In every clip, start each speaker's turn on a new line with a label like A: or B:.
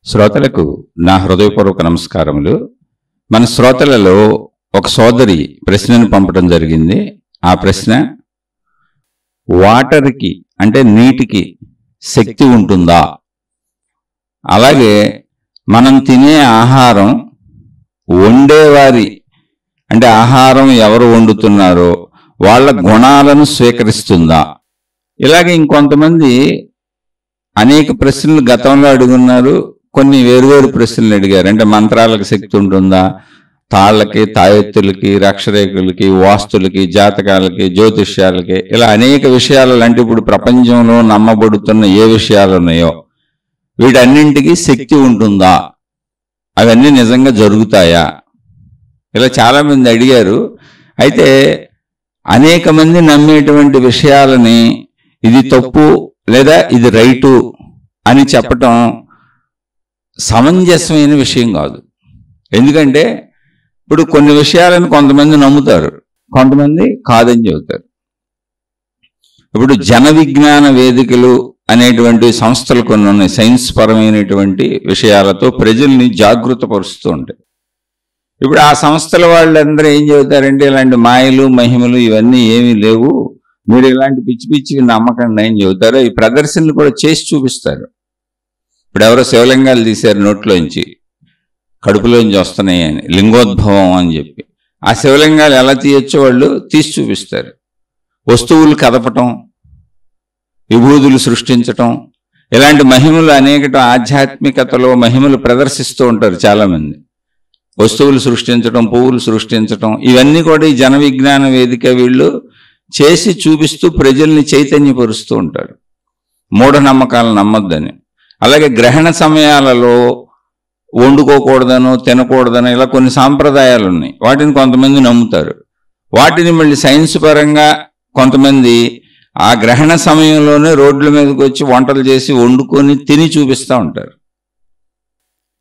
A: శ్రోతలకు నా హృదయపూర్వక నమస్కారములు. మన శ్రోతలలో ఒక సోదరి ప్రశ్నను పంపడం జరిగింది. ఆ ప్రశ్న, వాటర్కి అంటే నీటికి శక్తి ఉంటుందా? అలాగే మనం తినే ఆహారం వండేవారి అంటే ఆహారం ఎవరు వండుతున్నారో వాళ్ళ గుణాలను స్వీకరిస్తుందా? ఇలాగే ఇంకొంతమంది అనేక ప్రశ్నలు గతంలో అడుగున్నారు. కొన్ని వేరువేరు ప్రశ్నలు అడిగారు. అంటే మంత్రాలకు శక్తి ఉంటుందా, తాళ్ళకి, తాయెత్తులకి, రక్షరేఖలకి, వాస్తులకి, జాతకాలకి, జ్యోతిష్యాలకి, ఇలా అనేక విషయాలు. అంటే ఇప్పుడు ప్రపంచంలో నమ్మబడుతున్న ఏ విషయాలు ఉన్నాయో వీటన్నింటికి శక్తి ఉంటుందా, అవన్నీ నిజంగా జరుగుతాయా, ఇలా చాలామంది అడిగారు. అయితే అనేక మంది నమ్మేటువంటి విషయాలని ఇది తప్పు లేదా ఇది రైటు అని చెప్పటం సమంజసమైన విషయం కాదు. ఎందుకంటే ఇప్పుడు కొన్ని విషయాలను కొంతమంది నమ్ముతారు, కొంతమంది కాదని చెబుతారు. ఇప్పుడు జన విజ్ఞాన వేదికలు అనేటువంటి సంస్థలు కొన్ని ఉన్నాయి, సైన్స్ పరమైనటువంటి విషయాలతో ప్రజల్ని జాగృతపరుస్తూ ఉంటాయి. ఇప్పుడు ఆ సంస్థల వాళ్ళందరూ ఏం చెబుతారంటే ఇలాంటి మాయలు మహిమలు ఇవన్నీ ఏమీ లేవు, మీరు ఇలాంటి పిచ్చి పిచ్చివి నమ్మకండి అని చెబుతారు. ఈ ప్రదర్శనలు కూడా చేసి చూపిస్తారు. ఇప్పుడు ఎవరో శివలింగాలు తీశారు నోట్లోంచి, కడుపులోంచి వస్తున్నాయి అని, లింగోద్భవం అని చెప్పి. ఆ శివలింగాలు ఎలా తీయచ్చో వాళ్ళు తీసి చూపిస్తారు. వస్తువులు కదపటం, విభూతులు సృష్టించటం, ఇలాంటి మహిమలు అనేక ఆధ్యాత్మికతలో మహిమలు ప్రదర్శిస్తూ ఉంటారు చాలామంది. వస్తువులు సృష్టించటం, పువ్వులు సృష్టించటం, ఇవన్నీ కూడా ఈ జన విజ్ఞాన వేదిక వీళ్ళు చేసి చూపిస్తూ ప్రజల్ని చైతన్యపరుస్తూ ఉంటారు, మూఢనమ్మకాలను నమ్మొద్దని. అలాగే గ్రహణ సమయాలలో వండుకోకూడదనో తినకూడదనో ఇలా కొన్ని సాంప్రదాయాలు ఉన్నాయి. వాటిని కొంతమంది నమ్ముతారు. వాటిని మళ్ళీ సైన్స్ పరంగా కొంతమంది ఆ గ్రహణ సమయంలోనే రోడ్ల మీదకి వచ్చి వంటలు చేసి వండుకొని తిని చూపిస్తూ ఉంటారు.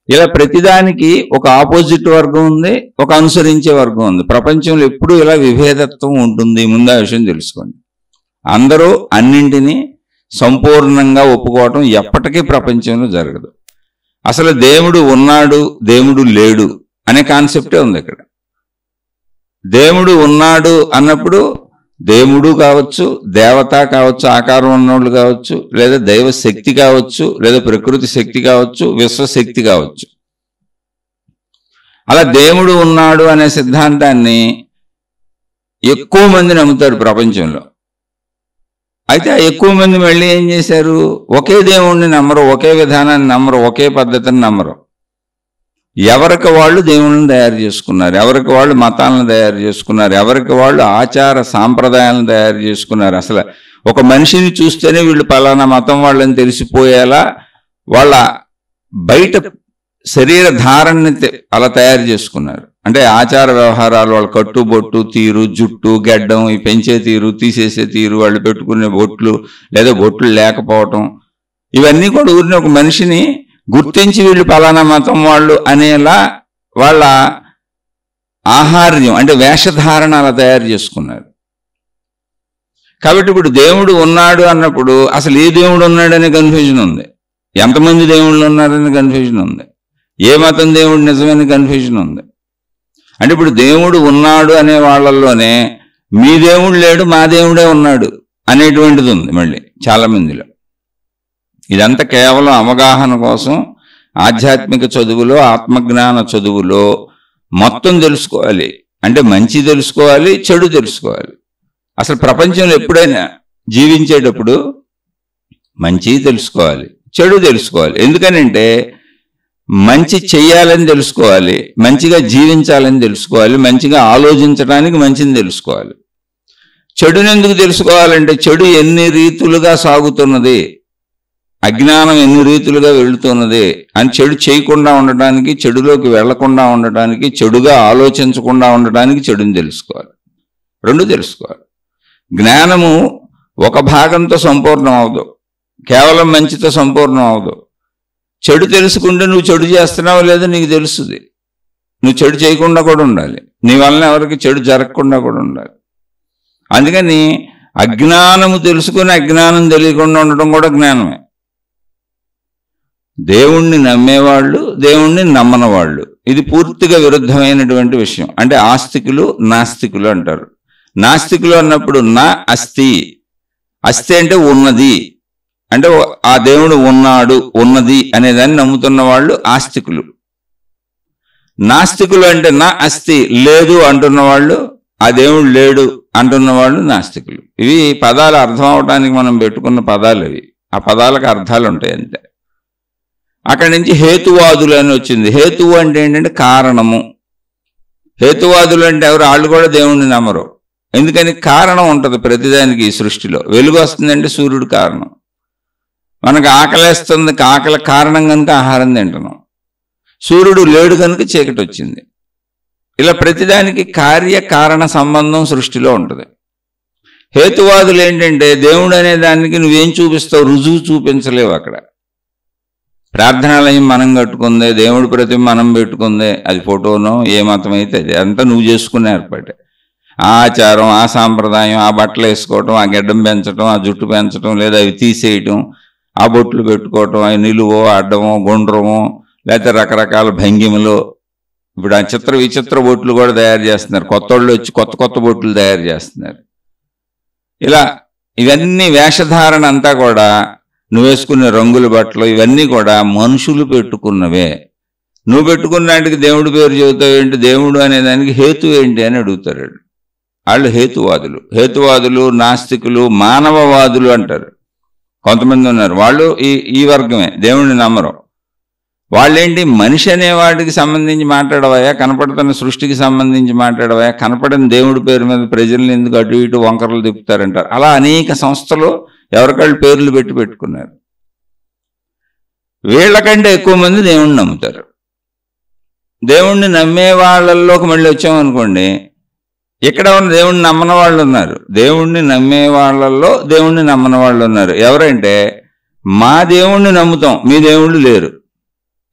A: ఇలా ప్రతిదానికి ఒక ఆపోజిట్ వర్గం ఉంది, ఒక అనుసరించే వర్గం ఉంది. ప్రపంచంలో ఎప్పుడూ ఇలా విభేదత్వం ఉంటుంది. ముందు ఆ విషయం తెలుసుకోండి. అందరూ అన్నింటినీ సంపూర్ణంగా ఒప్పుకోవటం ఎప్పటికీ ప్రపంచంలో జరగదు. అసలు దేవుడు ఉన్నాడు, దేవుడు లేడు అనే కాన్సెప్టే ఉంది ఇక్కడ. దేవుడు ఉన్నాడు అన్నప్పుడు దేవుడు కావచ్చు, దేవత కావచ్చు, ఆకారం ఉన్నోళ్ళు కావచ్చు, లేదా దైవ శక్తి కావచ్చు, లేదా ప్రకృతి శక్తి కావచ్చు, విశ్వశక్తి కావచ్చు. అలా దేవుడు ఉన్నాడు అనే సిద్ధాంతాన్ని ఎక్కువ మంది నమ్ముతారు ప్రపంచంలో. అయితే ఎక్కువ మంది మళ్ళీ ఏం చేశారు, ఒకే దేవుణ్ణి నమ్మరు, ఒకే విధానాన్ని నమ్మరు, ఒకే పద్ధతిని నమ్మరు. ఎవరికి వాళ్ళు దేవుళ్ళని తయారు చేసుకున్నారు, ఎవరికి వాళ్ళు మతాలను తయారు చేసుకున్నారు, ఎవరికి వాళ్ళు ఆచార సాంప్రదాయాలను తయారు చేసుకున్నారు. అసలు ఒక మనిషిని చూస్తేనే వీళ్ళు పలానా మతం వాళ్ళని తెలిసిపోయేలా వాళ్ళ బయట శరీర ధారణని అలా తయారు చేసుకున్నారు. అంటే ఆచార వ్యవహారాలు, వాళ్ళ కట్టుబొట్టు తీరు, జుట్టు గెడ్డం, ఈ పెంచే తీరు, తీసేసే తీరు, వాళ్ళు పెట్టుకునే బొట్లు లేదా బొట్లు లేకపోవటం, ఇవన్నీ కూడా ఊరిని ఒక మనిషిని గుర్తించి వీళ్ళు పలానా మతం వాళ్ళు అనేలా వాళ్ళ ఆహార్యం అంటే వేషధారణ అలా తయారు చేసుకున్నారు. కాబట్టి ఇప్పుడు దేవుడు ఉన్నాడు అన్నప్పుడు అసలు ఏ దేవుడు ఉన్నాడనే కన్ఫ్యూజన్ ఉంది, ఎంతమంది దేవుళ్ళు ఉన్నారనే కన్ఫ్యూజన్ ఉంది, ఏ మతం దేవుడు నిజమైన కన్ఫ్యూజన్ ఉంది. అంటే ఇప్పుడు దేవుడు ఉన్నాడు అనే వాళ్ళల్లోనే మీ దేవుడు లేడు, మా దేవుడే ఉన్నాడు అనేటువంటిది ఉంది మళ్ళీ చాలా మందిలో. ఇదంతా కేవలం అవగాహన కోసం ఆధ్యాత్మిక చదువులో, ఆత్మజ్ఞాన చదువులో మొత్తం తెలుసుకోవాలి. అంటే మంచి తెలుసుకోవాలి, చెడు తెలుసుకోవాలి. అసలు ప్రపంచంలో ఎప్పుడైనా జీవించేటప్పుడు మంచి తెలుసుకోవాలి, చెడు తెలుసుకోవాలి. ఎందుకనంటే మంచి చెయ్యాలని తెలుసుకోవాలి, మంచిగా జీవించాలని తెలుసుకోవాలి, మంచిగా ఆలోచించడానికి మంచిని తెలుసుకోవాలి. చెడుని ఎందుకు తెలుసుకోవాలంటే చెడు ఎన్ని రీతులుగా సాగుతున్నది, అజ్ఞానం ఎన్ని రీతులుగా వెళుతున్నది అని చెడు చేయకుండా ఉండటానికి, చెడులోకి వెళ్లకుండా ఉండటానికి, చెడుగా ఆలోచించకుండా ఉండటానికి చెడుని తెలుసుకోవాలి. రెండు తెలుసుకోవాలి. జ్ఞానము ఒక భాగంతో సంపూర్ణం అవదు, కేవలం మంచితో సంపూర్ణం అవదు. చెడు తెలుసుకుంటే నువ్వు చెడు చేస్తున్నావు లేదో నీకు తెలుస్తుంది. నువ్వు చెడు చేయకుండా కూడా ఉండాలి, నీ వలన ఎవరికి చెడు జరగకుండా కూడా ఉండాలి. అందుకని అజ్ఞానము తెలుసుకుని అజ్ఞానం తెలియకుండా ఉండటం కూడా జ్ఞానమే. దేవుణ్ణి నమ్మేవాళ్ళు, దేవుణ్ణి నమ్మనవాళ్ళు. ఇది పూర్తిగా విరుద్ధమైనటువంటి విషయం. అంటే ఆస్తికులు, నాస్తికులు అంటారు. నాస్తికులు అన్నప్పుడు నా అస్తి, అస్తి అంటే ఉన్నది, అంటే ఆ దేవుడు ఉన్నాడు, ఉన్నది అనేదాన్ని నమ్ముతున్న వాళ్ళు ఆస్తికులు. నాస్తికులు అంటే నా అస్తి లేదు అంటున్న వాళ్ళు, ఆ దేవుడు లేడు అంటున్న వాళ్ళు నాస్తికులు. ఇవి పదాలు అర్థం అవడానికి మనం పెట్టుకున్న పదాలు ఇవి. ఆ పదాలకు అర్థాలు ఉంటాయి అంతే. అక్కడి నుంచి హేతువాదులు అని వచ్చింది. హేతువు అంటే ఏంటంటే కారణము. హేతువాదులు అంటే ఎవరు? వాళ్ళు కూడా దేవుణ్ణి నమ్మరు. ఎందుకని? కారణం ఉంటుంది ప్రతిదానికి. ఈ సృష్టిలో వెలుగు వస్తుందంటే సూర్యుడు కారణం. మనకు ఆకలేస్తుంది, ఆకలి కారణం కనుక ఆహారం తింటున్నాం. సూర్యుడు లేడు కనుక చీకటి వచ్చింది. ఇలా ప్రతిదానికి కార్యకారణ సంబంధం సృష్టిలో ఉంటుంది. హేతువాదులు ఏంటంటే దేవుడు అనే దానికి నువ్వేం చూపిస్తావు? రుజువు చూపించలేవు. అక్కడ ప్రార్థనాలయం మనం కట్టుకుందే, దేవుడి ప్రతిమ మనం పెట్టుకుందే, అది ఫోటోనో ఏ మతం అయితే అది అంతా నువ్వు చేసుకునే ఏర్పాటే. ఆ ఆచారం, ఆ సాంప్రదాయం, ఆ బట్టలు వేసుకోవటం, ఆ గెడ్డం పెంచడం, ఆ జుట్టు పెంచడం, లేదా అవి తీసేయటం, ఆ బొట్లు పెట్టుకోవటం, అవి నిలువో అడ్డమో గుండ్రమో లేకపోతే రకరకాల భంగిమలో. ఇప్పుడు ఆ చిత్ర విచిత్ర బొట్లు కూడా తయారు చేస్తున్నారు. కొత్త వాళ్ళు వచ్చి కొత్త కొత్త బొట్లు తయారు చేస్తున్నారు. ఇలా ఇవన్నీ వేషధారణ అంతా కూడా నువ్వు వేసుకునే రంగుల బట్టలు ఇవన్నీ కూడా మనుషులు పెట్టుకున్నవే. నువ్వు పెట్టుకున్న వాటికి దేవుడి పేరు చెబుతావు ఏంటి? దేవుడు అనేదానికి హేతు ఏంటి అని అడుగుతారు వాళ్ళు. హేతువాదులు. హేతువాదులు, నాస్తికులు, మానవవాదులు అంటారు. కొంతమంది ఉన్నారు వాళ్ళు ఈ వర్గమే, దేవుణ్ణి నమ్మరు. వాళ్ళేంటి? మనిషి అనే వాటికి సంబంధించి మాట్లాడవయా, కనపడుతున్న సృష్టికి సంబంధించి మాట్లాడవయా, కనపడని దేవుడి పేరు మీద ప్రజల్ని ఎందుకు అటు ఇటు వంకరలు తిప్పుతారంటారు. అలా అనేక సంస్థలు ఎవరికాళ్ళు పేర్లు పెట్టుకున్నారు. వీళ్ళకంటే ఎక్కువ మంది దేవుణ్ణి నమ్ముతారు. దేవుణ్ణి నమ్మే వాళ్ళల్లోకి మళ్ళీ వచ్చామనుకోండి, ఇక్కడ ఉన్న దేవుణ్ణి నమ్మని వాళ్ళు ఉన్నారు. దేవుణ్ణి నమ్మే వాళ్ళల్లో దేవుణ్ణి నమ్మని వాళ్ళు ఉన్నారు. ఎవరంటే మా దేవుణ్ణి నమ్ముతాం, మీ దేవుళ్ళు లేరు.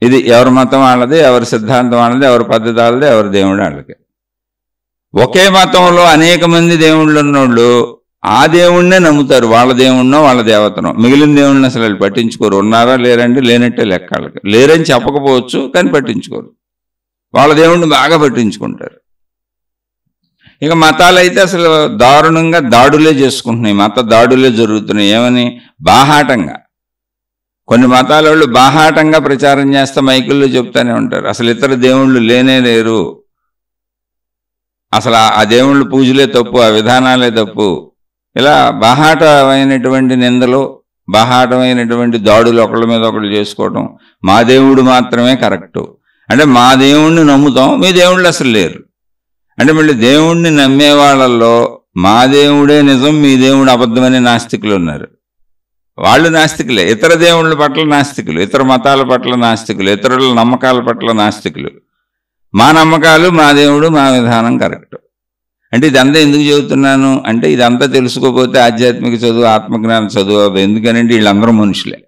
A: ఇది ఎవరి మతం వాళ్ళది, ఎవరి సిద్ధాంతం వాళ్ళది, ఎవరి పద్ధతి వాళ్ళది, ఎవరి దేవుడు వాళ్ళకి. ఒకే మతంలో అనేక మంది దేవుళ్ళు ఉన్నోళ్ళు ఆ దేవుణ్ణే నమ్ముతారు. వాళ్ళ దేవుణ్ణో వాళ్ళ దేవతనో. మిగిలిన దేవుళ్ళని అసలు వాళ్ళు పట్టించుకోరు. ఉన్నారా లేరండి, లేనట్టే లెక్క. వాళ్ళకి లేరని చెప్పకపోవచ్చు కానీ పట్టించుకోరు. వాళ్ళ దేవుణ్ణి బాగా పట్టించుకుంటారు. ఇక మతాలైతే అసలు దారుణంగా దాడులే చేసుకుంటున్నాయి. మత దాడులే జరుగుతున్నాయి. ఏమని? బాహాటంగా. కొన్ని మతాల వాళ్ళు బాహాటంగా ప్రచారం చేస్తే మైకుల్లో చెప్తానే ఉంటారు అసలు ఇతర దేవుళ్ళు లేనే లేరు, అసలు ఆ దేవుళ్ళు పూజలే తప్పు, ఆ విధానాలే తప్పు. ఇలా బాహాటమైనటువంటి నిందలు, బాహాటమైనటువంటి దాడులు ఒకళ్ళ మీద ఒకళ్ళు చేసుకోవటం. మా దేవుడు మాత్రమే కరెక్టు అంటే మా దేవుణ్ణి నమ్ముతాం, మీ దేవుళ్ళు అసలు లేరు అంటే మళ్ళీ దేవుణ్ణి నమ్మే వాళ్ళల్లో మా దేవుడే నిజం, మీ దేవుడు అబద్ధమనే నాస్తికులు ఉన్నారు. వాళ్ళు నాస్తికులే. ఇతర దేవుళ్ళ పట్ల నాస్తికులు, ఇతర మతాల పట్ల నాస్తికులు, ఇతరుల నమ్మకాల పట్ల నాస్తికులు. మా నమ్మకాలు, మా దేవుడు, మా విధానం కరెక్ట్. అంటే ఇదంతా ఎందుకు చెబుతున్నాను అంటే ఇదంతా తెలుసుకోకపోతే ఆధ్యాత్మిక చదువు, ఆత్మజ్ఞాన చదువు. ఎందుకనంటే వీళ్ళందరూ మనుషులే,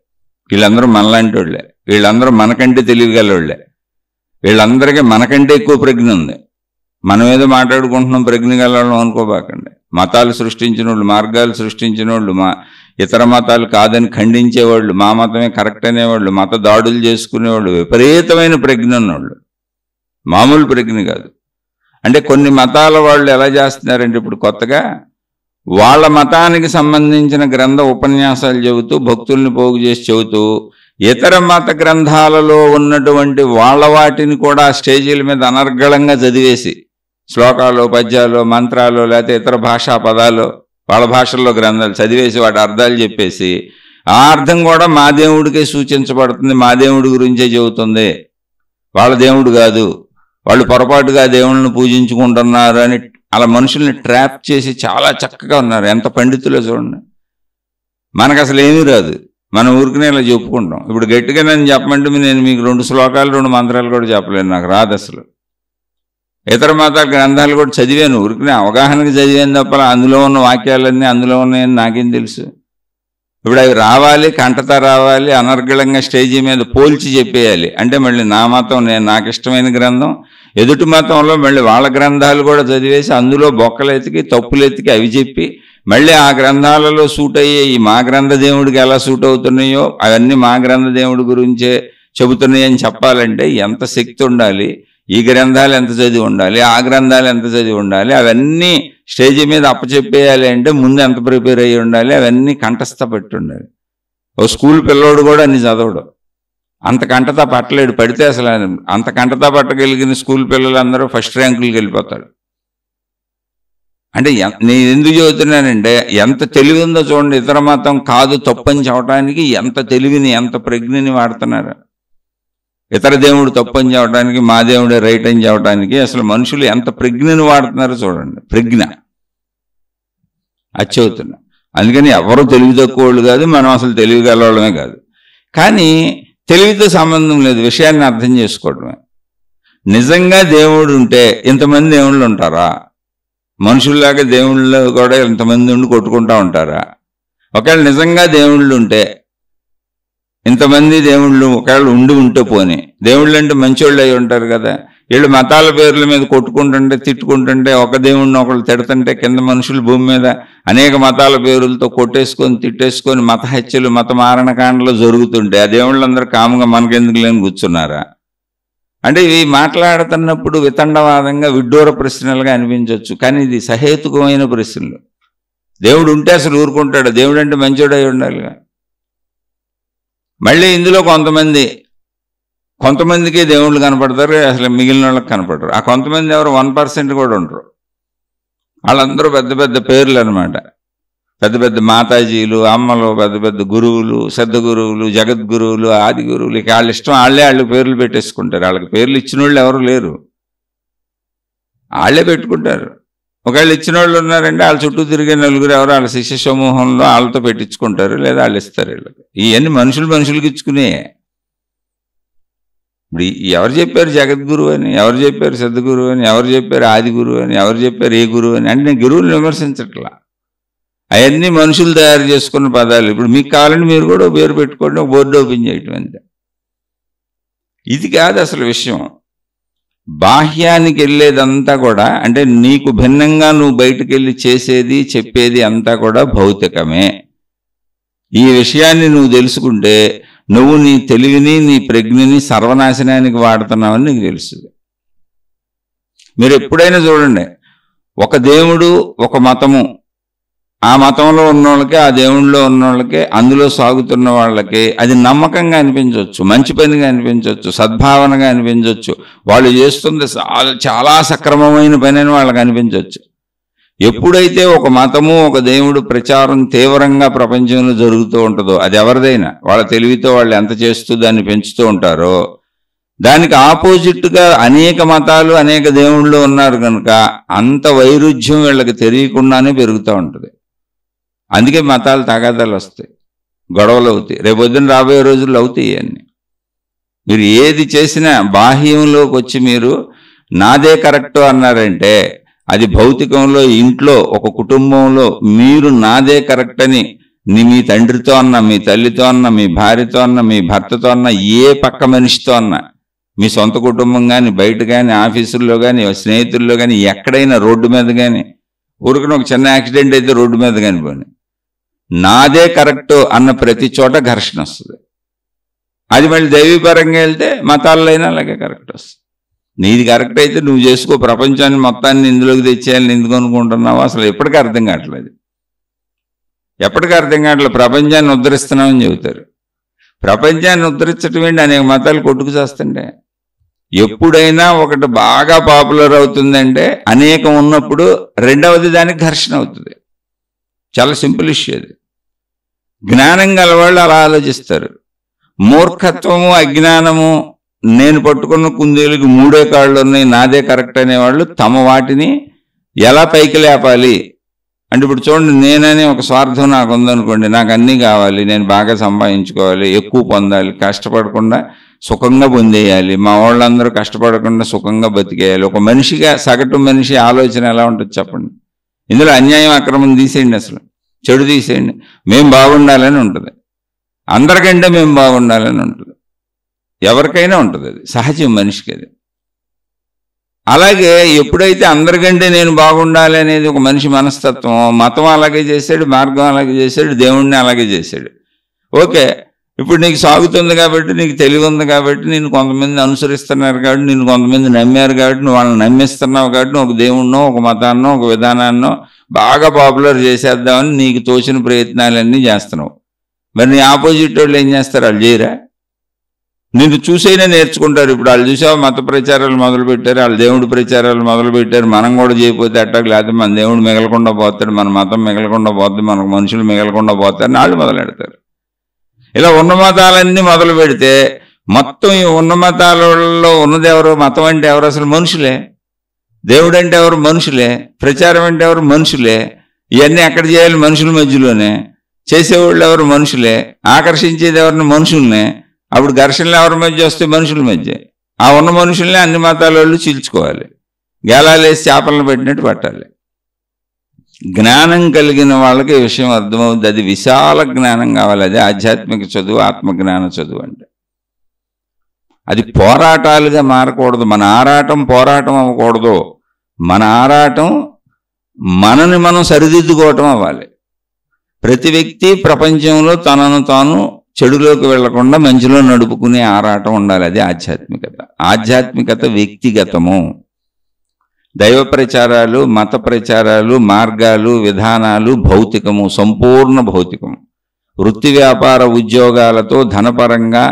A: వీళ్ళందరూ మనలాంటి వాళ్ళే, వీళ్ళందరూ మనకంటే తెలియగలవాళ్లే, వీళ్ళందరికీ మనకంటే ఎక్కువ ప్రజ్ఞ ఉంది. మనం ఏదో మాట్లాడుకుంటున్నాం ప్రజ్ఞ గలవాళ్ళం అనుకోబాకండి. మతాలు సృష్టించిన వాళ్ళు, మార్గాలు సృష్టించిన వాళ్ళు, ఇతర మతాలు కాదని ఖండించేవాళ్ళు, మా మతమే కరెక్ట్ అనేవాళ్ళు, మత దాడులు చేసుకునేవాళ్ళు, విపరీతమైన ప్రజ్ఞ ఉన్నవాళ్ళు, మామూలు ప్రజ్ఞ కాదు. అంటే కొన్ని మతాల వాళ్ళు ఎలా చేస్తున్నారంటే ఇప్పుడు కొత్తగా వాళ్ళ మతానికి సంబంధించిన గ్రంథ ఉపన్యాసాలు చెబుతూ, భక్తుల్ని పోగు చేసి చెబుతూ, ఇతర మత గ్రంథాలలో ఉన్నటువంటి వాళ్ళ వాటిని కూడా స్టేజీల మీద అనర్గళంగా చదివేసి శ్లోకాలు, పద్యాలు, మంత్రాలు, లేకపోతే ఇతర భాషా పదాలు వాళ్ళ భాషల్లో గ్రంథాలు చదివేసి వాటి అర్థాలు చెప్పేసి ఆ అర్థం కూడా మా దేవుడికే సూచించబడుతుంది, మా దేవుడి గురించే చెబుతుంది, వాళ్ళ దేవుడు కాదు, వాళ్ళు పొరపాటుగా దేవుళ్ళని పూజించుకుంటున్నారు అని అలా మనుషుల్ని ట్రాప్ చేసి చాలా చక్కగా ఉన్నారు. ఎంత పండితులో చూడండి. మనకు అసలు ఏమీ రాదు, మనం ఊరికనే ఇలా చెప్పుకుంటాం. ఇప్పుడు గట్టిగా నేను చెప్పమంటే నేను మీకు 2 శ్లోకాలు 2 మంత్రాలు కూడా చెప్పలేను, నాకు రాదు అసలు. ఇతర మతాల గ్రంథాలు కూడా చదివాను, ఊరికనే అవగాహనకి చదివాను తప్ప అందులో ఉన్న వాక్యాలన్నీ అందులో ఉన్నాయని నాకేం తెలుసు. ఇప్పుడు అవి రావాలి, కంటత రావాలి, అనర్గళంగా స్టేజీ మీద పోల్చి చెప్పేయాలి అంటే మళ్ళీ నా మతం, నాకు ఇష్టమైన గ్రంథం, ఎదుటి మతంలో మళ్ళీ వాళ్ళ గ్రంథాలు కూడా చదివేసి అందులో బొక్కలు ఎతికి, తప్పులు ఎతికి అవి చెప్పి మళ్ళీ ఆ గ్రంథాలలో సూట్ అయ్యే ఈ మా గ్రంథ దేవుడికి ఎలా సూట్ అవుతున్నాయో అవన్నీ మా గ్రంథ దేవుడి గురించే చెబుతున్నాయని చెప్పాలంటే ఎంత శక్తి ఉండాలి, ఈ గ్రంథాలు ఎంత చదివి ఉండాలి, ఆ గ్రంథాలు ఎంత చదివి ఉండాలి, అవన్నీ స్టేజ్ మీద అప్పచెప్పేయాలి అంటే ముందు ఎంత ప్రిపేర్ అయ్యి ఉండాలి, అవన్నీ కంఠస్థ పెట్టి ఉండాలి. ఓ స్కూల్ పిల్లోడు కూడా అన్ని చదవడు, అంత కంటతా పట్టలేడు. పడితే అసలు అంత కంటతా పట్టగలిగిన స్కూల్ పిల్లలందరూ ఫస్ట్ ర్యాంకులకు వెళ్ళిపోతాడు. అంటే నేను ఎందుకు చెబుతున్నానంటే ఎంత తెలివి ఉందో చూడండి. ఇతర మతం కాదు తప్పని చెప్పడానికి ఎంత తెలివిని, ఎంత ప్రజ్ఞని వాడుతున్నారు. ఇతర దేవుడు తప్పని చెప్పడానికి, మా దేవుడే రైట్ అని చెప్పడానికి అసలు మనుషులు ఎంత ప్రజ్ఞని వాడుతున్నారో చూడండి. ప్రజ్ఞ అది చెబుతున్నా. అందుకని ఎవరు తెలివి తక్కువ వాళ్ళు కాదు, మనం అసలు తెలివి గలవాళ్ళమే కాదు. కానీ తెలివితో సంబంధం లేదు, విషయాన్ని అర్థం చేసుకోవడమే. నిజంగా దేవుడు ఉంటే ఇంతమంది దేవుళ్ళు ఉంటారా? మనుషుల్లాగా దేవుళ్ళు కూడా ఇంతమంది ఉండి కొట్టుకుంటూ ఉంటారా? ఒకవేళ నిజంగా దేవుళ్ళు ఉంటే ఇంతమంది దేవుళ్ళు ఒకవేళ ఉంటే పోనీ, దేవుళ్ళు అంటే మంచోళ్ళు అయి ఉంటారు కదా. వీళ్ళు మతాల పేర్ల మీద కొట్టుకుంటుంటే, తిట్టుకుంటుంటే, ఒక దేవుడిని ఒకళ్ళు తిడుతుంటే కింద మనుషులు భూమి మీద అనేక మతాల పేర్లతో కొట్టేసుకొని తిట్టేసుకొని మత హత్యలు, మత మారణకాండలు జరుగుతుంటే ఆ దేవుళ్ళందరూ కాముగా మనకెందుకు లేని కూర్చున్నారా? అంటే ఇవి మాట్లాడుతున్నప్పుడు వితండవాదంగా విడ్డూర ప్రశ్నలుగా అనిపించవచ్చు, కానీ ఇది సహేతుకమైన ప్రశ్నలు. దేవుడు ఉంటే అసలు ఊరుకుంటాడు? దేవుడు అంటే మంచోడు అయి ఉండాలిగా. మళ్ళీ ఇందులో కొంతమందికే దేవుళ్ళు కనపడతారు, అసలు మిగిలిన వాళ్ళకి కనపడరు. ఆ కొంతమంది ఎవరు 1% కూడా ఉండరు. వాళ్ళందరూ పెద్ద పెద్ద పేర్లు అనమాట. పెద్ద పెద్ద మాతాజీలు, అమ్మలు, పెద్ద పెద్ద గురువులు, సద్గురువులు, జగద్గురువులు, ఆది గురువులు. ఇక వాళ్ళ ఇష్టం వాళ్ళకి పేర్లు పెట్టేసుకుంటారు. వాళ్ళకి పేర్లు ఇచ్చిన వాళ్ళు ఎవరు లేరు, వాళ్ళే పెట్టుకుంటారు. ఒకవేళ ఇచ్చిన వాళ్ళు ఉన్నారంటే వాళ్ళ చుట్టూ తిరిగే నలుగురు ఎవరు వాళ్ళ శిష్య సమూహంలో వాళ్ళతో పెట్టించుకుంటారు, లేదా వాళ్ళు ఇస్తారు వీళ్ళకి. ఇవన్నీ మనుషులకి ఇచ్చుకునే. ఇప్పుడు ఎవరు చెప్పారు జగద్గురువు అని, ఎవరు చెప్పారు సద్గురువు అని, ఎవరు చెప్పారు ఆది గురువు అని, ఎవరు చెప్పారు ఏ గురువు అని? అంటే నేను గురువుని విమర్శించట్లా, అవన్నీ మనుషులు తయారు చేసుకున్న పదాలు. ఇప్పుడు మీకు కావాలంటే మీరు కూడా పేరు పెట్టుకోండి, ఒక బోర్డు ఓపెన్ చేయటం అంతే. ఇది కాదు అసలు విషయం. బాహ్యానికి వెళ్ళేదంతా కూడా, అంటే నీకు భిన్నంగా నువ్వు బయటకు వెళ్ళి చేసేది చెప్పేది అంతా కూడా భౌతికమే. ఈ విషయాన్ని నువ్వు తెలుసుకుంటే నువ్వు నీ తెలివిని, నీ ప్రజ్ఞని సర్వనాశనానికి వాడుతున్నావని నీకు తెలుస్తుంది. మీరు ఎప్పుడైనా చూడండి, ఒక దేవుడు, ఒక మతము, ఆ మతంలో ఉన్నోళ్ళకి, ఆ దేవుళ్ళలో ఉన్నోళ్ళకి, అందులో సాగుతున్న వాళ్ళకి అది నమ్మకంగా అనిపించవచ్చు, మంచి పనిగా అనిపించవచ్చు, సద్భావనగా అనిపించవచ్చు, వాళ్ళు చేస్తుంది చాలా సక్రమమైన పని అని వాళ్ళకి అనిపించవచ్చు. ఎప్పుడైతే ఒక మతము, ఒక దేవుడు ప్రచారం తీవ్రంగా ప్రపంచంలో జరుగుతూ ఉంటుందో, అది ఎవరిదైనా వాళ్ళ తెలివితో వాళ్ళు ఎంత చేస్తూ దాన్ని పెంచుతూ ఉంటారో, దానికి ఆపోజిట్గా అనేక మతాలు, అనేక దేవుళ్ళు ఉన్నారు కనుక అంత వైరుధ్యం వీళ్ళకి తెలియకుండానే పెరుగుతూ ఉంటుంది. అందుకే మతాలు తగాదాలు వస్తాయి, గొడవలు అవుతాయి, రేపొద్దున రాబోయే రోజుల్లో అవుతాయి అన్నీ. మీరు ఏది చేసినా బాహ్యంలోకి వచ్చి మీరు నాదే కరెక్టు అన్నారంటే అది భౌతికంలో, ఇంట్లో, ఒక కుటుంబంలో మీరు నాదే కరెక్ట్ అని మీ తండ్రితో అన్నా, మీ తల్లితో అన్నా, మీ భార్యతో అన్నా, మీ భర్తతో అన్నా, ఏ పక్క మనిషితో అన్నా, మీ సొంత కుటుంబం కానీ, బయట కానీ, ఆఫీసుల్లో కానీ, స్నేహితుల్లో కానీ, ఎక్కడైనా రోడ్డు మీద కానీ, ఊరికన ఒక చిన్న యాక్సిడెంట్ అయితే రోడ్డు మీద కానీ పోనీ, నాదే కరెక్టు అన్న ప్రతి చోట ఘర్షణ వస్తుంది. అది మళ్ళీ దైవీపరంగా వెళ్తే మతాల్లో అయినా అలాగే కరెక్ట్ వస్తుంది. నీది కరెక్ట్ అయితే నువ్వు చేసుకో, ప్రపంచాన్ని మొత్తాన్ని ఇందులోకి తెచ్చేయాలని ఎందుకు అనుకుంటున్నావు? అసలు ఎప్పటికీ అర్థం కావట్లేదు. ప్రపంచాన్ని ఉద్ధరిస్తున్నామని చెబుతారు. ప్రపంచాన్ని ఉద్ధరించడం ఏంటి? అనేక మతాలు కొట్టుకు చేస్తుంటే. ఎప్పుడైనా ఒకటి బాగా పాపులర్ అవుతుందంటే అనేకం ఉన్నప్పుడు రెండవది దానికి ఘర్షణ అవుతుంది. చాలా సింపుల్ ఇష్యూ అది. జ్ఞానం గలవాళ్ళు అలా ఆలోచిస్తారు. మూర్ఖత్వము, అజ్ఞానము, నేను పట్టుకున్న కుందేలుకి మూడే కాళ్ళు ఉన్నాయి, నాదే కరెక్ట్ అనేవాళ్ళు తమ వాటిని ఎలా పైకి లేపాలి అంటే, ఇప్పుడు చూడండి, నేననే ఒక స్వార్థం నాకు ఉందనుకోండి, నాకు అన్నీ కావాలి, నేను బాగా సంపాదించుకోవాలి, ఎక్కువ పొందాలి, కష్టపడకుండా సుఖంగా పొందేయాలి, మా వాళ్ళందరూ కష్టపడకుండా సుఖంగా బతికేయాలి. ఒక మనిషిగా, సగటు మనిషి ఆలోచన ఎలా ఉంటుంది చెప్పండి? ఇందులో అన్యాయం, అక్రమం తీసేయండి, అసలు చెడు తీసేయండి. మేము బాగుండాలని ఉంటుంది, అందరికంటే మేము బాగుండాలని ఉంటుంది, ఎవరికైనా ఉంటుంది. అది సహజం మనిషికి. అది అలాగే ఎప్పుడైతే అందరికంటే నేను బాగుండాలి అనేది ఒక మనిషి మనస్తత్వం, మతం అలాగే చేశాడు, మార్గం అలాగే చేశాడు, దేవుణ్ణి అలాగే చేశాడు. ఓకే, ఇప్పుడు నీకు సాగుతుంది కాబట్టి, నీకు తెలివి ఉంది కాబట్టి, నేను కొంతమంది అనుసరిస్తున్నారు కాబట్టి, నేను కొంతమంది నమ్మారు కాబట్టి, నువ్వు వాళ్ళని నమ్మిస్తున్నావు కాబట్టి, నువ్వు ఒక దేవుణ్ణో ఒక మతాన్నో ఒక విధానాన్నో బాగా పాపులర్ చేసేద్దామని నీకు తోచిన ప్రయత్నాలన్నీ చేస్తున్నావు. మరి నీ ఆపోజిట్ వాళ్ళు ఏం చేస్తారు? వాళ్ళు చేయరా? నిన్ను చూసైనా నేర్చుకుంటారు. ఇప్పుడు వాళ్ళు చూసావు మత ప్రచారాలు మొదలుపెట్టారు, వాళ్ళు దేవుడి ప్రచారాలు మొదలుపెట్టారు. మనం కూడా చేయకపోతే అట్టాకు, లేకపోతే మన దేవుడు మిగలకుండా పోతాడు, మన మతం మిగలకుండా పోతుంది, మనకు మనుషులు మిగలకుండా పోతారని వాళ్ళు మొదలెడతారు. ఇలా ఉన్న మతాలన్నీ మొదలు పెడితే మొత్తం ఈ ఉన్న మతాలలో ఉన్నది ఎవరు? మతం అంటే ఎవరు? అసలు మనుషులే. దేవుడు అంటే ఎవరు? మనుషులే. ప్రచారం అంటే ఎవరు? మనుషులే. ఇవన్నీ ఎక్కడ చేయాలి? మనుషుల మధ్యలోనే. చేసేవాళ్ళు ఎవరు? మనుషులే. ఆకర్షించేది ఎవరిని? మనుషుల్నే. అప్పుడు ఘర్షణలు ఎవరి మధ్య వస్తాయి? మనుషుల మధ్య. ఆ ఉన్న మనుషుల్ని అన్ని మతాల వాళ్ళు చీల్చుకోవాలి, గేలాలేసి చేపలను పెట్టినట్టు పట్టాలి. జ్ఞానం కలిగిన వాళ్ళకి ఈ విషయం అర్థమవుతుంది. అది విశాల జ్ఞానం కావాలి. అదే ఆధ్యాత్మిక చదువు, ఆత్మజ్ఞాన చదువు అంటే. అది పోరాటాలుగా మారకూడదు. మన ఆరాటం పోరాటం అవ్వకూడదు. మన ఆరాటం మనని మనం సరిదిద్దుకోవటం అవ్వాలి. ప్రతి వ్యక్తి ప్రపంచంలో తనను తాను చెడులోకి వెళ్లకుండా మంచిలో నడుపుకునే ఆరాటం ఉండాలి. అది ఆధ్యాత్మికత. ఆధ్యాత్మికత వ్యక్తిగతము. దైవ ప్రచారాలు, మత ప్రచారాలు, మార్గాలు, విధానాలు భౌతికము, సంపూర్ణ భౌతికము. వృత్తి వ్యాపార ఉద్యోగాలతో ధనపరంగా,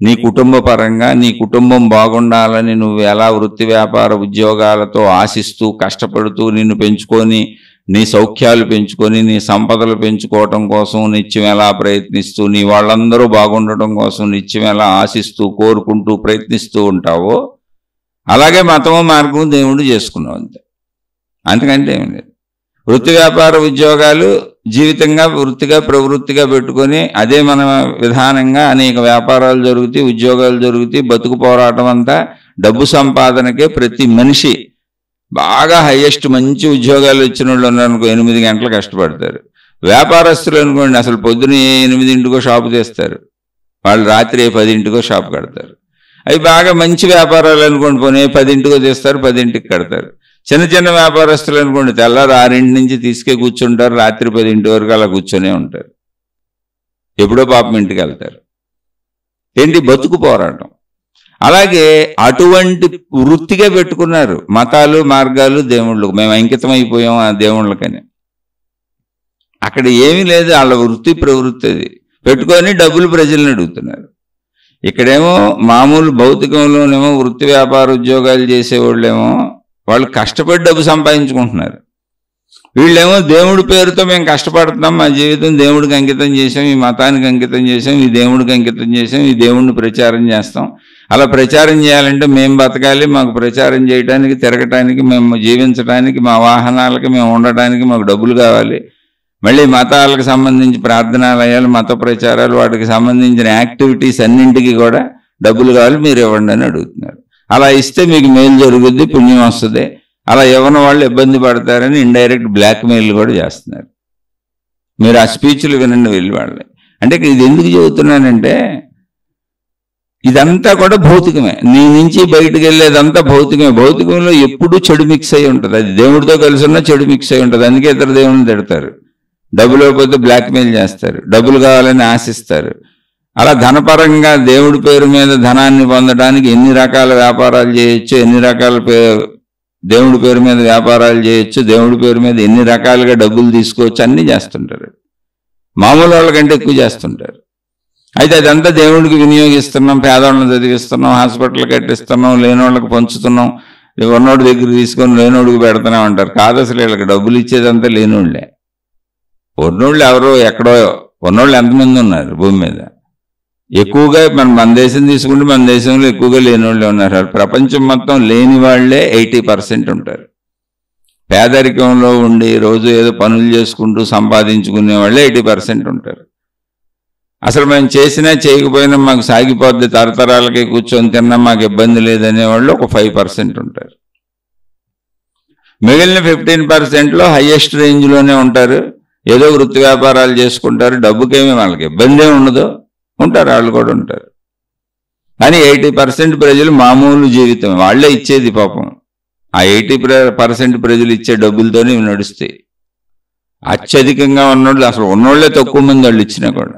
A: నీ కుటుంబ పరంగా, నీ కుటుంబం బాగుండాలని నువ్వు ఎలా వృత్తి వ్యాపార ఉద్యోగాలతో ఆశిస్తూ కష్టపడుతూ నిన్ను పెంచుకొని, నీ సౌఖ్యాలు పెంచుకొని, నీ సంపదలు పెంచుకోవటం కోసం నిత్యం ఎలా ప్రయత్నిస్తూ, నీ వాళ్ళందరూ బాగుండటం కోసం నిత్యం ఎలా ఆశిస్తూ కోరుకుంటూ ప్రయత్నిస్తూ ఉంటావో, అలాగే మతము మార్గం దేవుడు చేసుకున్నావు. అంతే, అంతకంటే ఏం లేదు. వృత్తి వ్యాపార ఉద్యోగాలు జీవితంగా వృత్తిగా ప్రవృత్తిగా పెట్టుకొని అదే మన విధానంగా అనేక వ్యాపారాలు జరుగుతాయి, ఉద్యోగాలు జరుగుతాయి. బతుకు పోరాటం అంతా డబ్బు సంపాదనకే. ప్రతి మనిషి బాగా హైయెస్ట్ మంచి ఉద్యోగాలు వచ్చిన వాళ్ళు ఉన్నారనుకో 8 గంటలు కష్టపడతారు. వ్యాపారస్తులు అనుకోండి, అసలు పొద్దున 8 షాపు తీస్తారు, వాళ్ళు రాత్రి 10 షాపు కడతారు. అవి బాగా మంచి వ్యాపారాలు అనుకోండి, పోనీ 10 తీస్తారు, 10 కడతారు. చిన్న చిన్న వ్యాపారస్తులు అనుకోండి, తెల్లారు 6 నుంచి తీసుకే కూర్చుంటారు, రాత్రి 10 వరకు అలా కూర్చొనే ఉంటారు. ఎప్పుడో పాపం ఇంటికి వెళ్తారు. ఏంటి? బతుకు పోరాటం. అలాగే అటువంటి వృత్తిగా పెట్టుకున్నారు మతాలు, మార్గాలు, దేవుళ్ళు. మేము అంకితం అయిపోయాం ఆ దేవుళ్ళకని. అక్కడ ఏమీ లేదు, వాళ్ళ వృత్తి ప్రవృత్తి అది పెట్టుకొని డబ్బులు ప్రజల్ని అడుగుతున్నారు. ఇక్కడేమో మామూలు భౌతికంలోనేమో వృత్తి వ్యాపార ఉద్యోగాలు చేసేవాళ్ళేమో వాళ్ళు కష్టపడి డబ్బు సంపాదించుకుంటున్నారు. వీళ్ళేమో దేవుడి పేరుతో మేము కష్టపడుతున్నాం, మా జీవితం దేవుడికి అంకితం చేసాం, ఈ మతానికి అంకితం చేసాం, ఈ దేవుడికి అంకితం చేసాం, ఈ దేవుడిని ప్రచారం చేస్తాం. అలా ప్రచారం చేయాలంటే మేము బతకాలి, మాకు ప్రచారం చేయడానికి, తిరగటానికి, మేము జీవించడానికి, మా వాహనాలకి, మేము ఉండటానికి మాకు డబ్బులు కావాలి. మళ్ళీ మతాలకు సంబంధించి ప్రార్థనాలయాలు, మత ప్రచారాలు, వాటికి సంబంధించిన యాక్టివిటీస్ అన్నింటికి కూడా డబ్బులు కావాలి, మీరు ఇవ్వండి అని అడుగుతున్నారు. అలా ఇస్తే మీకు మేలు జరుగుద్ది, పుణ్యం వస్తుంది. అలా ఇవ్వని వాళ్ళు ఇబ్బంది పడతారని ఇండైరెక్ట్ బ్లాక్మెయిల్ కూడా చేస్తున్నారు. మీరు ఆ స్పీచ్లు వినండి వెళ్ళి వాళ్ళని. అంటే ఇది ఎందుకు చెబుతున్నానంటే, ఇదంతా కూడా భౌతికమే. నీ నుంచి బయటకు వెళ్ళేదంతా భౌతికమే. భౌతికంలో ఎప్పుడూ చెడు మిక్స్ అయి ఉంటుంది. అది దేవుడితో కలిసి ఉన్న చెడు మిక్స్ అయి ఉంటుంది. అందుకే ఇతర దేవుడిని తిడతారు. డబ్బులు ఇవ్వకపోతే బ్లాక్మెయిల్ చేస్తారు, డబ్బులు కావాలని ఆశిస్తారు. అలా ధనపరంగా దేవుడి పేరు మీద ధనాన్ని పొందడానికి ఎన్ని రకాల వ్యాపారాలు చేయొచ్చు, ఎన్ని రకాల దేవుడి పేరు మీద వ్యాపారాలు చేయొచ్చు, దేవుడి పేరు మీద ఎన్ని రకాలుగా డబ్బులు తీసుకోవచ్చు, అన్నీ చేస్తుంటారు. మామూలు వాళ్ళకంటే ఎక్కువ చేస్తుంటారు. అయితే అదంతా దేవుడికి వినియోగిస్తున్నాం, పేదవాళ్ళని చదివిస్తున్నాం, హాస్పిటల్ కట్టిస్తున్నాం, లేనోళ్ళకి పంచుతున్నాం, ఉన్నోడి దగ్గర తీసుకొని లేనోడికి పెడుతున్నాం అంటారు. కాదు, అసలు వీళ్ళకి డబ్బులు ఇచ్చేదంతా లేనోళ్ళే. ఉన్నోళ్ళు ఎవరో ఎక్కడో, ఉన్నోళ్ళు ఎంతమంది ఉన్నారు భూమి మీద? ఎక్కువగా మన దేశం తీసుకుంటే మన దేశంలో ఎక్కువగా లేనివాళ్ళే ఉన్నారు. ప్రపంచం మొత్తం లేని వాళ్లే 80% ఉంటారు. పేదరికంలో ఉండి రోజు ఏదో పనులు చేసుకుంటూ సంపాదించుకునే వాళ్ళే 80% ఉంటారు. అసలు మేము చేసినా చేయకపోయినా మాకు సాగిపోద్ది, తరతరాలకి కూర్చొని తిన్నా మాకు ఇబ్బంది లేదనే వాళ్ళు ఒక 5% ఉంటారు. మిగిలిన 15%లో హైయెస్ట్ రేంజ్లోనే ఉంటారు. ఏదో వృత్తి వ్యాపారాలు చేసుకుంటారు, డబ్బుకేమీ వాళ్ళకి ఇబ్బంది ఉండదు, ఉంటారు, వాళ్ళు కూడా ఉంటారు. కానీ 80% ప్రజలు మామూలు జీవితం వాళ్ళే ఇచ్చేది పాపం. ఆ 80% ప్రజలు ఇచ్చే డబ్బులతోనే ఇవి నడుస్తాయి. అత్యధికంగా ఉన్నోళ్ళు, అసలు ఉన్నోళ్లే తక్కువ మంది వాళ్ళు ఇచ్చినా కూడా.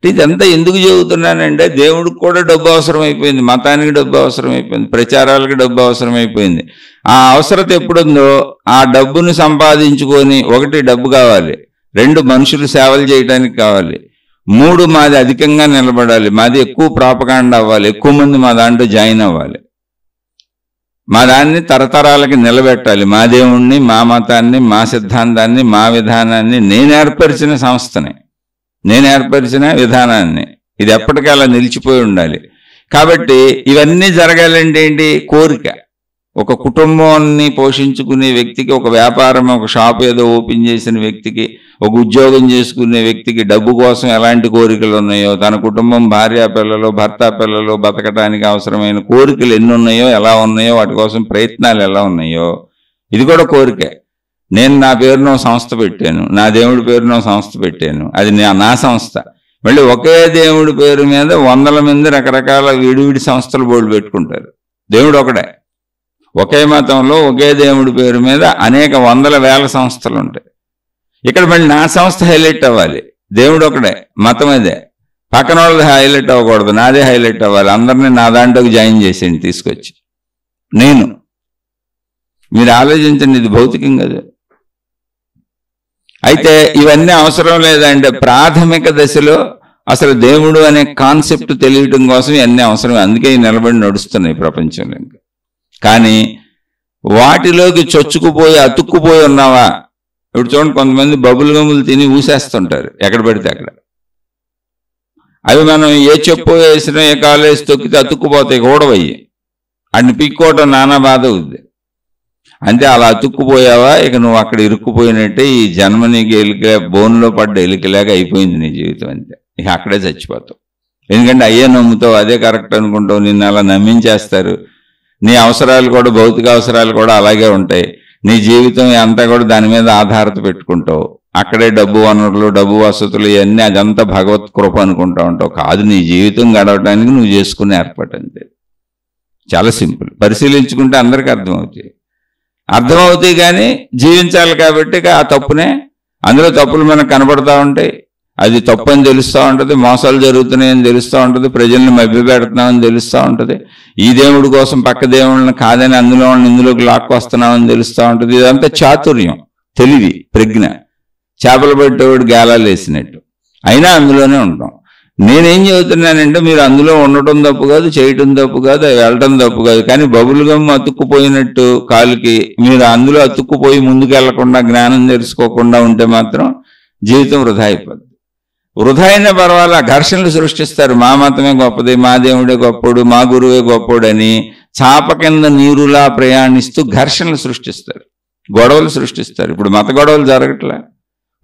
A: ఇదంతా ఎందుకు చెబుతున్నానంటే దేవుడికి కూడా డబ్బు అవసరం అయిపోయింది, మతానికి డబ్బు అవసరం అయిపోయింది, ప్రచారాలకు డబ్బు అవసరం అయిపోయింది. ఆ అవసరత ఎప్పుడుందో ఆ డబ్బును సంపాదించుకొని, 1 డబ్బు కావాలి, 2 మనుషులు సేవలు చేయడానికి కావాలి, 3 మాది అధికంగా నిలబడాలి, మాది ఎక్కువ ప్రాపగాండ అవ్వాలి, ఎక్కువ మంది మా దాంట్లో జాయిన్ అవ్వాలి, మా దాన్ని తరతరాలకి నిలబెట్టాలి, మా దేవుణ్ణి, మా మతాన్ని, మా సిద్ధాంతాన్ని, మా విధానాన్ని, నేను ఏర్పరిచిన సంస్థని, నేను ఏర్పరిచిన విధానాన్ని, ఇది ఎప్పటికీ అలా నిలిచిపోయి ఉండాలి. కాబట్టి ఇవన్నీ జరగాలంటే ఏంటి? కోరిక. ఒక కుటుంబాన్ని పోషించుకునే వ్యక్తికి, ఒక వ్యాపారం, ఒక షాప్ ఏదో ఓపెన్ చేసిన వ్యక్తికి, ఒక ఉద్యోగం చేసుకునే వ్యక్తికి డబ్బు కోసం ఎలాంటి కోరికలు ఉన్నాయో, తన కుటుంబం, భార్య పిల్లలు, భర్త పిల్లలు బతకడానికి అవసరమైన కోరికలు ఎన్ని ఉన్నాయో, ఎలా ఉన్నాయో, వాటి కోసం ప్రయత్నాలు ఎలా ఉన్నాయో, ఇది కూడా కోరికే. నేను నా పేరునో సంస్థ పెట్టాను, నా దేవుడి పేరునో సంస్థ పెట్టాను, అది నా సంస్థ. మళ్ళీ ఒకే దేవుడి పేరు మీద 100 మంది రకరకాల విడివిడి సంస్థలు బోర్డు పెట్టుకుంటారు. దేవుడు ఒకడే. ఒకే మతంలో ఒకే దేవుడి పేరు మీద అనేక 100,000 సంస్థలు ఉంటాయి. ఇక్కడ మళ్ళీ నా సంస్థ హైలైట్ అవ్వాలి, దేవుడు ఒకడే, మతం అదే, పక్కన వాళ్ళది హైలైట్ అవ్వకూడదు, నాదే హైలైట్ అవ్వాలి. అందరినీ నా దాంట్లోకి జాయిన్ చేసేయండి తీసుకొచ్చి. మీరు ఆలోచించండి, ఇది భౌతికం కదా. అయితే ఇవన్నీ అవసరం లేదంటే ప్రాథమిక దశలో అసలు దేవుడు అనే కాన్సెప్ట్ తెలియటం కోసం ఇవన్నీ అవసరం. అందుకే నిలబడి నడుస్తున్నాయి ప్రపంచంలో. కానీ వాటిలోకి చొచ్చుకుపోయి అతుక్కుపోయి ఉన్నావా? ఇప్పుడు చూడండి, కొంతమంది బబుల్ గమ్ములు తిని ఊసేస్తుంటారు ఎక్కడ పడితే అక్కడ. అవి మనం ఏ చెప్పు వేసినా, ఏ కాలేసి తొక్కితే అతుక్కుపోతాయి, కూడవయ్యి. అన్ని పీక్కోవటం నానా బాధ అవుద్ది. అంటే అలా అతుక్కుపోయావా, ఇక నువ్వు అక్కడ ఇరుక్కుపోయినట్టే. ఈ జన్మ నీకు బోన్లో పడ్డ ఎలికలాగా అయిపోయింది నీ జీవితం. అంతే, ఇక అక్కడే చచ్చిపోతావు. ఎందుకంటే అయ్యే నమ్ముతావు, అదే కరెక్ట్ అనుకుంటావు, నిన్ను అలా నమ్మించేస్తారు. నీ అవసరాలు కూడా, భౌతిక అవసరాలు కూడా అలాగే ఉంటాయి. నీ జీవితం అంతా కూడా దాని మీద ఆధారత పెట్టుకుంటావు. అక్కడే డబ్బు వనరులు, డబ్బు వసతులు, ఇవన్నీ అదంతా భగవత్ కృప అనుకుంటా ఉంటావు. కాదు, నీ జీవితం గడవడానికి నువ్వు చేసుకునే ఏర్పాటు. అంతే, చాలా సింపుల్. పరిశీలించుకుంటే అందరికీ అర్థమవుతాయి. కానీ జీవించాలి కాబట్టి ఆ తప్పునే, అందులో తప్పులు మనకు కనబడతా ఉంటాయి. అది తప్పు అని తెలుస్తూ ఉంటుంది, మోసాలు జరుగుతున్నాయని తెలుస్తూ ఉంటుంది, ప్రజల్ని మభ్యపెడుతున్నామని తెలుస్తూ ఉంటుంది, ఈ దేవుడి కోసం పక్క దేవుళ్ళని కాదని అందులో ఇందులోకి లాక్కొస్తున్నామని తెలుస్తూ ఉంటుంది. ఇదంతా చాతుర్యం, తెలివి, ప్రజ్ఞ. చేపలు పట్టేవాడు గేలాలు వేసినట్టు. అయినా అందులోనే ఉంటాం. నేనేం చెబుతున్నానంటే, మీరు అందులో ఉండటం తప్పు కాదు, చేయటం తప్పు కాదు, వెళ్ళటం తప్పు కాదు. కానీ బబుల్ గమ్ అతుక్కుపోయినట్టు కాలుకి మీరు అందులో అతుక్కుపోయి ముందుకు వెళ్లకుండా, జ్ఞానం తెలుసుకోకుండా ఉంటే మాత్రం జీవితం వృధా అయిపోద్ది. వృధా అయినా పర్వాలా, ఘర్షణలు సృష్టిస్తారు. మా మతమే గొప్పది, మా దేవుడే గొప్పడు, మా గురువే గొప్పడని చాప కింద నీరులా ప్రయాణిస్తూ ఘర్షణలు సృష్టిస్తారు, గొడవలు సృష్టిస్తారు. ఇప్పుడు మత గొడవలు జరగట్లే.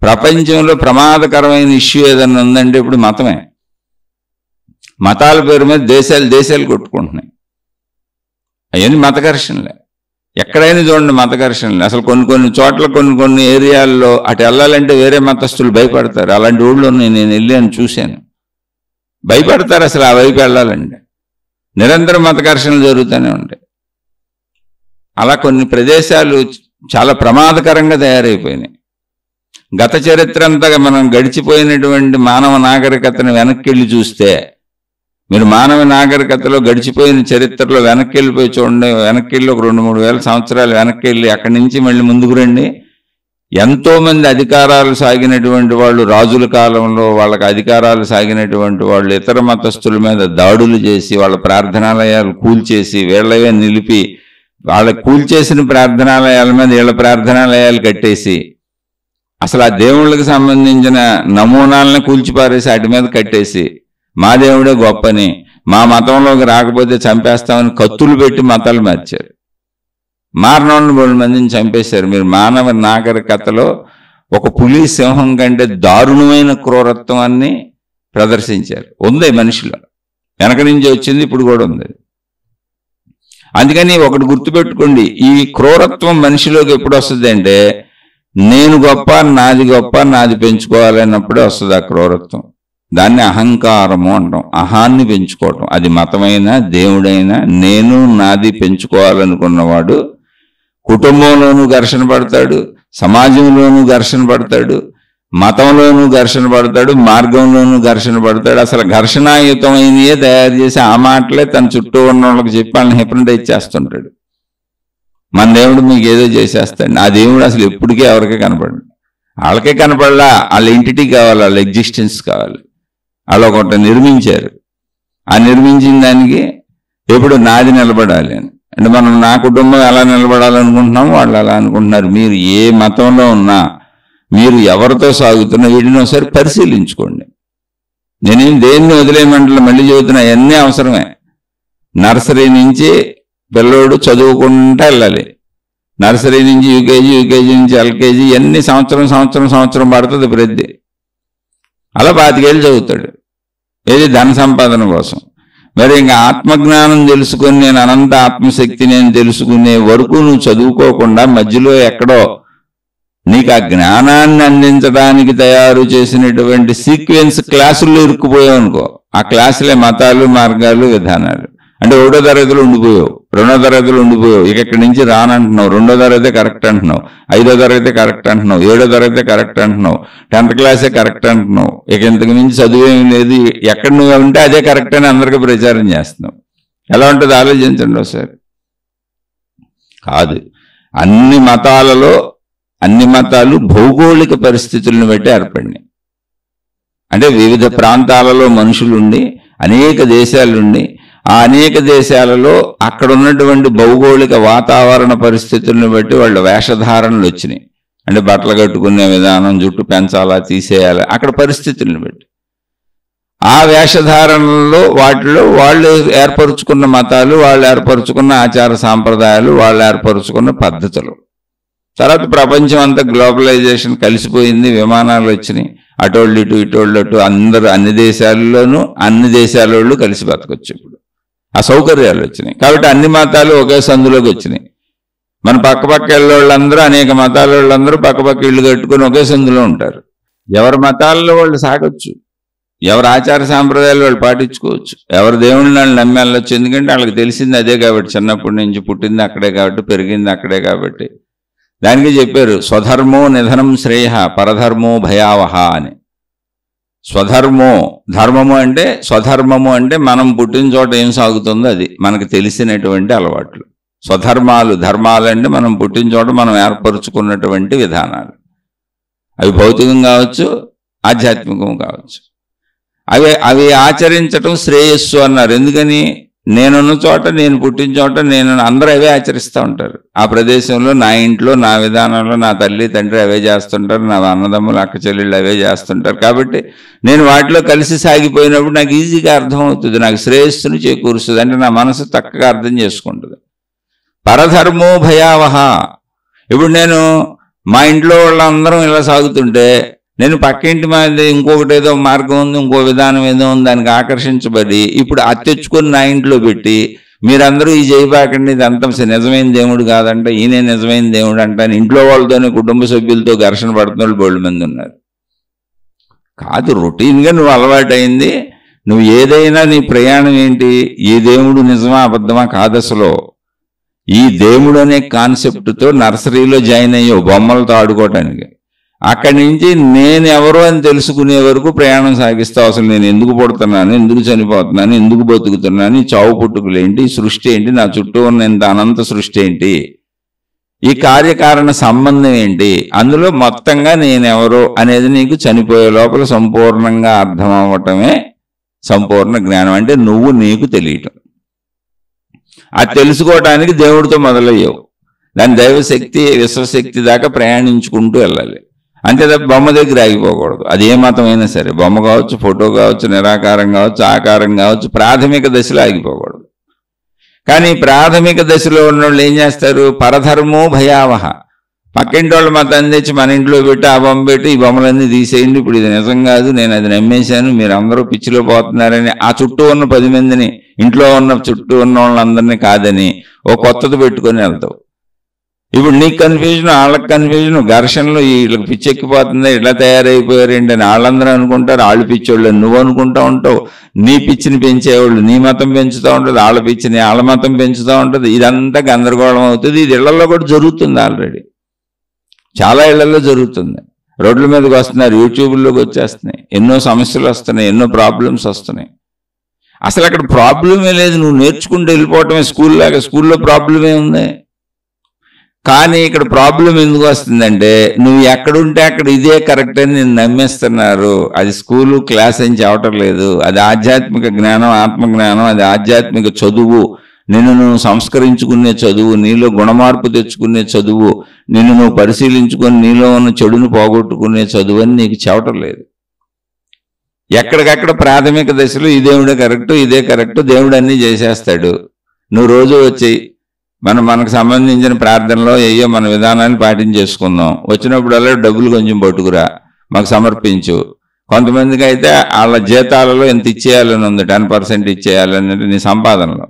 A: ప్రపంచంలో ప్రమాదకరమైన ఇష్యూ ఏదన్నా ఉందంటే ఇప్పుడు మతమే. మతాల పేరు మీద దేశాలు కొట్టుకుంటున్నాయి. అవన్నీ మత ఘర్షణలే. ఎక్కడైనా చూడండి మత ఘర్షణలే. అసలు కొన్ని చోట్ల, కొన్ని ఏరియాల్లో అటు వెళ్ళాలంటే వేరే మతస్థులు భయపడతారు. అలాంటి ఊళ్ళో నేను వెళ్ళాను, చూశాను. భయపడతారు అసలు ఆ వైపు వెళ్ళాలంటే. నిరంతరం మత ఘర్షణలు జరుగుతూనే ఉంటాయి. అలా కొన్ని ప్రదేశాలు చాలా ప్రమాదకరంగా తయారైపోయినాయి. గత చరిత్ర అంతా మనం గడిచిపోయినటువంటి మానవ నాగరికతను వెనక్కి వెళ్ళి చూస్తే, మీరు మానవ నాగరికతలో గడిచిపోయిన చరిత్రలో వెనక్కి వెళ్ళిపోయి చూడండి. వెనక్కి వెళ్ళి ఒక 2-3 వేల సంవత్సరాలు వెనక్కి వెళ్ళి అక్కడి నుంచి మళ్ళీ ముందుకు రండి. ఎంతోమంది అధికారాలు సాగినటువంటి వాళ్ళు, రాజుల కాలంలో వాళ్ళకి అధికారాలు సాగినటువంటి వాళ్ళు ఇతర మతస్థుల మీద దాడులు చేసి, వాళ్ళ ప్రార్థనాలయాలు కూల్చేసి, వీళ్ళవే నిలిపి, వాళ్ళ కూల్చేసిన ప్రార్థనాలయాల మీద వీళ్ళ ప్రార్థనాలయాలు కట్టేసి, అసలు ఆ దేవుళ్ళకి సంబంధించిన నమూనాలను కూల్చిపారేసి వాటి మీద కట్టేసి, మా దేవుడే గొప్పని, మా మతంలోకి రాకపోతే చంపేస్తామని కత్తులు పెట్టి మతాలు మార్చారు. మారణోళ్ళని 3 మందిని చంపేశారు. మీరు మానవ నాగరికతలో ఒక పులి సింహం కంటే దారుణమైన క్రూరత్వాన్ని ప్రదర్శించారు. ఉంది మనిషిలో, వెనక నుంచి వచ్చింది, ఇప్పుడు కూడా ఉంది. అందుకని ఒకటి గుర్తుపెట్టుకోండి, ఈ క్రూరత్వం మనిషిలోకి ఎప్పుడు వస్తుంది అంటే, నేను గొప్ప, నాది పెంచుకోవాలన్నప్పుడే వస్తుంది ఆ క్రూరత్వం. దాన్ని అహంకారము అంటాం. అహాన్ని పెంచుకోవటం. అది మతమైనా దేవుడైనా, నేను నాది పెంచుకోవాలనుకున్నవాడు కుటుంబంలోనూ ఘర్షణ పడతాడు, సమాజంలోనూ ఘర్షణ పడతాడు, మతంలోనూ ఘర్షణ పడతాడు, మార్గంలోనూ ఘర్షణ పడతాడు. అసలు ఘర్షణాయుతమైనయే తయారు చేసి ఆ మాటలే తన చుట్టూ ఉన్న వాళ్ళకి చెప్పి వాళ్ళని హిప్నటైజ్ చేస్తుంటాడు. మన దేవుడు మీకు ఏదో చేసేస్తాడు. ఆ దేవుడు అసలు ఎప్పటికీ ఎవరికే కనపడడు. వాళ్ళకే కనపడలా, వాళ్ళ ఎంటిటీ కావాలి, వాళ్ళ ఎగ్జిస్టెన్స్ కావాలి. వాళ్ళు ఒకటి నిర్మించారు. ఆ నిర్మించిన దానికి ఎప్పుడు నాది నిలబడాలి అని. అంటే మనం నా కుటుంబం ఎలా నిలబడాలనుకుంటున్నామో వాళ్ళు అలా అనుకుంటున్నారు. మీరు ఏ మతంలో ఉన్నా, మీరు ఎవరితో సాగుతున్నా వీటిని ఒకసారి పరిశీలించుకోండి. నేనేం దేన్ని వదిలేయమంటలే, మళ్ళీ చెబుతున్నా, అన్నీ అవసరమే. నర్సరీ నుంచి పిల్లోడు చదువుకుంటూ వెళ్ళాలి. నర్సరీ నుంచి యూకేజీ, యూకేజీ నుంచి ఎల్కేజీ, ఇవన్నీ సంవత్సరం పడుతుంది ప్రతి. అలా 25 ఏళ్ళు చదువుతాడు. ఏది ధన సంపాదన కోసం. మరి ఇంకా ఆత్మజ్ఞానం తెలుసుకొని నేను అనంత ఆత్మశక్తి నేను తెలుసుకునే వరకు నువ్వు చదువుకోకుండా మధ్యలో ఎక్కడో నీకు ఆ జ్ఞానాన్ని అందించడానికి తయారు చేసినటువంటి సీక్వెన్స్ క్లాసుల్లో ఇరుక్కుపోయావు అనుకో. ఆ క్లాసులే మతాలు, మార్గాలు, విధానాలు. అంటే 1వ తరగతిలో ఉండిపోయావు, 2వ తరగతిలో ఉండిపోయావు, ఇక ఇక్కడి నుంచి రానంటున్నావు, 2వ తరగతి కరెక్ట్ అంటున్నావు, 5వ తరగతి కరెక్ట్ అంటున్నావు, 7వ తరగతి కరెక్ట్ అంటున్నావు, 10th క్లాసే కరెక్ట్ అంటున్నావు. ఇక ఇంతకు మించి చదువేం లేదు, ఎక్కడ నువ్వు ఉంటే అదే కరెక్ట్ అని అందరికీ ప్రచారం చేస్తున్నావు. ఎలా ఉంటుంది ఆలోచించండి ఒకసారి. కాదు, అన్ని మతాలు భౌగోళిక పరిస్థితులను బట్టి ఏర్పడినాయి. అంటే వివిధ ప్రాంతాలలో మనుషులుండి, అనేక దేశాలుండి, ఆ అనేక దేశాలలో అక్కడ ఉన్నటువంటి భౌగోళిక వాతావరణ పరిస్థితులను బట్టి వాళ్ళ వేషధారణలు వచ్చినాయి. అంటే బట్టలు కట్టుకునే విధానం, జుట్టు పెంచాలా తీసేయాలా, అక్కడ పరిస్థితులను బట్టి ఆ వేషధారణలో వాటిలో వాళ్ళు ఏర్పరుచుకున్న మతాలు, వాళ్ళు ఏర్పరుచుకున్న ఆచార సాంప్రదాయాలు, వాళ్ళు ఏర్పరుచుకున్న పద్ధతులు. తర్వాత ప్రపంచం అంతా గ్లోబలైజేషన్ కలిసిపోయింది, విమానాలు వచ్చినాయి, అటోళ్ళు ఇటు ఇటోళ్ళు అటు, అందరూ అన్ని దేశాల్లోనూ అన్ని దేశాల వాళ్ళు కలిసి బతకొచ్చు. ఇప్పుడు ఆ సౌకర్యాలు వచ్చినాయి కాబట్టి అన్ని మతాలు ఒకే సందులోకి వచ్చినాయి. మన పక్క వాళ్ళందరూ, అనేక మతాల వాళ్ళందరూ పక్క ఇళ్ళు కట్టుకుని ఒకే సందులో ఉంటారు. ఎవరి మతాల్లో వాళ్ళు సాగొచ్చు, ఎవరి ఆచార సాంప్రదాయాలు వాళ్ళు పాటించుకోవచ్చు, ఎవరి దేవుళ్ళని వాళ్ళు నమ్మి వెళ్ళొచ్చు. ఎందుకంటే వాళ్ళకి తెలిసింది అదే కాబట్టి, చిన్నప్పటి నుంచి పుట్టింది అక్కడే కాబట్టి, పెరిగింది అక్కడే కాబట్టి. దానికి చెప్పారు స్వధర్మో నిధనం శ్రేయ పరధర్మో భయావహ అని. ధర్మము అంటే స్వధర్మము అంటే మనం పుట్టిన చోట ఏం సాగుతుందో అది మనకు తెలిసినటువంటి అలవాట్లు. ధర్మాలు అంటే మనం పుట్టిన చోట మనం ఏర్పరుచుకున్నటువంటి విధానాలు. అవి భౌతికం కావచ్చు, ఆధ్యాత్మికం కావచ్చు. అవి ఆచరించటం శ్రేయస్సు అన్నారు. ఎందుకని? నేనున్న చోట, నేను పుట్టిన చోట, అందరూ అవే ఆచరిస్తూ ఉంటారు. ఆ ప్రదేశంలో, నా ఇంట్లో, నా విధానంలో నా తల్లి తండ్రి అవే చేస్తుంటారు, నా అన్నదమ్ములు అక్క చెల్లెళ్ళు అవే చేస్తుంటారు. కాబట్టి నేను వాటిలో కలిసి సాగిపోయినప్పుడు నాకు ఈజీగా అర్థమవుతుంది, నాకు శ్రేయస్సును చేకూరుస్తుంది. అంటే నా మనసు చక్కగా అర్థం చేసుకుంటుంది. పరధర్మో భయావహ. ఇప్పుడు నేను మా ఇంట్లో వాళ్ళందరం ఇలా సాగుతుంటే నేను పక్కింటి మీద ఇంకొకటి ఏదో మార్గం ఉంది, ఇంకో విధానం ఏదో ఉంది, దానికి ఆకర్షించబడి ఇప్పుడు అది తెచ్చుకొని నా ఇంట్లో పెట్టి మీరందరూ ఈ చేయబాకండి, ఇదంతా నిజమైన దేవుడు కాదంట, ఈయనే నిజమైన దేవుడు అంట అని ఇంట్లో వాళ్ళతోనే, కుటుంబ సభ్యులతో ఘర్షణ పడుతున్న వాళ్ళు బోల్డ్ మంది ఉన్నారు. కాదు, రొటీన్గా నువ్వు అలవాటైంది. నువ్వు ఏదైనా నీ ప్రయాణం ఏంటి? ఈ దేవుడు నిజమా అబద్ధమా కాదు. అసలు ఈ దేవుడు అనే కాన్సెప్ట్తో నర్సరీలో జాయిన్ అయ్యావు బొమ్మలతో ఆడుకోవటానికి. అక్కడి నుంచి నేను ఎవరో అని తెలుసుకునే వరకు ప్రయాణం సాగిస్తావు. అసలు నేను ఎందుకు పుడుతున్నాను, ఎందుకు చనిపోతున్నాను, ఎందుకు బతుకుతున్నాను, ఈ చావు పుట్టుకులు ఏంటి, ఈ సృష్టి ఏంటి, నా చుట్టూ ఉన్న ఇంత అనంత సృష్టి ఏంటి, ఈ కార్యకారణ సంబంధం ఏంటి, అందులో మొత్తంగా నేనెవరో అనేది నీకు చనిపోయే లోపల సంపూర్ణంగా అర్థం అవ్వటమే సంపూర్ణ జ్ఞానం. అంటే నువ్వు నీకు తెలియటం. అది తెలుసుకోవటానికి దేవుడితో మొదలయ్యావు. దాని దైవశక్తి, విశ్వశక్తి దాకా ప్రయాణించుకుంటూ వెళ్ళాలి. అంతే తప్ప బొమ్మ దగ్గర ఆగిపోకూడదు. అది ఏ మతమైనా సరే, బొమ్మ కావచ్చు, ఫోటో కావచ్చు, నిరాకారం కావచ్చు, ఆకారం కావచ్చు, ప్రాథమిక దశలో ఆగిపోకూడదు. కానీ ప్రాథమిక దశలో ఉన్నవాళ్ళు ఏం చేస్తారు? పరధర్మో భయావహ. పక్కింటి వాళ్ళు మతాన్ని తెచ్చి మన ఇంట్లో పెట్టి, ఆ బొమ్మ పెట్టి, ఈ బొమ్మలన్నీ తీసేయండి, ఇప్పుడు ఇది నిజం కాదు, నేను అది నమ్మేశాను, మీరు అందరూ పిచ్చిలో పోతున్నారని ఆ చుట్టూ ఉన్న 10 మందిని, ఇంట్లో ఉన్న చుట్టూ ఉన్న వాళ్ళందరినీ కాదని ఓ కొత్తది పెట్టుకొని వెళ్తావు. ఇప్పుడు నీకు కన్ఫ్యూజన్, వాళ్ళకి కన్ఫ్యూజన్, ఘర్షణలో వీళ్ళకి పిచ్చెక్కిపోతుంది, ఇట్లా తయారైపోయారు ఏంటని వాళ్ళందరూ అనుకుంటారు. వాళ్ళు పిచ్చోళ్ళు నువ్వు అనుకుంటా ఉంటావు. నీ పిచ్చిని పెంచేవాళ్ళు నీ మతం పెంచుతూ ఉంటుంది, వాళ్ళ పిచ్చిని వాళ్ళ మతం పెంచుతూ ఉంటుంది. ఇదంతా గందరగోళం అవుతుంది. ఇది ఇళ్లలో కూడా జరుగుతుంది, ఆల్రెడీ చాలా ఇళ్లలో జరుగుతుంది. రోడ్ల మీదకి వస్తున్నారు, యూట్యూబ్లోకి వచ్చేస్తున్నాయి, ఎన్నో సమస్యలు వస్తున్నాయి, ఎన్నో ప్రాబ్లమ్స్ వస్తున్నాయి. అసలు అక్కడ ప్రాబ్లమే లేదు, నువ్వు నేర్చుకుంటూ వెళ్ళిపోవటమే. స్కూల్లో ప్రాబ్లమే ఉంది. కానీ ఇక్కడ ప్రాబ్లం ఎందుకు వస్తుందంటే నువ్వు ఎక్కడుంటే అక్కడ ఇదే కరెక్ట్ అని నేను నమ్మేస్తున్నారు. అది స్కూలు క్లాస్ అని చెప్పటం లేదు. అది ఆధ్యాత్మిక జ్ఞానం, ఆత్మజ్ఞానం, అది ఆధ్యాత్మిక చదువు, నిన్ను నువ్వు సంస్కరించుకునే చదువు, నీలో గుణమార్పు తెచ్చుకునే చదువు, నిన్ను నువ్వు పరిశీలించుకొని నీలో ఉన్న చెడును పోగొట్టుకునే చదువు అని నీకు చెప్పటం లేదు. ఎక్కడికక్కడ ప్రాథమిక దశలో ఈ దేవుడే కరెక్ట్, ఇదే కరెక్ట్, దేవుడు అన్నీ చేసేస్తాడు. నువ్వు రోజు వచ్చి మనకు సంబంధించిన ప్రార్థనలో అయ్యో మన విధానాన్ని పాటించేసుకుందాం, వచ్చినప్పుడల్లా డబ్బులు కొంచెం పట్టుకురా మాకు సమర్పించు. కొంతమందికి అయితే వాళ్ళ జీతాలలో ఎంత ఇచ్చేయాలని ఉంది, 10% ఇచ్చేయాలని నీ సంపాదనలో.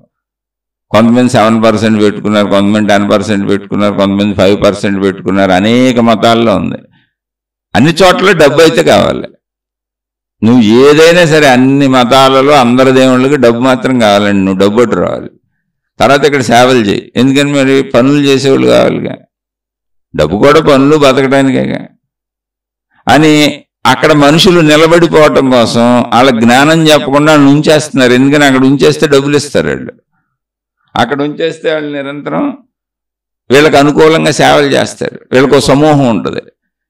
A: కొంతమంది 7% పెట్టుకున్నారు, కొంతమంది 10% పెట్టుకున్నారు, కొంతమంది 5% పెట్టుకున్నారు. అనేక మతాల్లో ఉంది. అన్ని చోట్ల డబ్బు అయితే కావాలి. నువ్వు ఏదైనా సరే అన్ని మతాలలో అందరి దేవుళ్ళకి డబ్బు మాత్రం కావాలండి. నువ్వు డబ్బు పట్టు రావాలి. తర్వాత ఇక్కడ సేవలు చేయి. ఎందుకని మరి పనులు చేసేవాళ్ళు కావాలిగా. డబ్బు కూడా పనులు బతకడానికే అని అక్కడ మనుషులు నిలబడిపోవటం కోసం వాళ్ళ జ్ఞానం చెప్పకుండా ఉంచేస్తున్నారు. ఎందుకని అక్కడ ఉంచేస్తే డబ్బులు ఇస్తారు వాళ్ళు. అక్కడ ఉంచేస్తే వాళ్ళు నిరంతరం వీళ్ళకి అనుకూలంగా సేవలు చేస్తారు. వీళ్ళకు సమూహం ఉంటుంది.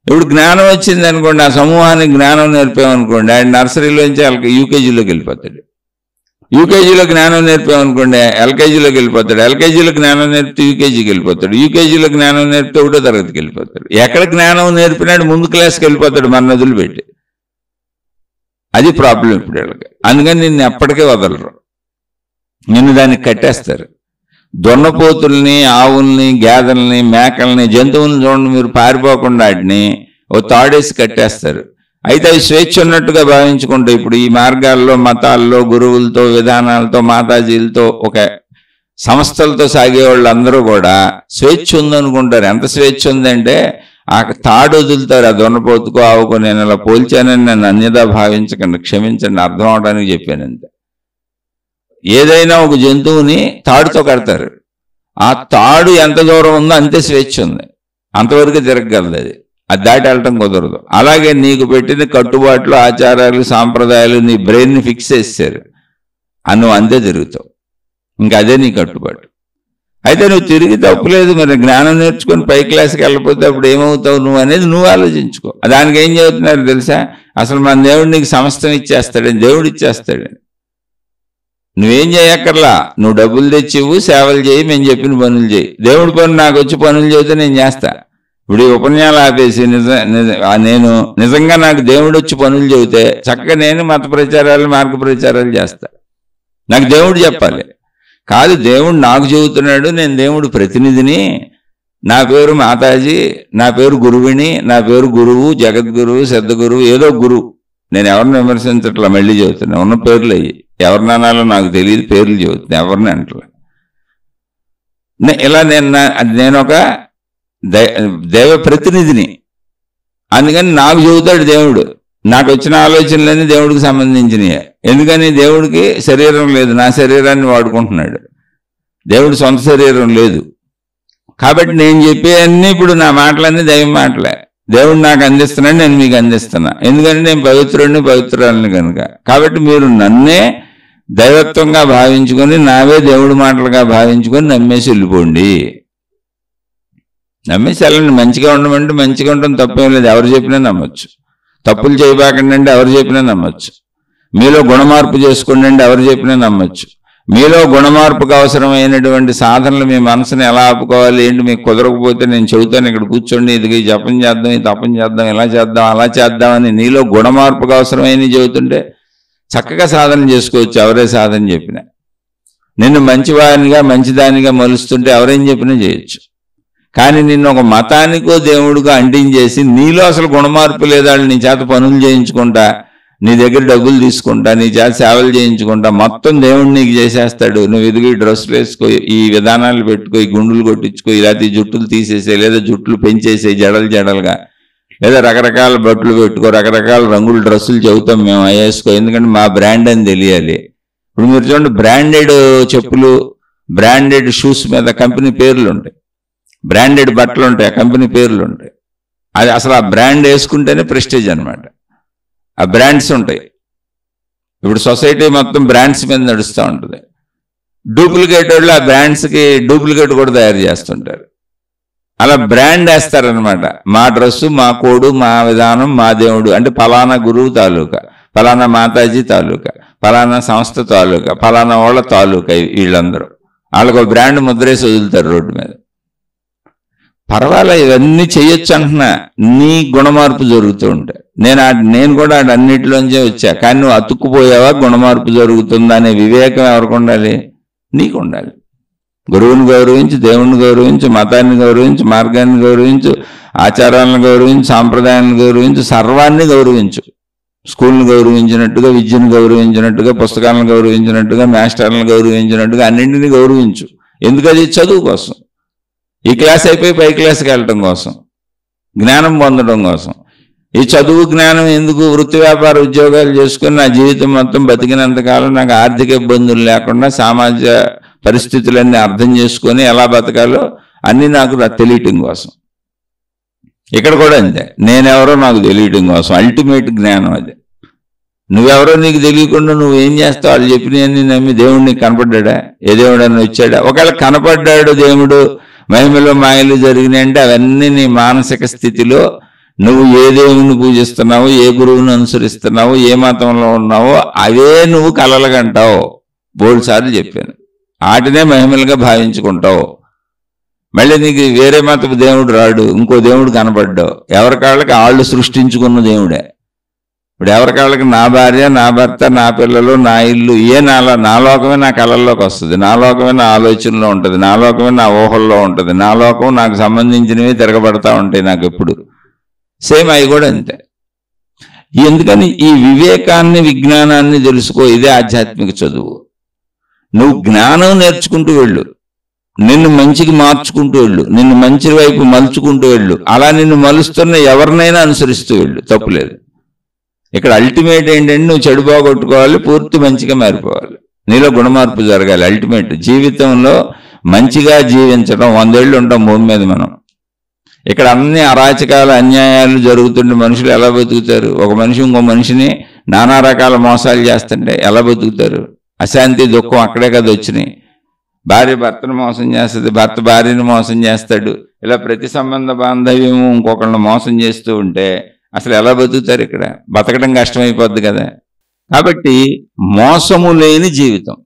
A: ఇప్పుడు జ్ఞానం వచ్చింది అనుకోండి, ఆ సమూహానికి జ్ఞానం నేర్పామనుకోండి, ఆయన నర్సరీలోంచి వాళ్ళకి యూకేజీలోకి వెళ్ళిపోతాడు. యూకేజీలో జ్ఞానం నేర్పామనుకోండి ఎల్కేజీలోకి వెళ్ళిపోతాడు. ఎల్కేజీలో జ్ఞానం నేర్పితే యూకేజీకి వెళ్ళిపోతాడు. యూకేజీలో జ్ఞానం నేర్పితే 1వ తరగతికి వెళ్ళిపోతాడు. ఎక్కడ జ్ఞానం నేర్పినాడు ముందు క్లాస్కి వెళ్ళిపోతాడు, మన నదులు పెట్టి. అది ప్రాబ్లం ఇప్పుడు వీళ్ళకి. అందుకని నిన్ను ఎప్పటికే వదలరు, నిన్ను దానికి కట్టేస్తారు. దొన్నపోతుల్ని, ఆవుల్ని, గేదెల్ని, మేకల్ని, జంతువులను చూడండి మీరు, పారిపోకుండా వాటిని ఓ తాడేసి కట్టేస్తారు. అయితే అవి స్వేచ్ఛ ఉన్నట్టుగా భావించుకుంటే ఇప్పుడు ఈ మార్గాల్లో, మతాల్లో, గురువులతో, విధానాలతో, మాతాజీలతో, ఒక సంస్థలతో సాగే వాళ్ళందరూ కూడా స్వేచ్ఛ ఉందనుకుంటారు. ఎంత స్వేచ్ఛ ఉందంటే ఆ తాడు వదులుతారు. ఆ దొన్నపోతుకో ఆవుకో. నేను అలా పోల్చానని నన్ను అన్యదా భావించకండి, క్షమించండి, అర్థం అవడానికి చెప్పానంతే. ఏదైనా ఒక జంతువుని తాడుతో కడతారు. ఆ తాడు ఎంత దూరం ఉందో అంతే స్వేచ్ఛ ఉంది, అంతవరకు తిరగగలదు. అది దాటి వెళ్ళటం కుదరదు. అలాగే నీకు పెట్టిన కట్టుబాట్లు, ఆచారాలు, సాంప్రదాయాలు నీ బ్రెయిన్ని ఫిక్స్ చేశారు, నువ్వు అంతే తిరుగుతావు. ఇంకా అదే నీ కట్టుబాటు. అయితే నువ్వు తిరిగి తప్పులేదు. మరి జ్ఞానం నేర్చుకొని పై క్లాస్కి వెళ్ళకపోతే అప్పుడు ఏమవుతావు నువ్వు అనేది నువ్వు ఆలోచించుకో. దానికి ఏం చెబుతున్నారు తెలుసా? అసలు మన దేవుడు నీకు సమస్తం ఇచ్చేస్తాడని, దేవుడు ఇచ్చేస్తాడని. నువ్వేం చేయక్కర్లా, నువ్వు డబ్బులు తెచ్చివు, సేవలు చేయి, మేము చెప్పిన పనులు చేయి. దేవుడి పనులు నాకు వచ్చి పనులు చేస్తే నేను చేస్తా. ఇప్పుడు ఈ ఉపన్యాసాలు ఆపేసి నేను నిజంగా నాకు దేవుడు వచ్చి పనులు చెబితే చక్కగా నేను మత ప్రచారాలు, మార్గ ప్రచారాలు చేస్తా. నాకు దేవుడు చెప్పాలి కాదు, దేవుడు నాకు చెబుతున్నాడు, నేను దేవుడు ప్రతినిధిని, నా పేరు మాతాజీ, నా పేరు గురువిని, నా పేరు గురువు, జగద్గురువు, సిద్ధగురువు, ఏదో గురువు. నేను ఎవరిని విమర్శించట్లా, మళ్ళీ చెబుతున్నా. ఉన్న పేర్లు అయ్యి ఎవరిని అనాలో నాకు తెలియదు, పేర్లు చెబుతున్నా, ఎవరిని అంటలే. ఇలా నేను ఒక దైవ ప్రతినిధిని. అందుకని నాకు చెబుతాడు దేవుడు. నాకు వచ్చిన ఆలోచనలన్నీ దేవుడికి సంబంధించినవి. ఎందుకని దేవుడికి శరీరం లేదు, నా శరీరాన్ని వాడుకుంటున్నాడు. దేవుడు సొంత శరీరం లేదు. కాబట్టి నేను చెప్పేవన్నీ ఇప్పుడు నా మాటలన్నీ దైవ మాటలే. దేవుడు నాకు అందిస్తున్నాడు, నేను మీకు అందిస్తున్నా. ఎందుకంటే నేను పవిత్రాలని కనుక. కాబట్టి మీరు నన్నే దైవత్వంగా భావించుకొని, నావే దేవుడి మాటలుగా భావించుకొని నమ్మేసి వెళ్ళిపోండి. నమ్మేసి వెళ్ళండి. మంచిగా ఉండమంటే మంచిగా ఉండడం తప్పేం లేదు, ఎవరు చెప్పినా నమ్మచ్చు. తప్పులు చేయబాకండి అంటే ఎవరు చెప్పినా నమ్మచ్చు. మీలో గుణమార్పు చేసుకోండి అంటే ఎవరు చెప్పినా నమ్మచ్చు. మీలో గుణమార్పుకు అవసరమైనటువంటి సాధనలు మీ మనసుని ఎలా ఆపుకోవాలి ఏంటి మీకు కుదరకపోతే నేను చెబుతాను, ఇక్కడ కూర్చోండి, ఇది జపం చేద్దాం, ఇది తపం చేద్దాం, ఇలా చేద్దాం, అలా చేద్దామని నీలో గుణమార్పుకు అవసరమైనవి చెబుతుంటే చక్కగా సాధన చేసుకోవచ్చు. ఎవరే సాధన చెప్పినా నిన్ను మంచివానిగా, మంచిదానిగా మలుస్తుంటే ఎవరేం చెప్పినా చేయొచ్చు. కానీ నిన్ను ఒక మతానికో దేవుడికో అంటించేసి నీలో అసలు గుణమార్పు లేదా నీ చేత పనులు చేయించుకుంటా నీ దగ్గర డబ్బులు తీసుకుంటా, నీ చేత సేవలు చేయించుకుంటా, మొత్తం దేవుడు నీకు చేసేస్తాడు. నువ్వు ఎదుగు డ్రెస్సులు వేసుకో, ఈ విధానాలు పెట్టుకో, ఈ గుండులు కొట్టించుకో, ఇలాంటి జుట్టులు తీసేసే, లేదా జుట్లు పెంచేసే జడలుగా, లేదా రకరకాల బట్టలు పెట్టుకో, రకరకాల రంగుల డ్రెస్సులు చెబుతాం మేము వేసుకో, ఎందుకంటే మా బ్రాండ్ అని తెలియాలి. ఇప్పుడు మీరు చూడండి, బ్రాండెడ్ చెప్పులు, బ్రాండెడ్ షూస్ మీద కంపెనీ పేర్లు ఉంటాయి, బ్రాండెడ్ బట్టలు ఉంటాయి, ఆ కంపెనీ పేర్లు ఉంటాయి. అది అసలు ఆ బ్రాండ్ వేసుకుంటేనే ప్రెస్టేజ్ అనమాట. ఆ బ్రాండ్స్ ఉంటాయి. ఇప్పుడు సొసైటీ మొత్తం బ్రాండ్స్ మీద నడుస్తూ ఉంటుంది. డూప్లికేట్ వాళ్ళు ఆ బ్రాండ్స్కి డూప్లికేట్ కూడా తయారు చేస్తుంటారు. అలా బ్రాండ్ వేస్తారనమాట. మా డ్రెస్సు, మా కోడు, మా విధానం, మా దేవుడు అంటే ఫలానా గురువు తాలూకా, ఫలానా మాతాజీ తాలూకా, ఫలానా సంస్థ తాలూకా, ఫలానా వాళ్ళ తాలూకా. వీళ్ళందరూ వాళ్ళకు బ్రాండ్ ముద్రేసి వదులుతారు రోడ్డు మీద. పర్వాలే, ఇవన్నీ చేయొచ్చు అంటున్నా, నీ గుణమార్పు జరుగుతూ ఉంటాయి. నేను కూడా అన్నిటిలోంచే వచ్చా, కానీ నువ్వు అతుక్కుపోయావా, గుణమార్పు జరుగుతుందా అనే వివేకం ఎవరికి ఉండాలి? నీకు ఉండాలి. గురువుని గౌరవించు, దేవుణ్ణి గౌరవించు, మతాన్ని గౌరవించు, మార్గాన్ని గౌరవించు, ఆచారాలను గౌరవించు, సాంప్రదాయాలను గౌరవించు, సర్వాన్ని గౌరవించు. స్కూల్ని గౌరవించినట్టుగా, విద్యను గౌరవించినట్టుగా, పుస్తకాలను గౌరవించినట్టుగా, మాస్టర్లను గౌరవించినట్టుగా అన్నింటినీ గౌరవించు. ఎందుకది? చదువు కోసం. ఈ క్లాస్ అయిపోయి పై క్లాస్కి వెళ్ళటం కోసం, జ్ఞానం పొందడం కోసం. ఈ చదువు జ్ఞానం ఎందుకు? వృత్తి వ్యాపార ఉద్యోగాలు చేసుకుని నా జీవితం మొత్తం బతికినంతకాలం నాకు ఆర్థిక ఇబ్బందులు లేకుండా సామాజిక పరిస్థితులన్నీ అర్థం చేసుకొని ఎలా బతకాలో అన్నీ నాకు తెలియటం కోసం. ఇక్కడ కూడా అంతే, నేనెవరో నాకు తెలియటం కోసం. అల్టిమేట్ జ్ఞానం అది. నువ్వెవరో నీకు తెలియకుండా నువ్వేం చేస్తావు? వాళ్ళు చెప్పినవన్నీ నమ్మి దేవుడు నీకు కనపడ్డా? ఏ దేవుడు అని వచ్చాడా? ఒకవేళ కనపడ్డాడు దేవుడు, మహిమలో మాయలు జరిగినాయంటే అవన్నీ నీ మానసిక స్థితిలో నువ్వు ఏ దేవుని పూజిస్తున్నావో, ఏ గురువుని అనుసరిస్తున్నావో, ఏ మతంలో ఉన్నావో అవే నువ్వు కలలుగంటావు. బోల్డ్ సార్లు చెప్పాను. వాటినే మహిమలుగా భావించుకుంటావు. మళ్ళీ నీకు వేరే మతపు దేవుడు రాడు, ఇంకో దేవుడు కనపడ్డావు. ఎవరి కాళ్ళకి వాళ్ళు సృష్టించుకున్న దేవుడే. ఇప్పుడు ఎవరి కాళ్ళకి నా భార్య, నా భర్త, నా పిల్లలు, నా ఇల్లు, నా లోకమే నా కళల్లోకి వస్తుంది, నా లోకమే నా ఆలోచనలో ఉంటుంది, నా లోకమే నా ఊహల్లో ఉంటుంది, నా లోకం నాకు సంబంధించినవి తిరగబడతా ఉంటాయి నాకు ఎప్పుడు. సేమ్ అవి కూడా అంతే. ఎందుకని? ఈ వివేకాన్ని, విజ్ఞానాన్ని తెలుసుకో. ఇదే ఆధ్యాత్మిక చదువు. నువ్వు జ్ఞానం నేర్చుకుంటూ వెళ్ళు, నిన్ను మంచికి మార్చుకుంటూ వెళ్ళు, నిన్ను మంచి వైపు మలుచుకుంటూ వెళ్ళు. అలా నిన్ను మలుస్తున్న ఎవరినైనా అనుసరిస్తూ వెళ్ళు, తప్పులేదు. ఇక్కడ అల్టిమేట్ ఏంటంటే నువ్వు చెడు బాగొట్టుకోవాలి, పూర్తి మంచిగా మారిపోవాలి, నీలో గుణమార్పు జరగాలి. అల్టిమేట్ జీవితంలో మంచిగా జీవించడం. 100 ఏళ్ళు ఉంటాం భూమి మీద మనం. ఇక్కడ అన్ని అరాచకాలు, అన్యాయాలు జరుగుతుంటే మనుషులు ఎలా బతుకుతారు? ఒక మనిషి ఇంకో మనిషిని నానా రకాల మోసాలు చేస్తుంటే ఎలా బతుకుతారు? అశాంతి, దుఃఖం అక్కడే కదా వచ్చినాయి. భార్య భర్తను మోసం చేస్తుంది, భర్త భార్యను మోసం చేస్తాడు. ఇలా ప్రతి సంబంధ బాంధవ్యము ఇంకొకళ్ళని మోసం చేస్తూ ఉంటే అసలు ఎలా బతుకుతారు? ఇక్కడ బతకడం కష్టమైపోద్ది కదా. కాబట్టి మోసము లేని జీవితం.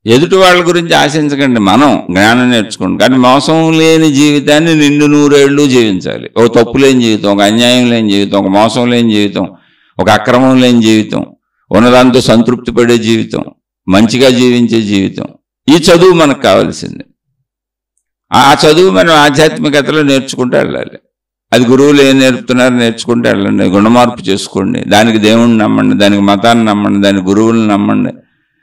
A: ఎదుటి వాళ్ళ గురించి ఆశించకండి, మనం జ్ఞానం నేర్చుకోండి. కానీ మోసం లేని జీవితాన్ని 100 ఏళ్ళు జీవించాలి. ఒక తప్పు లేని జీవితం, ఒక అన్యాయం లేని జీవితం, ఒక మోసం లేని జీవితం, ఒక అక్రమం లేని జీవితం, ఉన్నదాంతో సంతృప్తి పడే జీవితం, మంచిగా జీవించే జీవితం. ఈ చదువు మనకు కావాల్సింది. ఆ చదువు మనం ఆధ్యాత్మికతలో నేర్చుకుంటూ వెళ్ళాలి. అది గురువులు ఏం నేర్పుతున్నారు నేర్చుకుంటూ వెళ్ళండి, గుణమార్పు చేసుకోండి. దానికి దేవుణ్ణి నమ్మండి, దానికి మతాన్ని నమ్మండి, దానికి గురువులను నమ్మండి,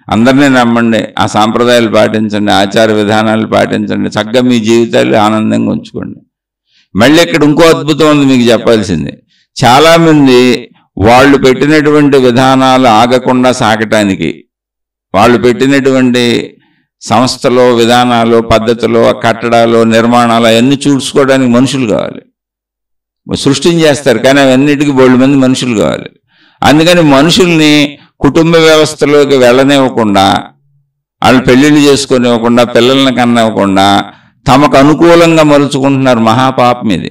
A: అందరినీ నమ్మండి. ఆ సాంప్రదాయాలు పాటించండి, ఆచార విధానాలు పాటించండి. చక్కగా మీ జీవితాలు ఆనందంగా ఉంచుకోండి. మళ్ళీ ఇక్కడ ఇంకో అద్భుతం ఉంది మీకు చెప్పాల్సింది. చాలామంది వాళ్ళు పెట్టినటువంటి విధానాలు ఆగకుండా సాగటానికి, వాళ్ళు పెట్టినటువంటి సంస్థలో విధానాలు, పద్ధతులు, కట్టడాలు, నిర్మాణాలు అవన్నీ చూసుకోవడానికి మనుషులు కావాలి. సృష్టిని చేస్తారు కానీ అవన్నిటికీ బోల్డ్ మంది మనుషులు కావాలి. అందుకని మనుషుల్ని కుటుంబ వ్యవస్థలోకి వెళ్ళనివ్వకుండా, వాళ్ళు పెళ్లిళ్ళు చేసుకొనివ్వకుండా, పిల్లల్ని కనివ్వకుండా తమకు అనుకూలంగా మలుచుకుంటున్నారు. మహాపాపం ఇది.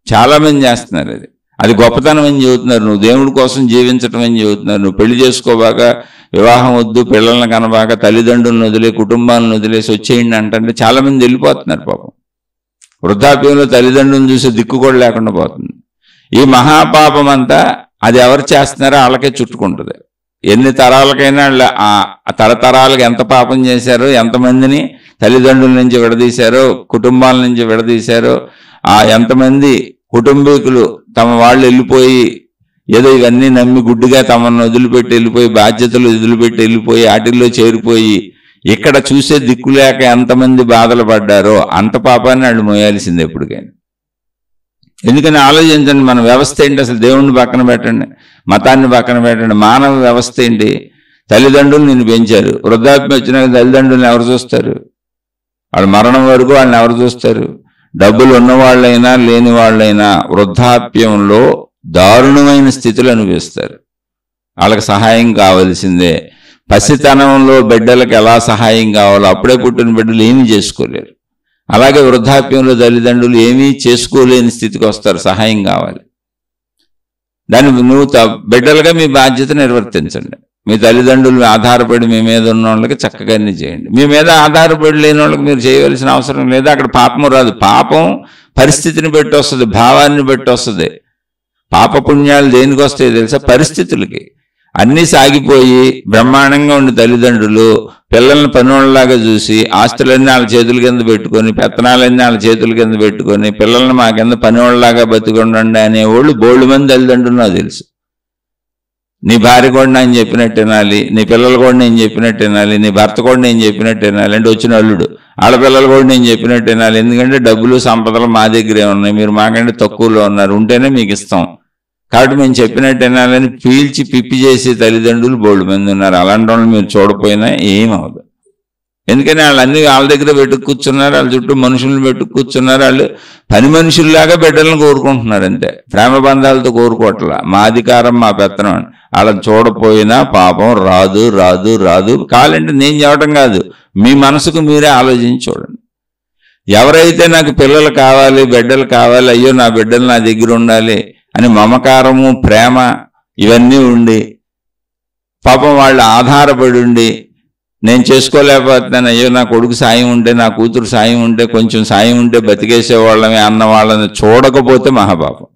A: చాలామంది చేస్తున్నారు. అది గొప్పతనం అని చెబుతున్నారు. నువ్వు దేవుడి కోసం జీవించటం అని చెబుతున్నారు. నువ్వు పెళ్లి చేసుకోబాక, వివాహం వద్దు, పిల్లల్ని కనబాక, తల్లిదండ్రులను వదిలే, కుటుంబాలను వదిలేసి వచ్చేయండి అంటే చాలామంది వెళ్ళిపోతున్నారు. పాపం వృద్ధాప్యంలో తల్లిదండ్రులను చూసే దిక్కు కూడా లేకుండా పోతుంది. ఈ మహాపాపం అంతా అది ఎవరు చేస్తున్నారో వాళ్ళకే చుట్టుకుంటుంది. ఎన్ని తరాలకైనా ఆ తరతరాలకు ఎంత పాపం చేశారో, ఎంతమందిని తల్లిదండ్రుల నుంచి విడదీశారో, కుటుంబాల నుంచి విడదీశారో, ఎంతమంది కుటుంబీకులు తమ వాళ్ళు వెళ్ళిపోయి ఏదో ఇవన్నీ నమ్మి గుడ్డుగా తమను వదిలిపెట్టి వెళ్ళిపోయి, బాధ్యతలు వదిలిపెట్టి వెళ్ళిపోయి వాటిల్లో చేరిపోయి ఇక్కడ చూసే దిక్కులేక ఎంతమంది బాధలు పడ్డారో అంత పాపాన్ని వాళ్ళు మోయాల్సింది ఎప్పటికైనా. ఎందుకని ఆలోచించండి, మన వ్యవస్థ ఏంటి అసలు? దేవుణ్ణి పక్కన పెట్టండి, మతాన్ని పక్కన పెట్టండి, మానవ వ్యవస్థ ఏంటి? తల్లిదండ్రులు నిన్ను పెంచారు, వృద్ధాప్యం వచ్చినాక తల్లిదండ్రులను ఎవరు చూస్తారు? వాళ్ళ మరణం వరకు వాళ్ళని ఎవరు చూస్తారు? డబ్బులు ఉన్నవాళ్ళైనా లేని వాళ్ళైనా వృద్ధాప్యంలో దారుణమైన స్థితులు అనుభవిస్తారు. వాళ్ళకి సహాయం కావాల్సిందే. పసితనంలో బిడ్డలకు ఎలా సహాయం కావాలో అప్పుడే పుట్టిన బిడ్డలు ఏమీ చేసుకోలేరు. అలాగే వృద్ధాప్యంలో తల్లిదండ్రులు ఏమీ చేసుకోలేని స్థితికి వస్తారు, సహాయం కావాలి. దాన్ని నువ్వు బిడ్డలుగా మీ బాధ్యత నిర్వర్తించండి. మీ తల్లిదండ్రులు ఆధారపడి మీ మీద ఉన్న వాళ్ళకి చక్కగా అన్ని చేయండి. మీ మీద ఆధారపడి లేని వాళ్ళకి మీరు చేయవలసిన అవసరం లేదు. అక్కడ పాపం రాదు. పాపం పరిస్థితిని బట్టి వస్తుంది, భావాన్ని బట్టి వస్తుంది. పాపపుణ్యాలు దేనికి వస్తాయి తెలుసా? పరిస్థితులకి. అన్నీ సాగిపోయి బ్రహ్మాండంగా ఉండి తల్లిదండ్రులు పిల్లల్ని పనివాళ్ళలాగా చూసి ఆస్తులన్నీ వాళ్ళ చేతుల కింద పెట్టుకొని, పెత్తనాలన్నీ వాళ్ళ చేతుల కింద పెట్టుకొని, పిల్లల్ని మా కింద పనివాళ్ళలాగా బతికొండండి అనేవాళ్ళు బోల్డ్ మంది తల్లిదండ్రులు నాకు తెలుసు. నీ భార్య కూడా నేను చెప్పినట్టు వినాలి, నీ పిల్లలు కూడా నేను చెప్పినట్టు వినాలి, నీ భర్త కూడా నేను చెప్పినట్టు వినాలి. అంటే వచ్చిన అల్లుడు ఆడపిల్లలు కూడా నేను చెప్పినట్టు వినాలి. ఎందుకంటే డబ్బులు సంపదలు మా దగ్గరే ఉన్నాయి, మీరు మాకంటే తక్కువలో ఉన్నారు, ఉంటేనే మీకు ఇస్తాం కాబట్టి మేము చెప్పినట్టు వినాలని పీల్చి పిప్పి చేసే తల్లిదండ్రులు బోల్డ్ మంది ఉన్నారు. అలాంటి వాళ్ళు మీరు చూడపోయినా ఏమవుదు. ఎందుకని వాళ్ళన్నీ వాళ్ళ దగ్గర పెట్టుకు కూర్చున్నారు, వాళ్ళ చుట్టూ మనుషులను పెట్టుకు కూర్చున్నారు. వాళ్ళు పని మనుషుల్లాగా బిడ్డలను కోరుకుంటున్నారు అంతే, ప్రేమ బంధాలతో కోరుకోవట్లా. మా అధికారం మా పెత్తనం అని. వాళ్ళని చూడపోయినా పాపం రాదు రాదు రాదు. కావాలంటే నేను చెప్పడం కాదు, మీ మనసుకు మీరే ఆలోచించి చూడండి. ఎవరైతే నాకు పిల్లలు కావాలి, బిడ్డలు కావాలి, అయ్యో నా బిడ్డలు నా దగ్గర ఉండాలి అని మమకారము, ప్రేమ ఇవన్నీ ఉండి పాపం వాళ్ళు ఆధారపడి ఉండి నేను చేసుకోలేకపోతున్నాను, అయ్యో నా కొడుకు సాయం ఉంటే, నా కూతురు సాయం ఉంటే, కొంచెం సాయం ఉంటే బతికేసేవాళ్ళమే అన్న వాళ్ళని చూడకపోతే మహాపాపం.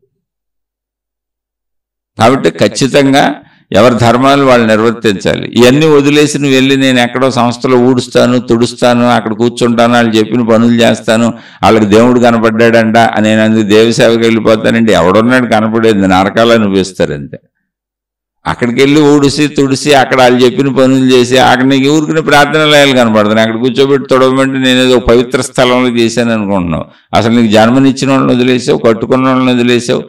A: కాబట్టి ఖచ్చితంగా ఎవరి ధర్మాలు వాళ్ళు నిర్వర్తించాలి. ఇవన్నీ వదిలేసి నువ్వు వెళ్ళి నేను ఎక్కడో సంస్థలో ఊడుస్తాను, తుడుస్తాను, అక్కడ కూర్చుంటాను, వాళ్ళు చెప్పిన పనులు చేస్తాను, వాళ్ళకి దేవుడు కనపడ్డాడంట అని నేను అందుకు దేవసేవకి వెళ్ళిపోతానంటే ఎవడున్నాడు కనపడేది? నరకాలు అనిపిస్తారు అంతే. అక్కడికి వెళ్ళి ఊడిసి తుడిసి అక్కడ వాళ్ళు చెప్పిన పనులు చేసి అక్కడ నీకు ఊరికిన ప్రార్థనలయాలు కనపడతాను. అక్కడ కూర్చోబెట్టి తొడవమంటే నేను ఏదో పవిత్ర స్థలంలో చేశాను అనుకుంటున్నావు. అసలు నీకు జన్మనిచ్చిన వాళ్ళని వదిలేసావు, కట్టుకున్న వాళ్ళని వదిలేసావు,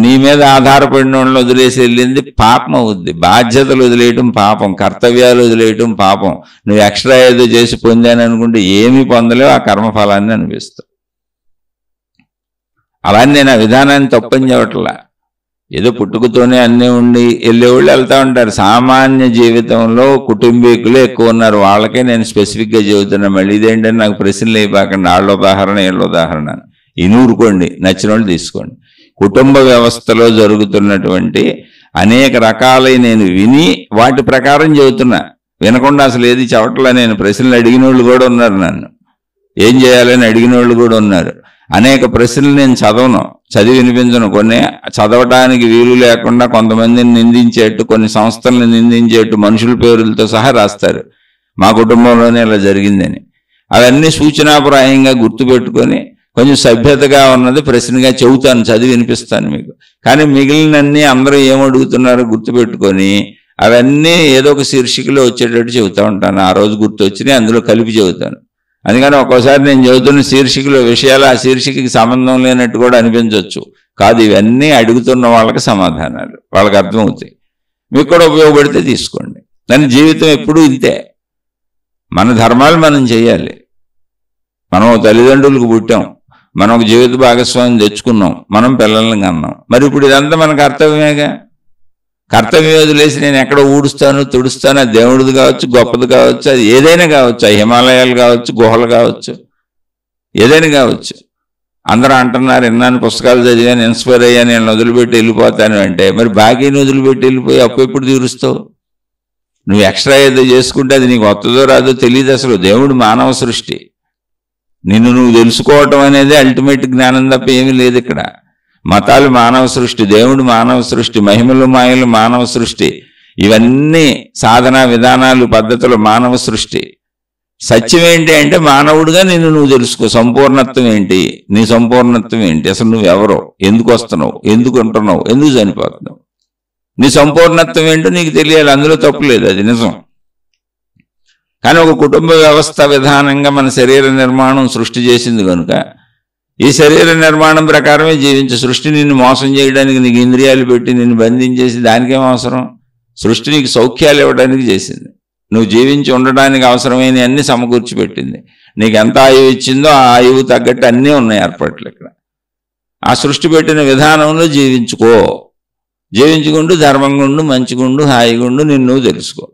A: నీ మీద ఆధారపడిన వాళ్ళని వదిలేసి వెళ్ళింది పాపం అవుద్ది. బాధ్యతలు వదిలేయటం పాపం, కర్తవ్యాలు వదిలేయటం పాపం. నువ్వు ఎక్స్ట్రా ఏదో చేసి పొందాను అనుకుంటే ఏమీ పొందలేవు, ఆ కర్మఫలాన్ని అనిపిస్తావు. అలానే నేను ఆ విధానాన్ని తప్పని చెప్పట్లా. ఏదో పుట్టుకతోనే అన్నీ ఉండి వెళ్ళేవాళ్ళు వెళ్తూ ఉంటారు. సామాన్య జీవితంలో కుటుంబీకులు ఎక్కువ ఉన్నారు, వాళ్ళకే నేను స్పెసిఫిక్గా చెబుతున్నాను. మళ్ళీ ఇదేంటని నాకు ప్రశ్నలు అయిపోకండి. వాళ్ళ ఉదాహరణ వీళ్ళ ఉదాహరణ ఇనూరుకోండి, నచ్చిన వాళ్ళు తీసుకోండి. కుటుంబ వ్యవస్థలో జరుగుతున్నటువంటి అనేక రకాలై నేను విని వాటి ప్రకారం చెబుతున్నా. వినకుండా అసలు ఏది చెప్పట్లా. నేను ప్రశ్నలు అడిగిన వాళ్ళు కూడా ఉన్నారు, నన్ను ఏం చేయాలని అడిగిన వాళ్ళు కూడా ఉన్నారు. అనేక ప్రశ్నలు నేను చదవను, చదివి వినిపించను. కొన్ని చదవటానికి వీలు లేకుండా కొంతమందిని నిందించేట్టు, కొన్ని సంస్థలను నిందించేట్టు మనుషుల పేరులతో సహా రాస్తారు, మా కుటుంబంలోనే ఇలా జరిగిందని. అవన్నీ సూచనాప్రాయంగా గుర్తుపెట్టుకొని కొంచెం సభ్యతగా ఉన్నది ప్రశ్నగా చెబుతాను, చదివి వినిపిస్తాను మీకు. కానీ మిగిలినన్నీ అందరూ ఏమడుగుతున్నారో గుర్తుపెట్టుకొని అవన్నీ ఏదో ఒక శీర్షికలో వచ్చేటట్టు చెబుతూ ఉంటాను. ఆ రోజు గుర్తు వచ్చినాయి అందులో కలిపి చెబుతాను. అందుకని ఒక్కోసారి నేను చదువుతున్న శీర్షికలో విషయాలు ఆ శీర్షికకి సంబంధం లేనట్టు కూడా అనిపించవచ్చు. కాదు, ఇవన్నీ అడుగుతున్న వాళ్ళకి సమాధానాలు, వాళ్ళకి అర్థమవుతాయి. మీకు కూడా ఉపయోగపడితే తీసుకోండి. దాని జీవితం ఎప్పుడూ ఇంతే. మన ధర్మాలు మనం చేయాలి. మనం తల్లిదండ్రులకు పుట్టాం, మనం ఒక జీవిత భాగస్వామిని తెచ్చుకున్నాం, మనం పిల్లల్ని కన్నాం. మరి ఇప్పుడు ఇదంతా మన కర్తవ్యమేగా. కర్తవ్యం వదిలేసి నేను ఎక్కడో ఊడుస్తాను తుడుస్తాను, అది దేవుడిది కావచ్చు, గొప్పది కావచ్చు, అది ఏదైనా కావచ్చు, ఆ హిమాలయాలు కావచ్చు, గుహలు కావచ్చు, ఏదైనా కావచ్చు. అందరూ అంటున్నారు, విన్నాను, పుస్తకాలు చదివాను, ఇన్స్పైర్ అయ్యాను, నేను వదిలిపెట్టి వెళ్ళిపోతాను అంటే మరి బాకీని వదిలిపెట్టి వెళ్ళిపోయి అప్పు ఎప్పుడు తీరుస్తావు? నువ్వు ఎక్స్ట్రా ఏదో చేసుకుంటే అది నీకు వస్తుందో రాదో తెలియదు. అసలు దేవుడు మానవ సృష్టి, నిన్ను నువ్వు తెలుసుకోవటం అనేది అల్టిమేట్ జ్ఞానం తప్ప ఏమీ లేదు ఇక్కడ. మతాలు మానవ సృష్టి, దేవుడు మానవ సృష్టి, మహిమలు మాయలు మానవ సృష్టి, ఇవన్నీ సాధనా విధానాలు పద్ధతులు మానవ సృష్టి. సత్యం ఏంటి అంటే మానవుడిగా నిన్ను నువ్వు తెలుసుకో. సంపూర్ణత్వం ఏంటి, నీ సంపూర్ణత్వం ఏంటి, అసలు నువ్వు ఎవరో, ఎందుకు వస్తున్నావు, ఎందుకు ఉంటున్నావు, ఎందుకు చనిపోతున్నావు. నీ సంపూర్ణత్వం ఏంటో నీకు తెలియాలి, అందులో తప్పు లేదు, అది నిజం. కానీ ఒక కుటుంబ వ్యవస్థ విధానంగా మన శరీర నిర్మాణం సృష్టి చేసింది కనుక ఈ శరీర నిర్మాణం ప్రకారమే జీవించు. సృష్టి నిన్ను మోసం చేయడానికి నీకు ఇంద్రియాలు పెట్టి నిన్ను బంధించేసి దానికేం అవసరం? సృష్టి నీకు సౌఖ్యాలు ఇవ్వడానికి చేసింది, నువ్వు జీవించి ఉండడానికి అవసరమైన అన్ని సమకూర్చి పెట్టింది. నీకు ఎంత ఆయువు ఇచ్చిందో ఆ ఆయువు తగ్గట్టు అన్నీ ఉన్నాయి ఏర్పాట్లు ఇక్కడ. ఆ సృష్టి పెట్టిన విధానంలో జీవించుకో, జీవించుకుంటూ ధర్మంగా ఉండు, మంచిగా ఉండు, హాయిగా ఉండు, నిన్ను తెలుసుకో.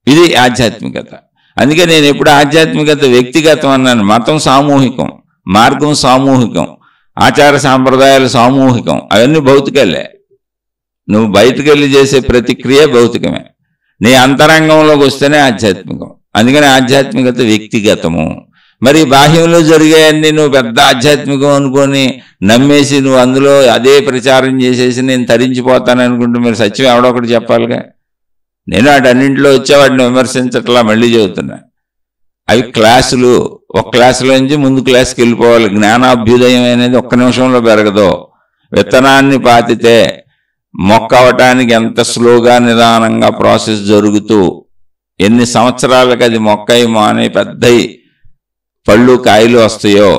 A: ఇది ఆధ్యాత్మికత. అందుకే నేను ఎప్పుడు ఆధ్యాత్మికత వ్యక్తిగతం అన్నాను. మతం సామూహికం, మార్గం సామూహికం, ఆచార సాంప్రదాయాలు సామూహికం, అవన్నీ భౌతికలే. నువ్వు బయటకు వెళ్ళి చేసే ప్రతిక్రియ భౌతికమే, నీ అంతరంగంలోకి వస్తేనే ఆధ్యాత్మికం. అందుకని ఆధ్యాత్మికత వ్యక్తిగతము. మరి బాహ్యంలో జరిగాయన్ని నువ్వు పెద్ద ఆధ్యాత్మికం అనుకొని నమ్మేసి నువ్వు అందులో అదే ప్రచారం చేసేసి నేను తరించిపోతాను అనుకుంటూ మీరు సత్యం ఎవడొకటి చెప్పాలిగా. నేను వాటన్నింటిలో వచ్చే వాటిని విమర్శించట్లా, మళ్ళీ చెబుతున్నా. అవి క్లాసులు, ఒక క్లాసులోంచి ముందు క్లాస్కి వెళ్ళిపోవాలి. జ్ఞానాభ్యుదయం అనేది ఒక్క నిమిషంలో పెరగదు. విత్తనాన్ని పాతితే మొక్క అవటానికి ఎంత స్లోగా నిదానంగా ప్రాసెస్ జరుగుతూ ఎన్ని సంవత్సరాలకు అది మొక్కయి మానే పెద్దయి పళ్ళు కాయలు వస్తాయో,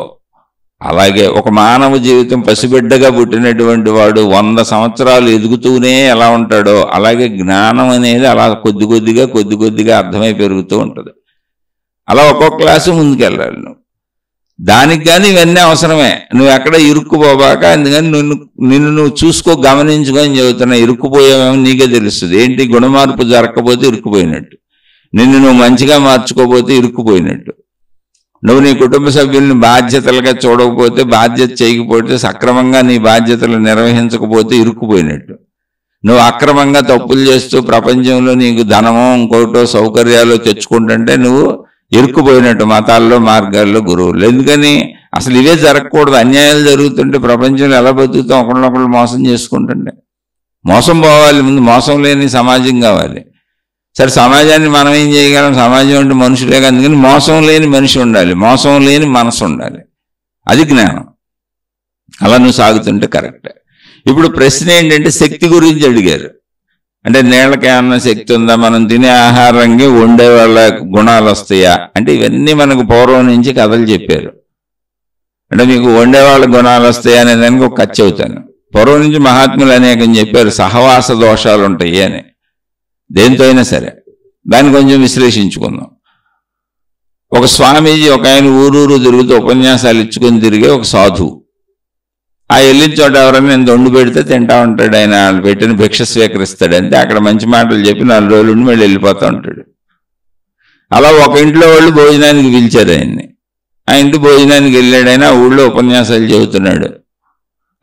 A: అలాగే ఒక మానవ జీవితం పసిబిడ్డగా పుట్టినటువంటి వాడు 100 సంవత్సరాలు ఎదుగుతూనే ఎలా ఉంటాడో అలాగే జ్ఞానం అనేది అలా కొద్ది కొద్దిగా అర్థమై పెరుగుతూ ఉంటుంది. అలా ఒక్కొక్క క్లాసు ముందుకెళ్ళాలి నువ్వు. దానికి కానీ ఇవన్నీ అవసరమే. నువ్వు ఎక్కడ ఇరుక్కుపోబాక, అందుకని నిన్ను నువ్వు చూసుకో, గమనించుకొని చెబుతున్నా. ఇరుక్కుపోయావేమో నీకే తెలుస్తుంది. ఏంటి, గుణమార్పు జరగకపోతే ఇరుక్కుపోయినట్టు, నిన్ను నువ్వు మంచిగా మార్చుకోపోతే ఇరుక్కుపోయినట్టు, నువ్వు నీ కుటుంబ సభ్యుల్ని బాధ్యతలుగా చూడకపోతే, బాధ్యత చేయకపోతే, సక్రమంగా నీ బాధ్యతలు నిర్వహించకపోతే ఇరుక్కుపోయినట్టు, నువ్వు అక్రమంగా తప్పులు చేస్తూ ప్రపంచంలో నీకు ధనమో ఇంకోటో సౌకర్యాలు తెచ్చుకుంటుంటే నువ్వు ఇరుక్కుపోయినట్టు మతాల్లో, మార్గాల్లో, గురువులు. ఎందుకని అసలు ఇవే జరగకూడదు. అన్యాయాలు జరుగుతుంటే ప్రపంచంలో ఎలా బతుకుతాం? ఒకళ్ళొకళ్ళు మోసం చేసుకుంటుంటే. మోసం పోవాలి, ముందు మోసం లేని సమాజం కావాలి. సరే, సమాజాన్ని మనం ఏం చేయగలం? సమాజం అంటే మనుషులే. అందుకని మోసం లేని మనిషి ఉండాలి, మోసం లేని మనసు ఉండాలి. అది జ్ఞానం. అలా నువ్వు సాగుతుంటే కరెక్టే. ఇప్పుడు ప్రశ్న ఏంటంటే, శక్తి గురించి అడిగారు. అంటే నీళ్ళకి ఏమన్నా శక్తి ఉందా? మనం తినే ఆహారంగా వండే వాళ్ళ గుణాలు వస్తాయా అంటే ఇవన్నీ మనకు పూర్వం నుంచి కథలు చెప్పారు. అంటే మీకు వండేవాళ్ళ గుణాలు వస్తాయా అనే దానికి ఒక కథ చెబుతాను. పూర్వం నుంచి మహాత్ములు అనేకం చెప్పారు సహవాస దోషాలు ఉంటాయి అని. దేంతో అయినా సరే దాన్ని కొంచెం విశ్లేషించుకుందాం. ఒక స్వామీజీ ఒక ఆయన ఊరూరు తిరుగుతూ ఉపన్యాసాలు ఇచ్చుకొని తిరిగే ఒక సాధువు. ఆ వెళ్ళిన చోట ఎవరైనా నేను దొండు పెడితే తింటా ఉంటాడు. ఆయన పెట్టిన భిక్ష స్వీకరిస్తాడు. అంతే, అక్కడ మంచి మాటలు చెప్పి 4 రోజులు ఉండి మళ్ళీ వెళ్ళిపోతూ ఉంటాడు. అలా ఒక ఇంట్లో వాళ్ళు భోజనానికి పిలిచారు ఆయన్ని. ఆ ఇంటి భోజనానికి వెళ్ళాడు. ఆయన ఆ ఊళ్ళో ఉపన్యాసాలు చెబుతున్నాడు.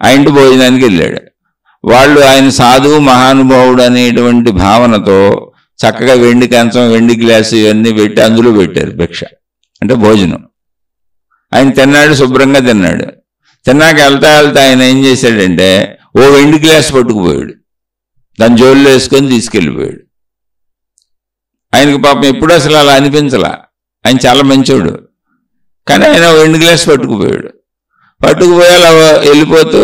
A: ఆ ఇంటి భోజనానికి వెళ్ళాడు. వాళ్ళు ఆయన సాధువు మహానుభావుడు అనేటువంటి భావనతో చక్కగా వెండి కంచం, వెండి గ్లాసు ఇవన్నీ పెట్టి అందులో పెట్టారు భిక్ష, అంటే భోజనం. ఆయన తిన్నాడు, శుభ్రంగా తిన్నాడు. తిన్నాక వెళ్తా ఆయన ఏం చేశాడంటే ఓ వెండి గ్లాస్ పట్టుకుపోయాడు, దాని జోల్లో వేసుకొని తీసుకెళ్ళిపోయాడు. ఆయనకు పాపం ఎప్పుడు అసలు అలా అనిపించలా, ఆయన చాలా మంచోడు. కానీ ఆయన వెండి గ్లాస్ పట్టుకుపోయాడు. పట్టుకుపోయి అలా వెళ్ళిపోతూ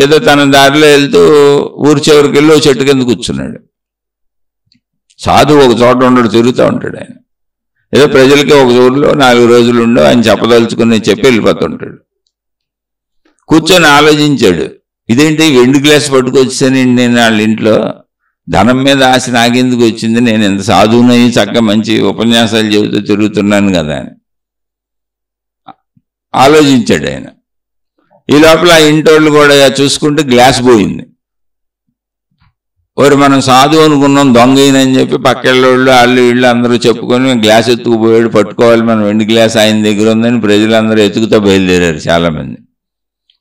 A: ఏదో తన దారిలో వెళ్తూ ఊరి చివరికి వెళ్ళి ఓ చెట్టు కింద కూర్చున్నాడు. సాధువు ఒక చోట ఉండడు, తిరుగుతూ ఉంటాడు. ఆయన ఏదో ప్రజలకి ఒక ఊరిలో 4 రోజులు ఉండో ఆయన చెప్పదలుచుకుని చెప్పి వెళ్ళిపోతుంటాడు. కూర్చొని ఆలోచించాడు, ఇదేంటి వెండి గ్లాస్ పట్టుకొచ్చానండి నేను వాళ్ళ ఇంట్లో, ధనం మీద ఆశ నాకెందుకు వచ్చింది, నేను ఎంత సాధువునయ్యి చక్కగా మంచి ఉపన్యాసాలు చెబుతూ తిరుగుతున్నాను కదా అని ఆలోచించాడు ఆయన. ఈ లోపల ఆ ఇంటోళ్ళు కూడా చూసుకుంటే గ్లాస్ పోయింది. ఓరి మనం సాధువు అనుకున్నాం, దొంగయినని చెప్పి పక్కెళ్ళోళ్ళు వాళ్ళు వీళ్ళు అందరూ చెప్పుకొని గ్లాస్ ఎత్తుకుపోయాడు, పట్టుకోవాలి మనం, వెండి గ్లాస్ ఆయన దగ్గర ఉందని ప్రజలందరూ ఎత్తుకుతో బయలుదేరారు చాలామంది.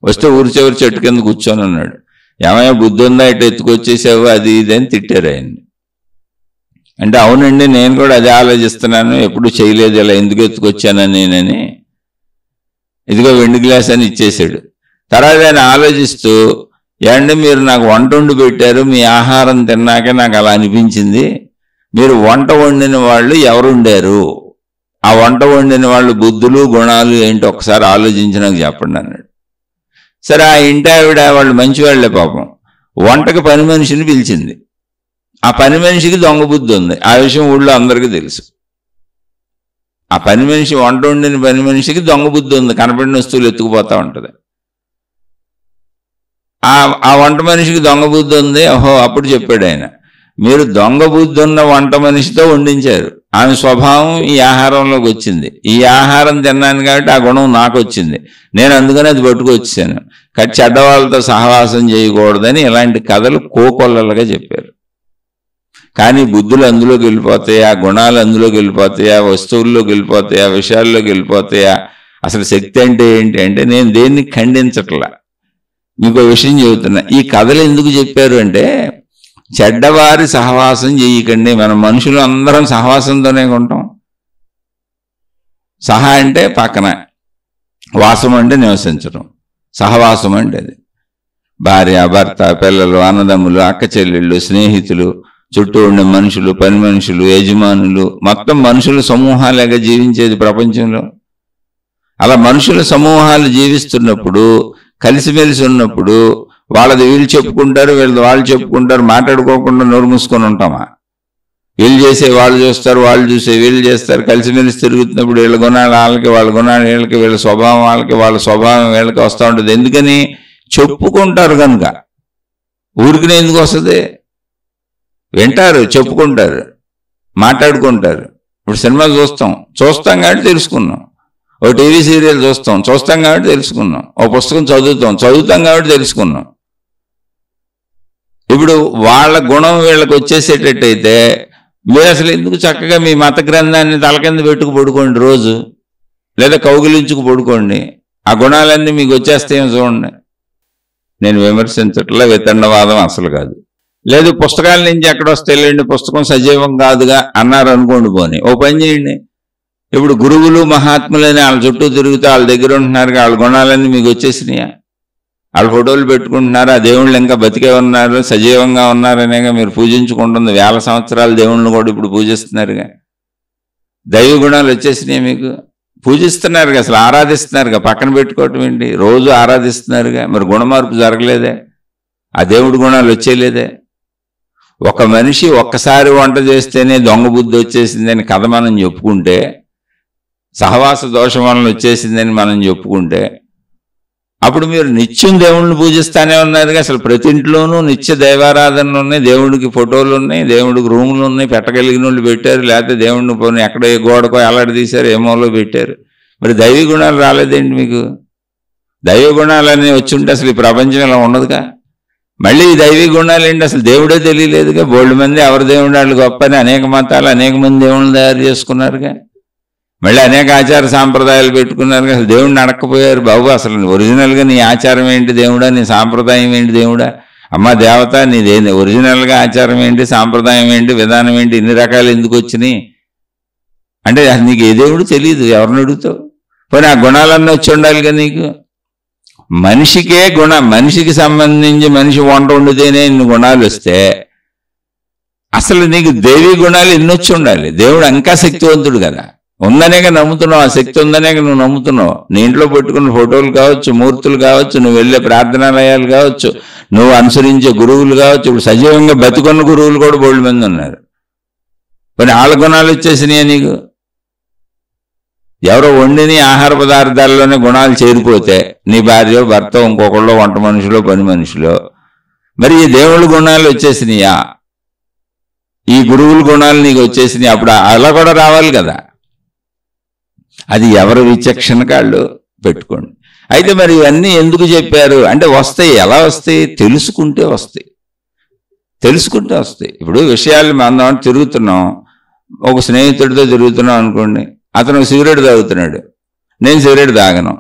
A: వస్తే ఊరి చివరి చెట్టు కింద కూర్చొని ఉన్నాడు. ఏమయ్యా బుద్ధి ఉందా, ఇటు ఎత్తుకొచ్చేసావు అది ఇది అని తిట్టారు ఆయన్ని. అంటే అవునండి నేను కూడా అదే ఆలోచిస్తున్నాను, ఎప్పుడు చేయలేదు ఇలా, ఎందుకు ఎత్తుకొచ్చానని నేనని. ఇదిగో వెండి గ్లాస్ అని ఇచ్చేసాడు. తర్వాత ఆయన ఆలోచిస్తూ, ఏమంటే మీరు నాకు వంట వండి పెట్టారు, మీ ఆహారం తిన్నాకే నాకు అలా అనిపించింది, మీరు వంట వండిన వాళ్ళు ఎవరు ఉండారు, ఆ వంట వండిన వాళ్ళు బుద్ధులు గుణాలు ఏంటి ఒకసారి ఆలోచించి నాకు చెప్పండి అన్నాడు. సరే, ఆ ఇంటి ఆవిడ వాళ్ళు మంచివాళ్లే పాపం, వంటకి పని మనిషిని పిలిచింది. ఆ పని మనిషికి దొంగ బుద్ధి ఉంది. ఆ విషయం ఊళ్ళో అందరికీ తెలుసు. ఆ పని మనిషి, వంట వండిన పని మనిషికి దొంగ బుద్ధి ఉంది, కనపడిన వస్తువులు ఎత్తుకుపోతూ ఉంటుంది. ఆ వంట మనిషికి దొంగ బుద్ధి ఉంది. ఓహో, అప్పుడు చెప్పాడు ఆయన, మీరు దొంగ బుద్ధి ఉన్న వంట మనిషితో వండించారు, ఆమె స్వభావం ఈ ఆహారంలోకి వచ్చింది, ఈ ఆహారం తిన్నాను కాబట్టి ఆ గుణం నాకు వచ్చింది, నేను అందుకని అది పట్టుకొచ్చాను, కానీ చెడ్డవాళ్ళతో సహవాసం చేయకూడదని ఇలాంటి కథలు కోకొల్లలుగా చెప్పారు. కానీ బుద్ధులు అందులోకి వెళ్ళిపోతాయా, గుణాలు అందులోకి వెళ్ళిపోతాయా, వస్తువుల్లోకి వెళ్ళిపోతాయా, విషయాల్లోకి వెళ్ళిపోతాయా? అసలు శక్తి అంటే ఏంటి అంటే, నేను దేన్ని ఖండించట్లా, మీకు విషయం చెబుతున్నా. ఈ కథలు ఎందుకు చెప్పారు అంటే, చెడ్డవారి సహవాసం చేయకండి. మనం మనుషులు అందరం సహవాసంతోనే ఉంటాం. సహ అంటే పక్కన, వాసం అంటే నివసించడం, సహవాసం అంటే అది భార్య, భర్త, పిల్లలు, అన్నదమ్ములు, అక్క చెల్లెళ్ళు, స్నేహితులు, చుట్టూ ఉండే మనుషులు, పని మనుషులు, యజమానులు, మొత్తం మనుషుల సమూహాలుగా జీవించేది ప్రపంచంలో. అలా మనుషుల సమూహాలు జీవిస్తున్నప్పుడు, కలిసిమెలిసి ఉన్నప్పుడు, వాళ్ళది వీళ్ళు చెప్పుకుంటారు, వీళ్ళది వాళ్ళు చెప్పుకుంటారు, మాట్లాడుకోకుండా నోరు మూసుకొని ఉంటామా? వీళ్ళు చేసే వాళ్ళు చూస్తారు, వాళ్ళు చూసే వీళ్ళు చేస్తారు. కలిసిమెలిసి తిరుగుతున్నప్పుడు వీళ్ళ గుణాలు వాళ్ళకి, వాళ్ళ గుణాలు వీళ్ళకి, వీళ్ళ స్వభావం వాళ్ళకి, వాళ్ళ స్వభావం వీళ్ళకి వస్తూ ఉంటుంది. ఎందుకని? చెప్పుకుంటారు కనుక. ఊరికినే ఎందుకు వస్తుంది? వింటారు, చెప్పుకుంటారు, మాట్లాడుకుంటారు. ఇప్పుడు సినిమా చూస్తాం కాబట్టి తెలుసుకున్నాం. ఓ టీవీ సీరియల్ చూస్తాం కాబట్టి తెలుసుకున్నాం. ఓ పుస్తకం చదువుతాం కాబట్టి తెలుసుకున్నాం. ఇప్పుడు వాళ్ళ గుణం వీళ్ళకి వచ్చేసేటట్టయితే మీరు అసలు ఎందుకు చక్కగా మీ మత గ్రంథాన్ని తల కింద పెట్టుకు పడుకోండి రోజు, లేదా కౌగిలించుకు పడుకోండి, ఆ గుణాలన్నీ మీకు వచ్చేస్తాయేమో చూడండి. నేను విమర్శించట్లా, వితండవాదం అసలు కాదు. లేదు పుస్తకాల నుంచి ఎక్కడొస్తే వెళ్ళండి, పుస్తకం సజీవం కాదుగా అన్నారు అనుకోండి, పోనీ ఓ పని చేయండి. ఇప్పుడు గురువులు మహాత్ములని వాళ్ళ చుట్టూ తిరుగుతూ వాళ్ళ దగ్గర ఉంటున్నారు, వాళ్ళ గుణాలన్నీ మీకు వచ్చేసినాయా? వాళ్ళ ఫోటోలు పెట్టుకుంటున్నారు, ఆ దేవుళ్ళు ఇంకా బతికే ఉన్నారు, సజీవంగా ఉన్నారనేగా మీరు పూజించుకుంటుంది. 1000 సంవత్సరాల దేవుళ్ళని కూడా ఇప్పుడు పూజిస్తున్నారుగా. దైవ గుణాలు వచ్చేసినాయి మీకు, పూజిస్తున్నారుగా, అసలు ఆరాధిస్తున్నారుగా. పక్కన పెట్టుకోవటం ఏంటి? రోజు ఆరాధిస్తున్నారుగా. మరి గుణమార్పు జరగలేదే? ఆ దేవుడి గుణాలు వచ్చేయలేదే? ఒక మనిషి ఒక్కసారి వంట చేస్తేనే దొంగ బుద్ధి వచ్చేసిందని కథ మనం చెప్పుకుంటే, సహవాస దోషం వలన వచ్చేసిందని మనం చెప్పుకుంటే, అప్పుడు మీరు నిత్యం దేవుణ్ణి పూజిస్తానే ఉన్నారుగా. అసలు ప్రతి ఇంట్లోనూ నిత్య దైవారాధనలు ఉన్నాయి, దేవుడికి ఫోటోలు ఉన్నాయి, దేవుడికి రూములు ఉన్నాయి, పెట్టగలిగిన వాళ్ళు పెట్టారు, లేకపోతే దేవుడిని పోనీ ఎక్కడ ఏ గోడకో ఎలాంటి తీశారు, ఏమోలో పెట్టారు. మరి దైవ గుణాలు రాలేదేంటి మీకు? దైవ గుణాలన్నీ వచ్చి ఉంటే అసలు ఈ ప్రపంచం ఇలా ఉండదుగా. మళ్ళీ ఈ దైవీ గుణాలు ఏంటి? అసలు దేవుడే తెలియలేదుగా. బోల్డ్ మంది ఎవరి దేవుడు వాళ్ళు గొప్పని అనేక మతాలు, అనేక మంది దేవుళ్ళు తయారు చేసుకున్నారుగా. మళ్ళీ అనేక ఆచార సాంప్రదాయాలు పెట్టుకున్నారుగా. అసలు దేవుడిని అడక్కపోయారు. బాబు అసలు ఒరిజినల్గా నీ ఆచారం ఏంటి దేవుడా, నీ సాంప్రదాయం ఏంటి దేవుడా? అమ్మ దేవత నీదేంటి ఒరిజినల్గా ఆచారం ఏంటి, సాంప్రదాయం ఏంటి, విధానం ఏంటి, ఇన్ని రకాలు ఎందుకు వచ్చినాయి అంటే నీకు ఏ దేవుడు తెలియదు, ఎవరిని అడుగుతావు? పోనీ ఆ గుణాలన్నీ వచ్చి ఉండాలిగా నీకు. మనిషికే మనిషికి సంబంధించి మనిషి వంట వండితేనే ఇన్ని గుణాలు వస్తే అసలు నీకు దేవీ గుణాలు ఎన్ని వచ్చి ఉండాలి? దేవుడు ఇంకా శక్తివంతుడు కదా, ఉందనేగా నమ్ముతున్నావు, ఆ శక్తి ఉందనేగా నువ్వు నమ్ముతున్నావు. నీ ఇంట్లో పెట్టుకున్న ఫోటోలు కావచ్చు, మూర్తులు కావచ్చు, నువ్వు వెళ్ళే ప్రార్థనాలయాలు కావచ్చు, నువ్వు అనుసరించే గురువులు కావచ్చు. ఇప్పుడు సజీవంగా బతికున్న గురువులు కూడా బోల్డ్ మంది ఉన్నారు. కొన్ని వాళ్ళ గుణాలు వచ్చేసినాయా నీకు? ఎవరో వండిని ఆహార పదార్థాల్లోనే గుణాలు చేరిపోతే నీ భార్య, భర్త, ఇంకొకళ్ళు, వంట మనుషులో, పని మనుషులో, మరి ఈ దేవుళ్ళ గుణాలు వచ్చేసినాయా? ఈ గురువుల గుణాలు నీకు వచ్చేసినాయి. అప్పుడు అలా కూడా రావాలి కదా. అది ఎవరి విచక్షణ కాళ్ళు పెట్టుకోండి. అయితే మరి ఇవన్నీ ఎందుకు చెప్పారు అంటే, వస్తాయి. ఎలా వస్తాయి? తెలుసుకుంటే వస్తాయి. ఇప్పుడు విషయాలు మనం తిరుగుతున్నాం, ఒక స్నేహితుడితో తిరుగుతున్నాం అనుకోండి, అతను సిగరెట్ తాగుతున్నాడు, నేను సిగరెట్ తాగను.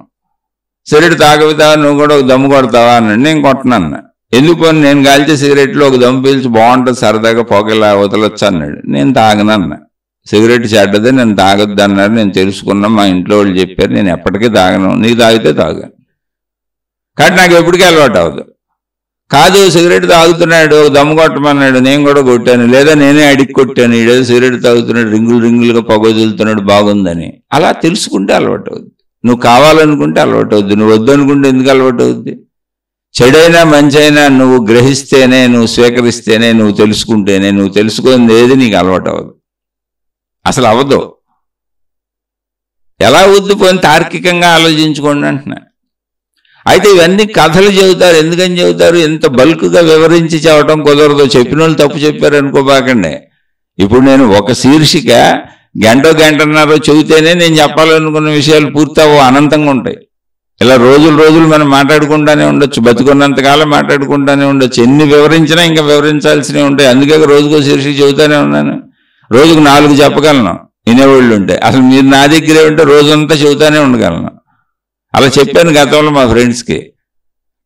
A: సిగరెట్ తాగుతావా, నువ్వు కూడా ఒక దమ్ము కొడతావా అన్నాడు. నేను కొట్టనన్నా. ఎందుకు పోనీ నేను కాల్చే సిగరెట్లో ఒక దమ్ము పీల్చి బాగుంటుంది, సరదాగా పొగలా వదలొచ్చు అన్నాడు. నేను తాగనన్నా. సిగరెట్ చెడ్డదే, నేను తాగొద్దు అన్నారు. నేను తెలుసుకున్నా, మా ఇంట్లో వాళ్ళు చెప్పారు, నేను ఎప్పటికీ తాగను. నీకు తాగితే తాగా, కాబట్టి నాకు ఎప్పటికీ అలవాటు అవ్వదు. కాదు సిగరెట్ తాగుతున్నాడు, దమ్ము కొట్టమన్నాడు, నేను కూడా కొట్టాను, లేదా నేనే అడిగి కొట్టాను, ఈడేదో సిగరెట్ తాగుతున్నాడు, రింగులుగా పొగ వదులుతున్నాడు, బాగుందని. అలా తెలుసుకుంటే అలవాటు అవుద్ది. నువ్వు కావాలనుకుంటే అలవాటు అవుద్ది, నువ్వు వద్దనుకుంటే ఎందుకు అలవాటు అవుద్ది? చెడైనా మంచైనా నువ్వు గ్రహిస్తేనే, నువ్వు స్వీకరిస్తేనే, నువ్వు తెలుసుకుంటేనే, నువ్వు తెలుసుకుంది ఏది నీకు అలవాటు అవ్వదు, అసలు అవ్వదు. ఎలా వద్దు పోయి తార్కికంగా ఆలోచించుకోండి అంటున్నా. అయితే ఇవన్నీ కథలు చెబుతారు. ఎందుకని చెబుతారు? ఎంత బల్క్గా వివరించి చెప్పడం కుదరదు. చెప్పిన వాళ్ళు తప్పు చెప్పారు అనుకోబాకండి. ఇప్పుడు నేను ఒక శీర్షిక గంటన్నర చెబితేనే నేను చెప్పాలనుకున్న విషయాలు పూర్తవు అనంతంగా ఉంటాయి. ఇలా రోజులు మనం మాట్లాడుకుంటానే ఉండొచ్చు, బతుకున్నంతకాలం మాట్లాడుకుంటానే ఉండొచ్చు. ఎన్ని వివరించినా ఇంకా వివరించాల్సినవి ఉంటాయి. అందుకే రోజుకో శీర్షిక చెబుతానే ఉన్నాను. రోజుకు 4 చెప్పగలను వినేవాళ్ళు ఉంటే. అసలు మీరు నా దగ్గరే ఉంటే రోజంతా చెబుతానే ఉండగలను. అలా చెప్పాను గతంలో మా ఫ్రెండ్స్కి.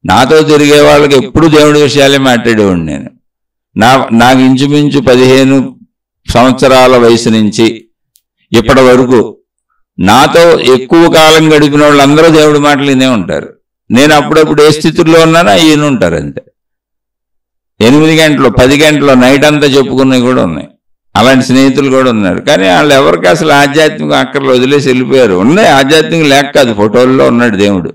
A: నాతో తిరిగే వాళ్ళకి ఎప్పుడు దేవుడి విషయాలే మాట్లాడేవాడిని నేను. నాకు ఇంచుమించు 15 సంవత్సరాల వయసు నుంచి ఇప్పటి వరకు నాతో ఎక్కువ కాలం గడిపిన వాళ్ళందరూ దేవుడి మాటలు వినే ఉంటారు. నేను అప్పుడప్పుడు ఏ స్థితిలో ఉన్నానో ఈయన ఉంటారు అంతే. 8 గంటలు 10 గంటలు నైట్ అంతా చెప్పుకున్నవి కూడా ఉన్నాయి. అలాంటి స్నేహితులు కూడా ఉన్నారు. కానీ వాళ్ళు ఎవరికి అసలు ఆధ్యాత్మిక అక్కర్లు వదిలేసి వెళ్ళిపోయారు. ఉన్నాయి ఆధ్యాత్మిక లేక కాదు, ఫోటోల్లో ఉన్నాడు దేవుడు.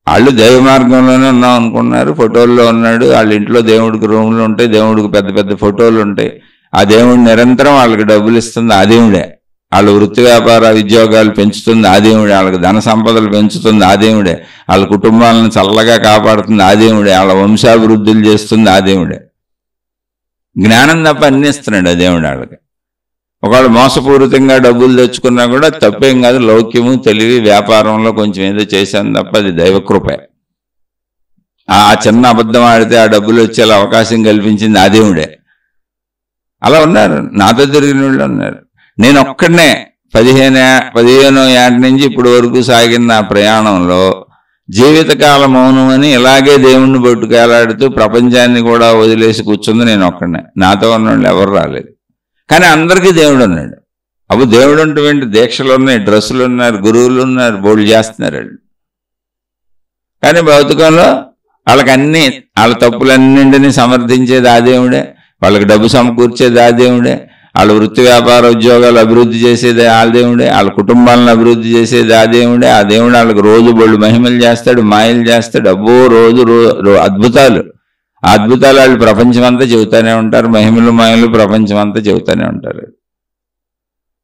A: వాళ్ళు దైవ మార్గంలోనే ఉన్నాం అనుకున్నారు, ఫోటోల్లో ఉన్నాడు. వాళ్ళ ఇంట్లో దేవుడికి రూములు ఉంటాయి, దేవుడికి పెద్ద పెద్ద ఫోటోలు ఉంటాయి. ఆ దేవుడు నిరంతరం వాళ్ళకి డబ్బులు ఇస్తుంది ఆ దేవుడే. వాళ్ళ వృత్తి వ్యాపార ఉద్యోగాలు పెంచుతుంది ఆ దేవుడే. వాళ్ళకి ధన సంపదలు పెంచుతుంది ఆ దేవుడే. వాళ్ళ కుటుంబాలను చల్లగా కాపాడుతుంది ఆ దేవుడే. వాళ్ళ వంశాభివృద్ధులు చేస్తుంది ఆ దేవుడే. జ్ఞానం తప్ప అన్ని ఇస్తున్నాడు ఆ దేవుడు వాళ్ళకి. ఒకవేళ మోసపూరితంగా డబ్బులు తెచ్చుకున్నా కూడా తప్పేం కాదు. లౌక్యము, తెలివి, వ్యాపారంలో కొంచెం ఏదో చేశాను తప్ప అది దైవకృపే. ఆ చిన్న అబద్ధం ఆడితే ఆ డబ్బులు వచ్చేలా అవకాశం కల్పించింది ఆ దేవుడే. అలా ఉన్నారు, నాతో తిరిగిన వాళ్ళు ఉన్నారు. నేను ఒక్కడనే 15 ఏళ్ళ నుంచి ఇప్పటి వరకు సాగిన నా ప్రయాణంలో జీవితకాల మౌనం అని ఇలాగే దేవుణ్ణి పట్టుకేలాడుతూ ప్రపంచాన్ని కూడా వదిలేసి కూర్చుంది నేను ఒక్కడనే. నాతో ఉన్న వాళ్ళు ఎవరు రాలేదు. కానీ అందరికీ దేవుడు ఉన్నాడు. అప్పుడు దేవుడు ఉన్నటువంటి దీక్షలు ఉన్నాయి, డ్రెస్సులు ఉన్నారు, గురువులు ఉన్నారు, బోళ్ళు చేస్తున్నారు వాళ్ళు. కానీ భౌతికంలో వాళ్ళకి అన్నీ, వాళ్ళ తప్పులన్నింటినీ సమర్థించేది ఆ దేవుడే. వాళ్ళకి డబ్బు సమకూర్చేది ఆ దేవుడే. వాళ్ళ వృత్తి వ్యాపార ఉద్యోగాలు అభివృద్ధి చేసేది ఆ దేవుడే. వాళ్ళ కుటుంబాలను అభివృద్ధి చేసేది ఆ దేవుడే. ఆ దేవుడు వాళ్ళకి రోజు బళ్ళు మహిమలు చేస్తాడు, మాయలు చేస్తాడు. అబ్బో రోజు అద్భుతాలు. ఆ అద్భుతాలు వాళ్ళు ప్రపంచమంతా చెబుతూనే ఉంటారు. మహిమలు మాయలు ప్రపంచమంతా చెబుతూనే ఉంటారు.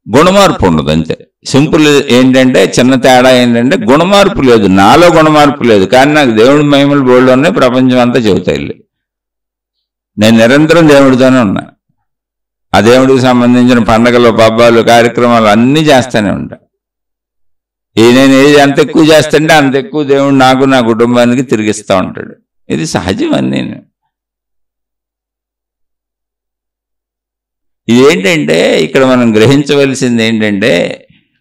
A: గుణమార్పు ఉండదు అంతే. సింపుల్ ఏంటంటే, చిన్న తేడా ఏంటంటే గుణమార్పు లేదు, నాలో గుణమార్పు లేదు. కానీ నాకు దేవుడి మహిమలు బోళ్ళు ఉన్నాయి, ప్రపంచం అంతా చెబుతాయి. నేను నిరంతరం దేవుడితోనే ఉన్నా. ఆ దేవుడికి సంబంధించిన పండగలు, పబ్బాలు, కార్యక్రమాలు అన్నీ చేస్తూనే ఉంటా. నేను ఏది ఎంత ఎక్కువ చేస్తుంటే అంత ఎక్కువ దేవుడు నాకు, నా కుటుంబానికి తిరిగిస్తూ ఉంటాడు. ఇది సహజం అన్నీ. ఇదేంటంటే ఇక్కడ మనం గ్రహించవలసింది ఏంటంటే,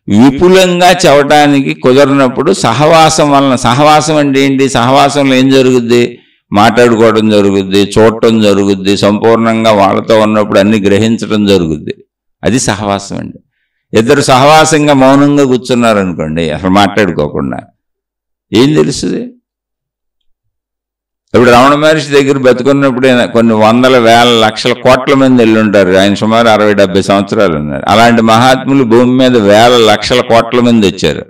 A: విపులంగా చెప్పడానికి కుదరనప్పుడు సహవాసం వలన. సహవాసం అంటే ఏంటి? సహవాసంలో ఏం జరుగుద్ది? మాట్లాడుకోవడం జరుగుద్ది, చూడటం జరుగుద్ది, సంపూర్ణంగా వాళ్ళతో ఉన్నప్పుడు అన్ని గ్రహించడం జరుగుద్ది. అది సహవాసం అండి. ఇద్దరు సహవాసంగా మౌనంగా కూర్చున్నారనుకోండి, అసలు మాట్లాడుకోకుండా, ఏం తెలుస్తుంది? ఇప్పుడు రమణ మహర్షి దగ్గర బతుకున్నప్పుడు కొన్ని వందల వేల లక్షల కోట్ల మంది వెళ్ళుంటారు. ఆయన సుమారు 60-70 సంవత్సరాలు ఉన్నారు. అలాంటి మహాత్ములు భూమి మీద వేల లక్షల కోట్ల మంది వచ్చారు.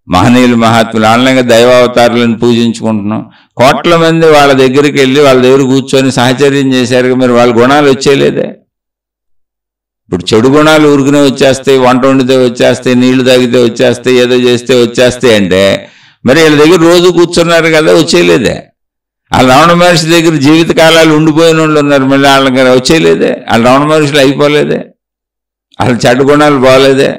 A: మహనీయులు, మహాత్ములు, ఆన్లైన్గా దైవావతారులను పూజించుకుంటున్నాం. కోట్ల మంది వాళ్ళ దగ్గరికి వెళ్ళి వాళ్ళ దగ్గర కూర్చొని సహచర్యం చేశారు. మరి వాళ్ళ గుణాలు వచ్చేయలేదే? ఇప్పుడు చెడు గుణాలు ఊరుకునే వచ్చేస్తాయి, వంట వండితే వచ్చేస్తాయి, నీళ్లు తాగితే వచ్చేస్తాయి, ఏదో చేస్తే వచ్చేస్తాయి అంటే మరి వీళ్ళ దగ్గర రోజు కూర్చున్నారు కదా, వచ్చేయలేదే? ఆ రమణ మహర్షి దగ్గర జీవితకాలాలు ఉండిపోయిన వాళ్ళు ఉన్నారు, మళ్ళీ వాళ్ళకి వచ్చేయలేదే? వాళ్ళు రమణ మహర్షులు అయిపోలేదే? అసలు చెడ్డ గుణాలు బాగలేదే?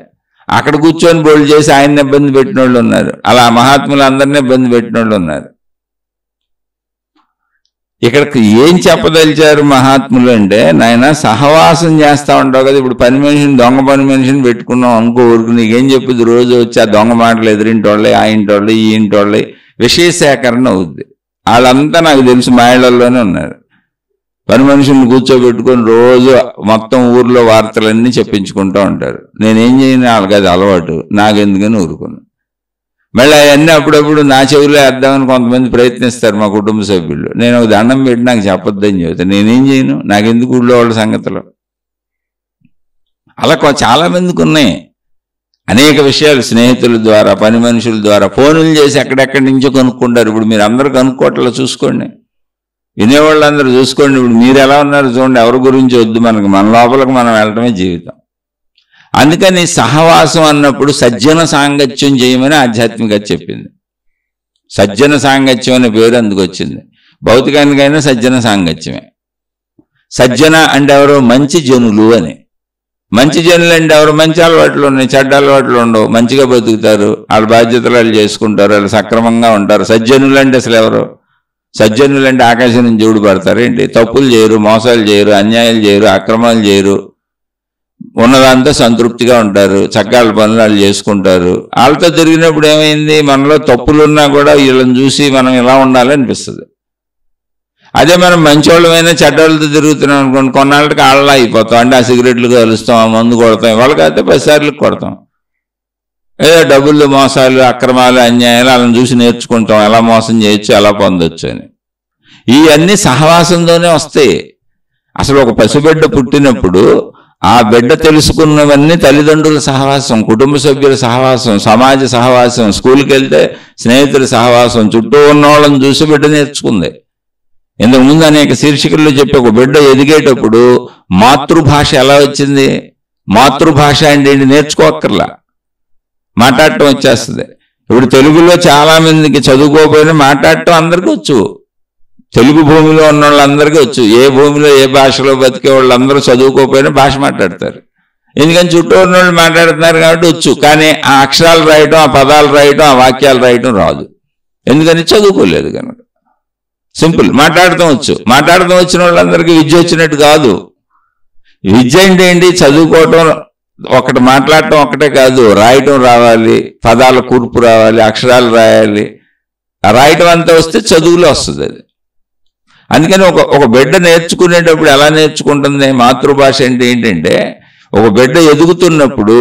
A: అక్కడ కూర్చొని బోళ్ళు చేసి ఆయన్ని ఇబ్బంది పెట్టిన వాళ్ళు ఉన్నారు. అలా మహాత్ములు అందరినీ ఇబ్బంది పెట్టిన వాళ్ళు ఉన్నారు. ఇక్కడికి ఏం చెప్పదలిచారు మహాత్ములు అంటే, నాయన సహవాసం చేస్తూ ఉంటావు కదా. ఇప్పుడు పని మనిషిని, దొంగ పని మనిషిని పెట్టుకున్నావు అనుకో, ఊరికి నీకేం చెప్పుద్ది? రోజు వచ్చి ఆ దొంగ మాటలు ఎదిరింటోళ్ళే, ఆ ఇంటోళ్ళే, ఈ ఇంటోళ్ళే, విషయ సేకరణ అవుద్ది. వాళ్ళంతా నాకు తెలిసి మాయలలోనే ఉన్నారు. పని మనుషుల్ని కూర్చోబెట్టుకొని రోజు మొత్తం ఊర్లో వార్తలన్నీ చెప్పించుకుంటూ ఉంటారు. నేనేం చేయను, వాళ్ళకి అది అలవాటు, నాకెందుకని ఊరుకున్నాను. మళ్ళీ అవన్నీ అప్పుడప్పుడు నా చెవిలో వేద్దామని కొంతమంది ప్రయత్నిస్తారు మా కుటుంబ సభ్యులు. నేను ఒక దండం పెట్టి నాకు చెప్పొద్దని చెబుతాను. నేనేం చేయను, నాకెందుకు ఊళ్ళో వాళ్ళ సంగతిలో. అలా చాలామందికి ఉన్నాయి. అనేక విషయాలు స్నేహితుల ద్వారా, పని మనుషుల ద్వారా, ఫోన్లు చేసి ఎక్కడెక్కడి నుంచో కనుక్కుంటారు. ఇప్పుడు మీరు అందరూ కనుక్కోవట్లా, చూసుకోండి, వినేవాళ్ళందరూ చూసుకోండి. ఇప్పుడు మీరు ఎలా ఉన్నారు చూడండి. ఎవరి గురించి వద్దు మనకి, మన లోపలికి మనం వెళ్ళటమే జీవితం. అందుకని సహవాసం అన్నప్పుడు సజ్జన సాంగత్యం చేయమని ఆధ్యాత్మికత చెప్పింది. సజ్జన సాంగత్యం అనే పేరు అందుకు వచ్చింది. భౌతికానికైనా సజ్జన సాంగత్యమే. సజ్జన అంటే ఎవరు? మంచి జనులు అని. మంచి జనులు అంటే ఎవరు? మంచి అలవాట్లు ఉన్నాయి, చెడ్డ అలవాట్లు ఉండవు, మంచిగా బతుకుతారు, వాళ్ళ బాధ్యతలు వాళ్ళు చేసుకుంటారు, వాళ్ళు సక్రమంగా ఉంటారు. సజ్జనులు అంటే అసలు ఎవరు? సజ్జనులు అంటే ఆకాశం నుంచి జోడు పడతారు ఏంటి? తప్పులు చేయరు, మోసాలు చేయరు, అన్యాయాలు చేయరు, అక్రమాలు చేయరు, ఉన్నదంతా సంతృప్తిగా ఉంటారు, చక్కగా పనులు వాళ్ళు చేసుకుంటారు. వాళ్ళతో తిరిగినప్పుడు ఏమైంది? మనలో తప్పులున్నా కూడా వీళ్ళని చూసి మనం ఇలా ఉండాలి అనిపిస్తుంది. అదే మనం మంచోళ్ళమైనా చెడ్డోళ్ళతో తిరుగుతున్నాం అనుకోండి, కొన్నాళ్ళకి ఆళ్ళ అయిపోతాం. అంటే ఆ సిగరెట్లు కలుస్తాం, ఆ మందు కొడతాం, వాళ్ళకైతే 10 సార్లు కొడతాం. ఏదో డబ్బులు, మోసాలు, అక్రమాలు, అన్యాయాలు వాళ్ళని చూసి నేర్చుకుంటాం, ఎలా మోసం చేయొచ్చు, ఎలా పొందొచ్చు అని. ఇవన్నీ సహవాసంతోనే వస్తాయి. అసలు ఒక పసిబిడ్డ పుట్టినప్పుడు ఆ బిడ్డ తెలుసుకున్నవన్నీ తల్లిదండ్రుల సహవాసం, కుటుంబ సభ్యుల సహవాసం, సమాజ సహవాసం, స్కూల్కి వెళ్తే స్నేహితుల సహవాసం, చుట్టూ ఉన్న వాళ్ళని చూసి బిడ్డ నేర్చుకుంది. ఇంతకుముందు అనేక శీర్షికల్లో చెప్పి ఒక బిడ్డ ఎదిగేటప్పుడు మాతృభాష ఎలా వచ్చింది? మాతృభాష అంటే ఏంటి? నేర్చుకోక్కర్లా, మాట్లాడటం వచ్చేస్తుంది. ఇప్పుడు తెలుగులో చాలా మందికి చదువుకోకపోయినా మాట్లాడటం అందరికీ వచ్చు. తెలుగు భూమిలో ఉన్న వాళ్ళందరికీ వచ్చు. ఏ భూమిలో ఏ భాషలో బతికే వాళ్ళందరూ చదువుకోకపోయినా భాష మాట్లాడతారు. ఎందుకని? చుట్టూ ఉన్న వాళ్ళు మాట్లాడుతున్నారు కాబట్టి వచ్చు. కానీ ఆ అక్షరాలు రాయటం, ఆ పదాలు రాయటం, ఆ వాక్యాలు రాయటం రాదు. ఎందుకని? చదువుకోలేదు కనుక. సింపుల్. మాట్లాడటం వచ్చు. మాట్లాడటం వచ్చిన వాళ్ళందరికీ విద్య వచ్చినట్టు కాదు. విద్య అంటే ఏంటి? చదువుకోవటం ఒకటి, మాట్లాడటం ఒకటే కాదు, రాయటం రావాలి, పదాల కూర్పు రావాలి, అక్షరాలు రాయాలి. ఆ రాయటం అంతా వస్తే చదువులో వస్తుంది అది. అందుకని ఒక బిడ్డ నేర్చుకునేటప్పుడు ఎలా నేర్చుకుంటుంది? మాతృభాష అంటే ఏంటంటే, ఒక బిడ్డ ఎదుగుతున్నప్పుడు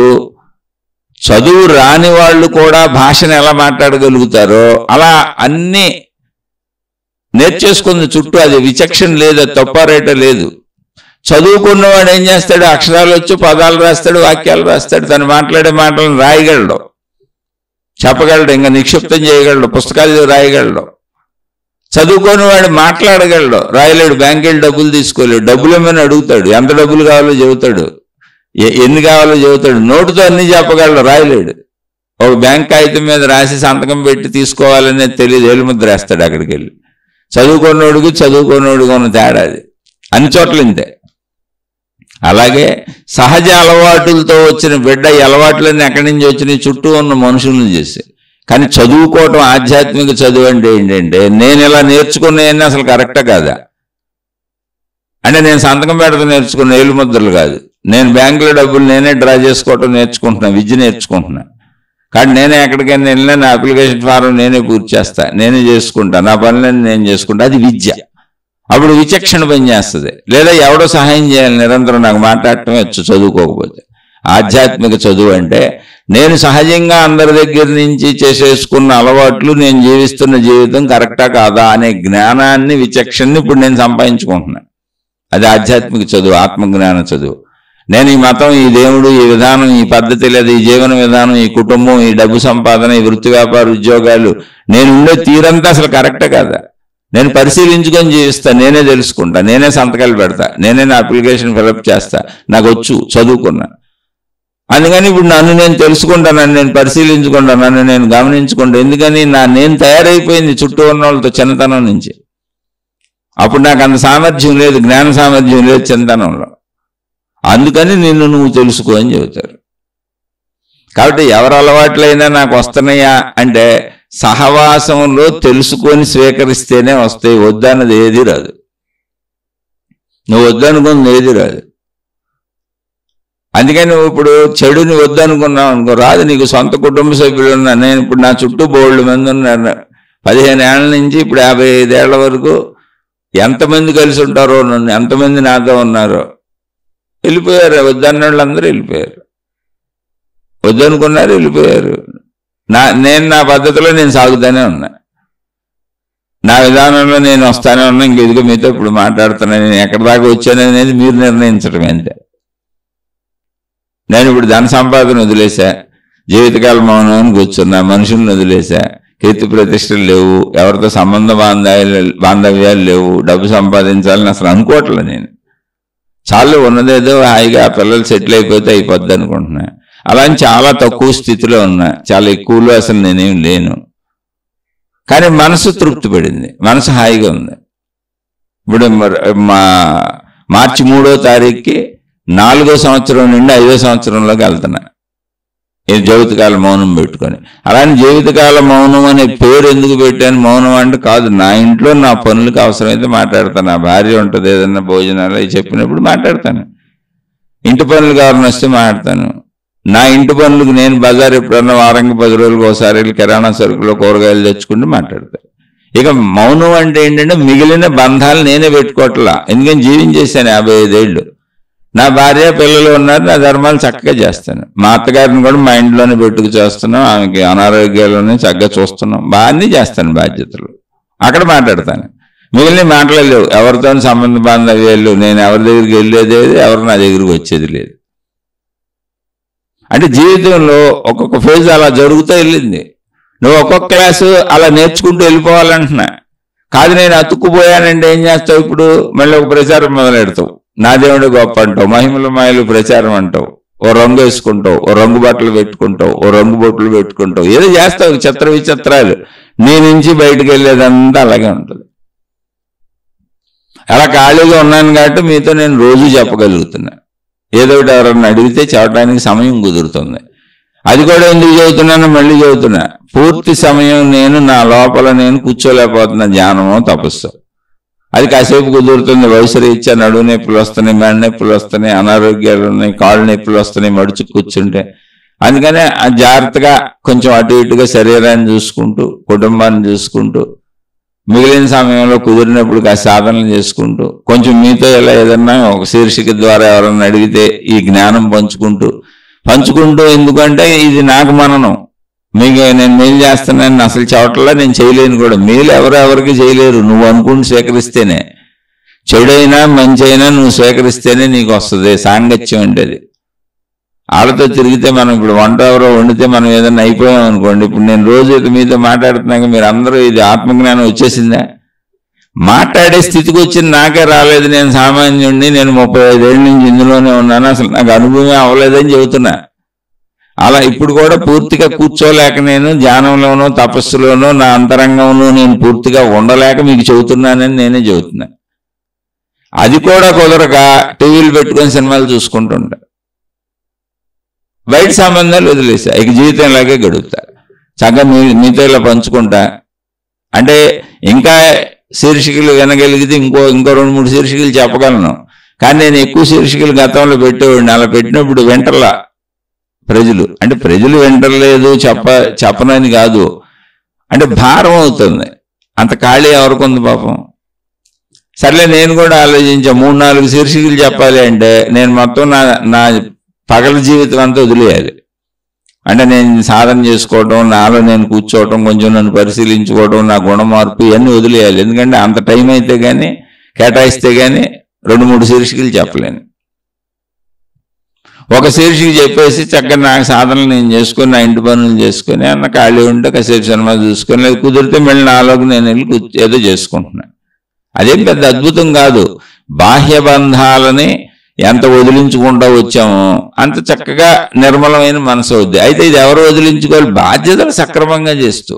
A: చదువు రాని వాళ్ళు కూడా భాషను ఎలా మాట్లాడగలుగుతారో అలా అన్నీ నేర్చేసుకుంది చుట్టూ. అది విచక్షణ లేదు, అది తప్పారేట లేదు. చదువుకున్నవాడు ఏం చేస్తాడు? అక్షరాలు వచ్చి పదాలు రాస్తాడు, వాక్యాలు రాస్తాడు, తను మాట్లాడే మాటలను రాయగలడు, చెప్పగలడు, ఇంకా నిక్షిప్తం చేయగలడు, పుస్తకాలు రాయగలడు. చదువుకొని వాడు మాట్లాడగలడు, రాయలేడు. బ్యాంక్ వెళ్ళి డబ్బులు తీసుకోలేడు, డబ్బులు ఏమైనా అడుగుతాడు, ఎంత డబ్బులు కావాలో చెబుతాడు, ఎన్ని కావాలో చెబుతాడు, నోటుతో అన్ని చెప్పగలడు, రాయలేడు. ఒక బ్యాంక్ కాగితం మీద రాసి సంతకం పెట్టి తీసుకోవాలనేది తెలియదు, ఏలుముద్ర వేస్తాడు అక్కడికి వెళ్ళి. చదువుకున్నోడికి చదువుకున్నోడికి ఉన్న తేడా అది. అన్ని చోట్ల ఇంతే. అలాగే సహజ అలవాటులతో వచ్చిన బిడ్డ ఈ అలవాట్లన్నీ ఎక్కడి నుంచి వచ్చినాయి? చుట్టూ ఉన్న మనుషులను చేసి. కానీ చదువుకోవటం, ఆధ్యాత్మిక చదువు అంటే ఏంటంటే, నేను ఇలా నేర్చుకున్నాయని అసలు కరెక్టా కాదా? అంటే నేను సంతకం పెడతాను నేర్చుకున్న ఏలుముద్రలు కాదు. నేను బ్యాంకులో డబ్బులు నేనే డ్రా చేసుకోవటం నేర్చుకుంటున్నా, విద్య నేర్చుకుంటున్నా. కానీ నేనే ఎక్కడికైనా వెళ్ళినా నా అప్లికేషన్ ఫారం నేనే పూర్తి చేస్తా, నేనే చేసుకుంటా, నా పనులన్నీ నేను చేసుకుంటా. అది విద్య. అప్పుడు విచక్షణ పనిచేస్తుంది. లేదా ఎవడో సహాయం చేయాలి, నిరంతరం నాకు మాట్లాడటమే వచ్చు చదువుకోకపోతే. ఆధ్యాత్మిక చదువు అంటే నేను సహజంగా అందరి దగ్గర నుంచి చేసేసుకున్న అలవాట్లు, నేను జీవిస్తున్న జీవితం కరెక్టా కాదా అనే జ్ఞానాన్ని, విచక్షణని ఇప్పుడు నేను సంపాదించుకుంటున్నాను. అది ఆధ్యాత్మిక చదువు, ఆత్మజ్ఞాన చదువు. నేను ఈ మతం, ఈ దేవుడు, ఈ విధానం, ఈ పద్ధతి, లేదా ఈ జీవన విధానం, ఈ కుటుంబం, ఈ డబ్బు సంపాదన, ఈ వృత్తి వ్యాపార ఉద్యోగాలు, నేను ఉండే తీరంతా అసలు కరెక్టే కదా? నేను పరిశీలించుకొని జీవిస్తా, నేనే తెలుసుకుంటా, నేనే సంతకాలు పెడతా, నేనే నా అప్లికేషన్ ఫిలప్ చేస్తా, నాకు వచ్చు, చదువుకున్నా. అందుకని ఇప్పుడు నన్ను నేను తెలుసుకుంటా, నన్ను నేను పరిశీలించుకుంటా, నన్ను నేను గమనించుకుంటా. ఎందుకని? నేను తయారైపోయింది చుట్టూ ఉన్న వాళ్ళతో చిన్నతనం నుంచి. అప్పుడు నాకు అంత సామర్థ్యం లేదు, జ్ఞాన సామర్థ్యం లేదు చిన్నతనంలో. అందుకని నిన్ను నువ్వు తెలుసుకో అని చెబుతారు. కాబట్టి ఎవరు అలవాట్లైనా నాకు వస్తున్నాయా అంటే, సహవాసంలో తెలుసుకొని స్వీకరిస్తేనే వస్తాయి. వద్దన్నది ఏది రాదు. నువ్వు వద్దనుకున్నది ఏది రాదు. అందుకని నువ్వు ఇప్పుడు చెడుని వద్దనుకున్నావు అనుకో, రాదు. నీకు సొంత కుటుంబ సభ్యులు ఉన్నా. నేను ఇప్పుడు నా చుట్టూ బోల్డ్ మంది ఉన్నారు. 15 ఏళ్ల నుంచి ఇప్పుడు 55 ఏళ్ల వరకు ఎంతమంది కలిసి ఉంటారో, నన్ను ఎంతమంది నాతో ఉన్నారో. వెళ్ళిపోయారు. వద్దన్న వాళ్ళందరూ వెళ్ళిపోయారు. వద్దనుకున్నారు, వెళ్ళిపోయారు. నేను నా పద్ధతిలో నేను సాగుతానే ఉన్నా, నా విధానంలో నేను వస్తానే ఉన్నా. ఇంక ఇదిగో మీతో ఇప్పుడు మాట్లాడుతున్నాను. నేను ఎక్కడి దాకా వచ్చాననేది మీరు నిర్ణయించడం అంతే. నేను ఇప్పుడు ధన సంపాదన వదిలేసా, జీవితకాల మౌనం అని కూర్చున్నా, మనుషుల్ని వదిలేసా, కీర్తి ప్రతిష్టలు లేవు, ఎవరితో సంబంధ బాంధవ్యాలు లేవు, డబ్బు సంపాదించాలని అసలు అనుకోవట్లే నేను. చాలు ఉన్నదేదో హాయిగా ఆ పిల్లలు సెటిల్ అయిపోతే అయిపోద్ది అనుకుంటున్నా. అలా చాలా తక్కువ స్థితిలో ఉన్నా, చాలా ఎక్కువలో అసలు నేనేం లేను. కానీ మనసు తృప్తి పడింది, మనసు హాయిగా ఉంది. ఇప్పుడు మార్చి 3వ తారీఖుకి 4వ సంవత్సరం నుండి 5వ సంవత్సరంలోకి వెళ్తున్నా ఈ జీవితకాల మౌనం పెట్టుకొని. అలానే జీవితకాల మౌనం అనే పేరు ఎందుకు పెట్టాను? మౌనం అంటే కాదు, నా ఇంట్లో నా పనులకు అవసరమైతే మాట్లాడతాను. నా భార్య ఉంటుంది, ఏదన్నా భోజనాలు అవి చెప్పినప్పుడు మాట్లాడతాను. ఇంటి పనులు కావాలని వస్తే మాట్లాడతాను. నా ఇంటి పనులకు నేను బజార్ ఎప్పుడన్నా వారానికి 10 రోజులకు ఒకసారి కిరాణా సరుకులో కూరగాయలు తెచ్చుకుంటూ మాట్లాడతాను. ఇక మౌనం అంటే ఏంటంటే మిగిలిన బంధాలు నేనే పెట్టుకోవట్లా. ఎందుకని జీవించేశాను 55 ఏళ్ళు. నా భార్య పిల్లలు ఉన్నారు, నా ధర్మాలు చక్కగా చేస్తాను. మా అత్తగారిని కూడా మా ఇంట్లోనే పెట్టుకు చేస్తున్నాం, ఆమెకి అనారోగ్యాలు చక్కగా చూస్తున్నాం, బాగానే చేస్తాను బాధ్యతలు. అక్కడ మాట్లాడతాను. మిగిలిన మాట్లాడలేవు, ఎవరితో సంబంధ బాంధవ్యాలు, నేను ఎవరి దగ్గరికి వెళ్ళేది లేదు, ఎవరు నా దగ్గరికి వచ్చేది లేదు. అంటే జీవితంలో ఒక్కొక్క ఫేజ్ అలా జరుగుతూ వెళ్ళింది. నువ్వు ఒక్కొక్క క్లాసు అలా నేర్చుకుంటూ వెళ్ళిపోవాలంటున్నా. కాదు నేను అతుక్కుపోయానంటే ఏం చేస్తావు? ఇప్పుడు మళ్ళీ ఒక ప్రచారం మొదలెడతావు, నా దేవుడు గొప్ప అంటావు, మహిమల మాయలు ప్రచారం అంటావు, ఓ రంగు వేసుకుంటావు, ఓ రంగు బట్టలు పెట్టుకుంటావు, ఓ రంగు బొట్లు పెట్టుకుంటావు, ఏదో చేస్తావు చిత్ర విచిత్రాలు. నీ నుంచి బయటకు వెళ్ళేదంతా అలాగే ఉంటుంది. అలా ఖాళీగా ఉన్నాను కాబట్టి మీతో నేను రోజు చెప్పగలుగుతున్నా. ఏదో ఒకటి ఎవరన్నా అడిగితే చెప్పడానికి సమయం కుదురుతుంది. అది కూడా ఎందుకు చదువుతున్నానో మళ్ళీ చదువుతున్నా. పూర్తి సమయం నేను నా లోపల నేను కూర్చోలేకపోతున్నా, ధ్యానమో తపస్సు. అది కాసేపు కుదురుతుంది. వయసు రీత్యా నడువు నొప్పులు వస్తున్నాయి, మెడ నొప్పులు వస్తున్నాయి, అనారోగ్యాలు ఉన్నాయి, కాళ్ళు నొప్పులు వస్తున్నాయి మడుచు కూర్చుంటే. అందుకనే జాగ్రత్తగా కొంచెం అటు ఇటుగా శరీరాన్ని చూసుకుంటూ, కుటుంబాన్ని చూసుకుంటూ, మిగిలిన సమయంలో కుదిరినప్పుడు కాస్త సాధనలు చేసుకుంటూ, కొంచెం మీతో ఇలా ఏదన్నా ఒక శీర్షిక ద్వారా ఎవరన్నా అడిగితే ఈ జ్ఞానం పంచుకుంటూ ఎందుకంటే ఇది నాకు మననం. మీకు నేను మేలు చేస్తున్నాను అసలు చోట్ల నేను చేయలేను కూడా. మేలు ఎవరికి చేయలేరు, నువ్వు అనుకుని స్వీకరిస్తేనే. చెడైనా మంచి అయినా నువ్వు స్వీకరిస్తేనే నీకు వస్తుంది. సాంగత్యం అంటే అది. వాళ్ళతో తిరిగితే మనం ఇప్పుడు వంట ఎవరో వండితే మనం ఏదన్నా అయిపోయాం అనుకోండి. ఇప్పుడు నేను రోజు మీతో మాట్లాడుతున్నాక మీరు అందరూ ఇది ఆత్మజ్ఞానం వచ్చేసిందా? మాట్లాడే స్థితికి వచ్చింది నాకే రాలేదు. నేను సామాన్యుడిని, నేను 35 ఏళ్ళ నుంచి ఇందులోనే ఉన్నాను, అసలు నాకు అనుభవమే అవ్వలేదని చెబుతున్నా. అలా ఇప్పుడు కూడా పూర్తిగా కూర్చోలేక నేను ధ్యానంలోనో తపస్సులోనో నా అంతరంగంలో నేను పూర్తిగా ఉండలేక మీకు చెబుతున్నానని నేనే చెబుతున్నా. అది కూడా కుదరక టీవీలు పెట్టుకొని సినిమాలు చూసుకుంటుంటా. బయట సంబంధాలు వదిలేసా. ఇక జీవితం ఇలాగే గడుపుతా. చక్కగా మీతో ఇలా పంచుకుంటా. అంటే ఇంకా శీర్షికలు వినగలిగితే ఇంకో 2-3 శీర్షికలు చెప్పగలను. కానీ నేను ఎక్కువ శీర్షికలు గతంలో పెట్టేవాడిని. అలా పెట్టినప్పుడు వెంటర్లా ప్రజలు, అంటే ప్రజలు వింటలేదు చెప్పనని కాదు, అంటే భారం అవుతుంది. అంత ఖాళీ ఎవరికొంది పాపం. సర్లే నేను కూడా ఆలోచించా, 3-4 శీర్షికలు చెప్పాలి అంటే నేను మొత్తం నా పగల జీవితం అంతా వదిలేయాలి. అంటే నేను సాధన చేసుకోవడం, నాలో నేను కూర్చోవటం, కొంచెం నన్ను పరిశీలించుకోవడం, నా గుణ మార్పు ఇవన్నీ వదిలేయాలి. ఎందుకంటే అంత టైం అయితే కానీ కేటాయిస్తే కానీ 2-3 శీర్షికలు చెప్పలేను. ఒక శీర్షిక చెప్పేసి చక్కగా నాకు సాధనలు నేను చేసుకొని, నా ఇంటి పనులు చేసుకొని, అన్న ఖాళీ ఉంటే కాసేపు సినిమా చూసుకొని, లేదు కుదిరితే మళ్ళీ నాలోకి నేను వెళ్ళి ఏదో చేసుకుంటున్నాను. అదేం పెద్ద అద్భుతం కాదు. బాహ్య బంధాలని ఎంత వదిలించుకుంటూ వచ్చామో అంత చక్కగా నిర్మలమైన మనసు అవుద్ది. అయితే ఇది ఎవరు వదిలించుకోవాలి? బాధ్యతలు సక్రమంగా చేస్తూ.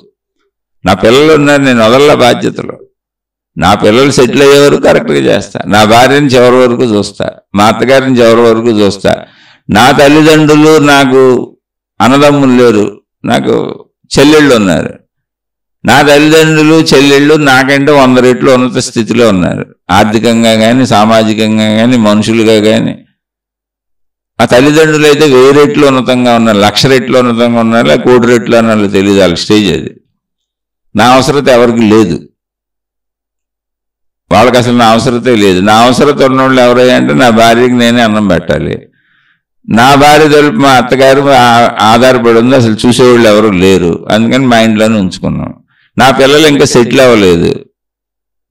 A: నా పిల్లలు ఉన్నారు, నేను వదల బాధ్యతలు. నా పిల్లలు సెటిల్ అయ్యే వరకు కరెక్ట్గా చేస్తా. నా భార్యని చివరి వరకు చూస్తా, మా అత్తగారిని చివరి వరకు చూస్తా. నా తల్లిదండ్రులు, నాకు అన్నదమ్ములు లేరు, నాకు చెల్లెళ్ళు ఉన్నారు. నా తల్లిదండ్రులు చెల్లెళ్ళు నాకంటే 100 రెట్లు ఉన్నత స్థితిలో ఉన్నారు. ఆర్థికంగా కానీ, సామాజికంగా కానీ, మనుషులుగా కానీ. ఆ తల్లిదండ్రులు అయితే 1000 రెట్లు ఉన్నతంగా ఉన్నారు, 1,00,000 రెట్లు ఉన్నతంగా ఉన్నారు, 1 కోటి రెట్లు అన్నారు, తెలియదు వాళ్ళ స్టేజ్ అది. నా అవసరత ఎవరికి లేదు, వాళ్ళకి అసలు నా అవసరతే లేదు. నా అవసరత ఉన్నవాళ్ళు ఎవరయ్యా అంటే నా భార్యకి నేనే అన్నం పెట్టాలి. నా భార్య తెలుపు మా అత్తగారు ఆధారపడి ఉంది, అసలు చూసేవాళ్ళు ఎవరు లేరు. అందుకని మా ఇంట్లోనే ఉంచుకున్నాం. నా పిల్లలు ఇంకా సెటిల్ అవ్వలేదు.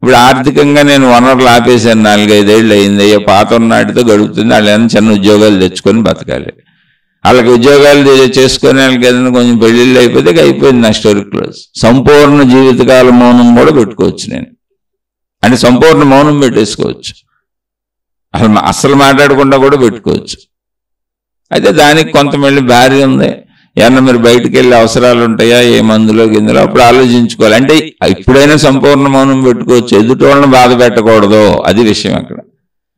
A: ఇప్పుడు ఆర్థికంగా నేను వనరులు ఆపేశాను. 4-5 ఏళ్ళు అయింది. అయ్యో పాత నాటితో గడుపుతుంది. వాళ్ళు ఏమైనా చిన్న ఉద్యోగాలు తెచ్చుకొని బతకాలి. వాళ్ళకి ఉద్యోగాలు చేసుకునే వాళ్ళకి ఏదైనా కొంచెం పెళ్ళిళ్ళు అయిపోతే అయిపోయింది నా స్టోరీ క్లోజ్. సంపూర్ణ జీవితకాల మౌనం కూడా పెట్టుకోవచ్చు నేను, అంటే సంపూర్ణ మౌనం పెట్టేసుకోవచ్చు, అసలు మాట్లాడకుండా కూడా పెట్టుకోవచ్చు. అయితే దానికి కొంత మళ్ళీ భార్య ఉంది, ఏమన్నా మీరు బయటికి వెళ్ళి అవసరాలు ఉంటాయా, ఏ మందులో గిందులో అప్పుడు ఆలోచించుకోవాలి. అంటే ఇప్పుడైనా సంపూర్ణ మౌనం పెట్టుకోవచ్చు, ఎదుటి వాళ్ళని బాధ పెట్టకూడదు, అది విషయం అక్కడ.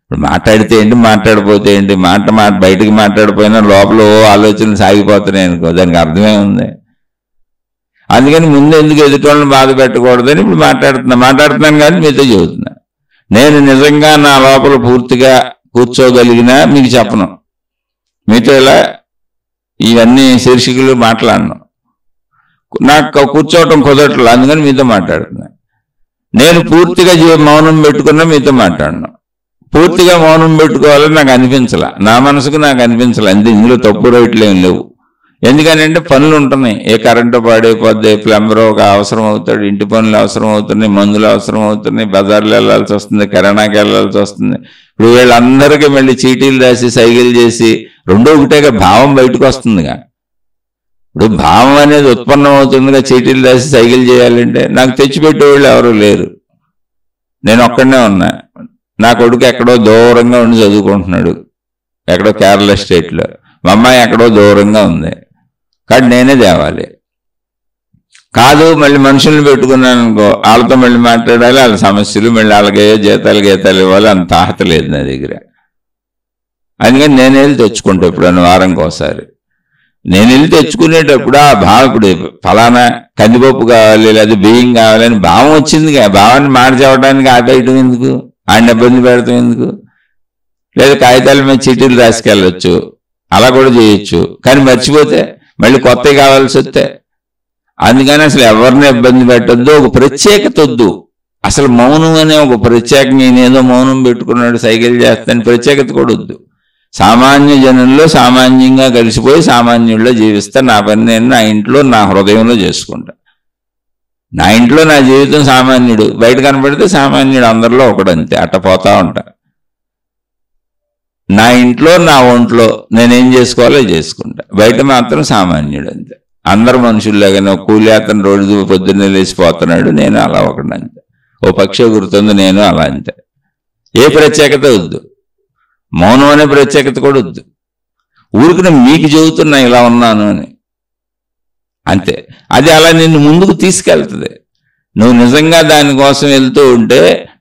A: ఇప్పుడు మాట్లాడితే ఏంటి, మాట్లాడిపోతే ఏంటి, మాట బయటికి మాట్లాడిపోయినా లోపల ఆలోచనలు సాగిపోతున్నాయి అనుకో, దానికి అర్థమే ఉంది. అందుకని ముందు ఎందుకు ఎదుటి వాళ్ళని బాధ పెట్టకూడదని ఇప్పుడు మాట్లాడుతున్నాను కానీ మీతో చెబుతున్నా. నేను నిజంగా నా లోపల పూర్తిగా కూర్చోగలిగినా మీకు చెప్పను, మీతో ఇలా ఇవన్నీ శీర్షికలు మాట్లాడను, నాకు కూర్చోవటం కుదరట్లేదు, అందుకని మీతో మాట్లాడుతున్నా. నేను పూర్తిగా మౌనం పెట్టుకున్నా మీతో మాట్లాడను. పూర్తిగా మౌనం పెట్టుకోవాలని నాకు అనిపించలే, నా మనసుకు నాకు అనిపించలే. అంతే, ఇందులో తప్పు రైట్లు ఏం లేవు. ఎందుకనంటే పనులు ఉంటున్నాయి, ఏ కరెంటు పాడైపోద్ది, ప్లంబర్ ఒక అవసరం అవుతాడు, ఇంటి పనులు అవసరం అవుతున్నాయి, మందులు అవసరం అవుతున్నాయి, బజార్లు వెళ్ళాల్సి వస్తుంది, కిరాణాకి వెళ్ళాల్సి వస్తుంది. ఇప్పుడు వీళ్ళందరికీ మళ్ళీ చీటీలు రాసి సైకిల్ చేసి రెండో ఒకటేగా భావం బయటకు వస్తుందిగా. ఇప్పుడు భావం అనేది ఉత్పన్నం అవుతుందిగా, చీటీలు రాసి సైకిల్ చేయాలంటే. నాకు తెచ్చిపెట్టేవాళ్ళు ఎవరు లేరు, నేను ఒక్కడనే ఉన్నా. నా కొడుకు ఎక్కడో దూరంగా ఉండి చదువుకుంటున్నాడు, ఎక్కడో కేరళ స్టేట్లో. మా అమ్మాయి ఎక్కడో దూరంగా ఉంది, కానీ నేనే తేవాలి. కాదు మళ్ళీ మనుషుల్ని పెట్టుకున్నాను అనుకో, వాళ్ళతో మళ్ళీ మాట్లాడాలి, వాళ్ళ సమస్యలు, మళ్ళీ వాళ్ళకి గీతాలు ఇవ్వాలి, అంత తాహత లేదు నా దగ్గర. అందుకని నేను వెళ్ళి తెచ్చుకుంటా, ఎప్పుడన్నా వారంకి ఒకసారి నేను వెళ్ళి తెచ్చుకునేటప్పుడు ఆ భావం, ఇప్పుడు ఫలానా కందిపప్పు కావాలి లేదా బియ్యం కావాలని భావం వచ్చింది, భావాన్ని మార్చేవడానికి ఆపేయటం ఎందుకు, ఆయన ఇబ్బంది పెడతాం ఎందుకు? లేదా కాగితాల మీద చీటీలు రాసుకెళ్ళొచ్చు, అలా కూడా చేయొచ్చు. కానీ మర్చిపోతే మళ్ళీ కొత్తవి కావాల్సి వస్తే, అందుకని అసలు ఎవరిని ఇబ్బంది పెట్టద్దు, ఒక ప్రత్యేకత వద్దు. అసలు మౌనం అనే ఒక ప్రత్యేక, నేనేదో మౌనం పెట్టుకున్నాడు సైకిల్ చేస్తాను ప్రత్యేకత కూడా వద్దు. సామాన్య జనంలో సామాన్యంగా కలిసిపోయి సామాన్యుల్లో జీవిస్తా, నా పని నేను నా ఇంట్లో నా హృదయంలో చేసుకుంటా. నా ఇంట్లో నా జీవితం సామాన్యుడు, బయట కనపడితే సామాన్యుడు అందరిలో ఒకడంతే, అట్ట పోతా ఉంటా. నా ఇంట్లో నా ఒంట్లో నేనేం చేసుకోవాలో చేసుకుంటా, బయట మాత్రం సామాన్యుడు అంతే. అందరు మనుషుల్లాగానే కూలి అతను రోజు పొద్దున్నే లేచిపోతున్నాడు, నేను అలా ఒకడంతే. ఓ పక్షి గుర్తుంది, నేను అలా అంతే. ఏ ప్రత్యేకత వద్దు, మౌనం అనే ప్రత్యేకత కూడా వద్దు. ఊరికి మీకు చెబుతున్నా ఇలా ఉన్నాను అని, అంతే. అది అలా నిన్ను ముందుకు తీసుకెళ్తుంది. నువ్వు నిజంగా దానికోసం వెళ్తూ ఉంటే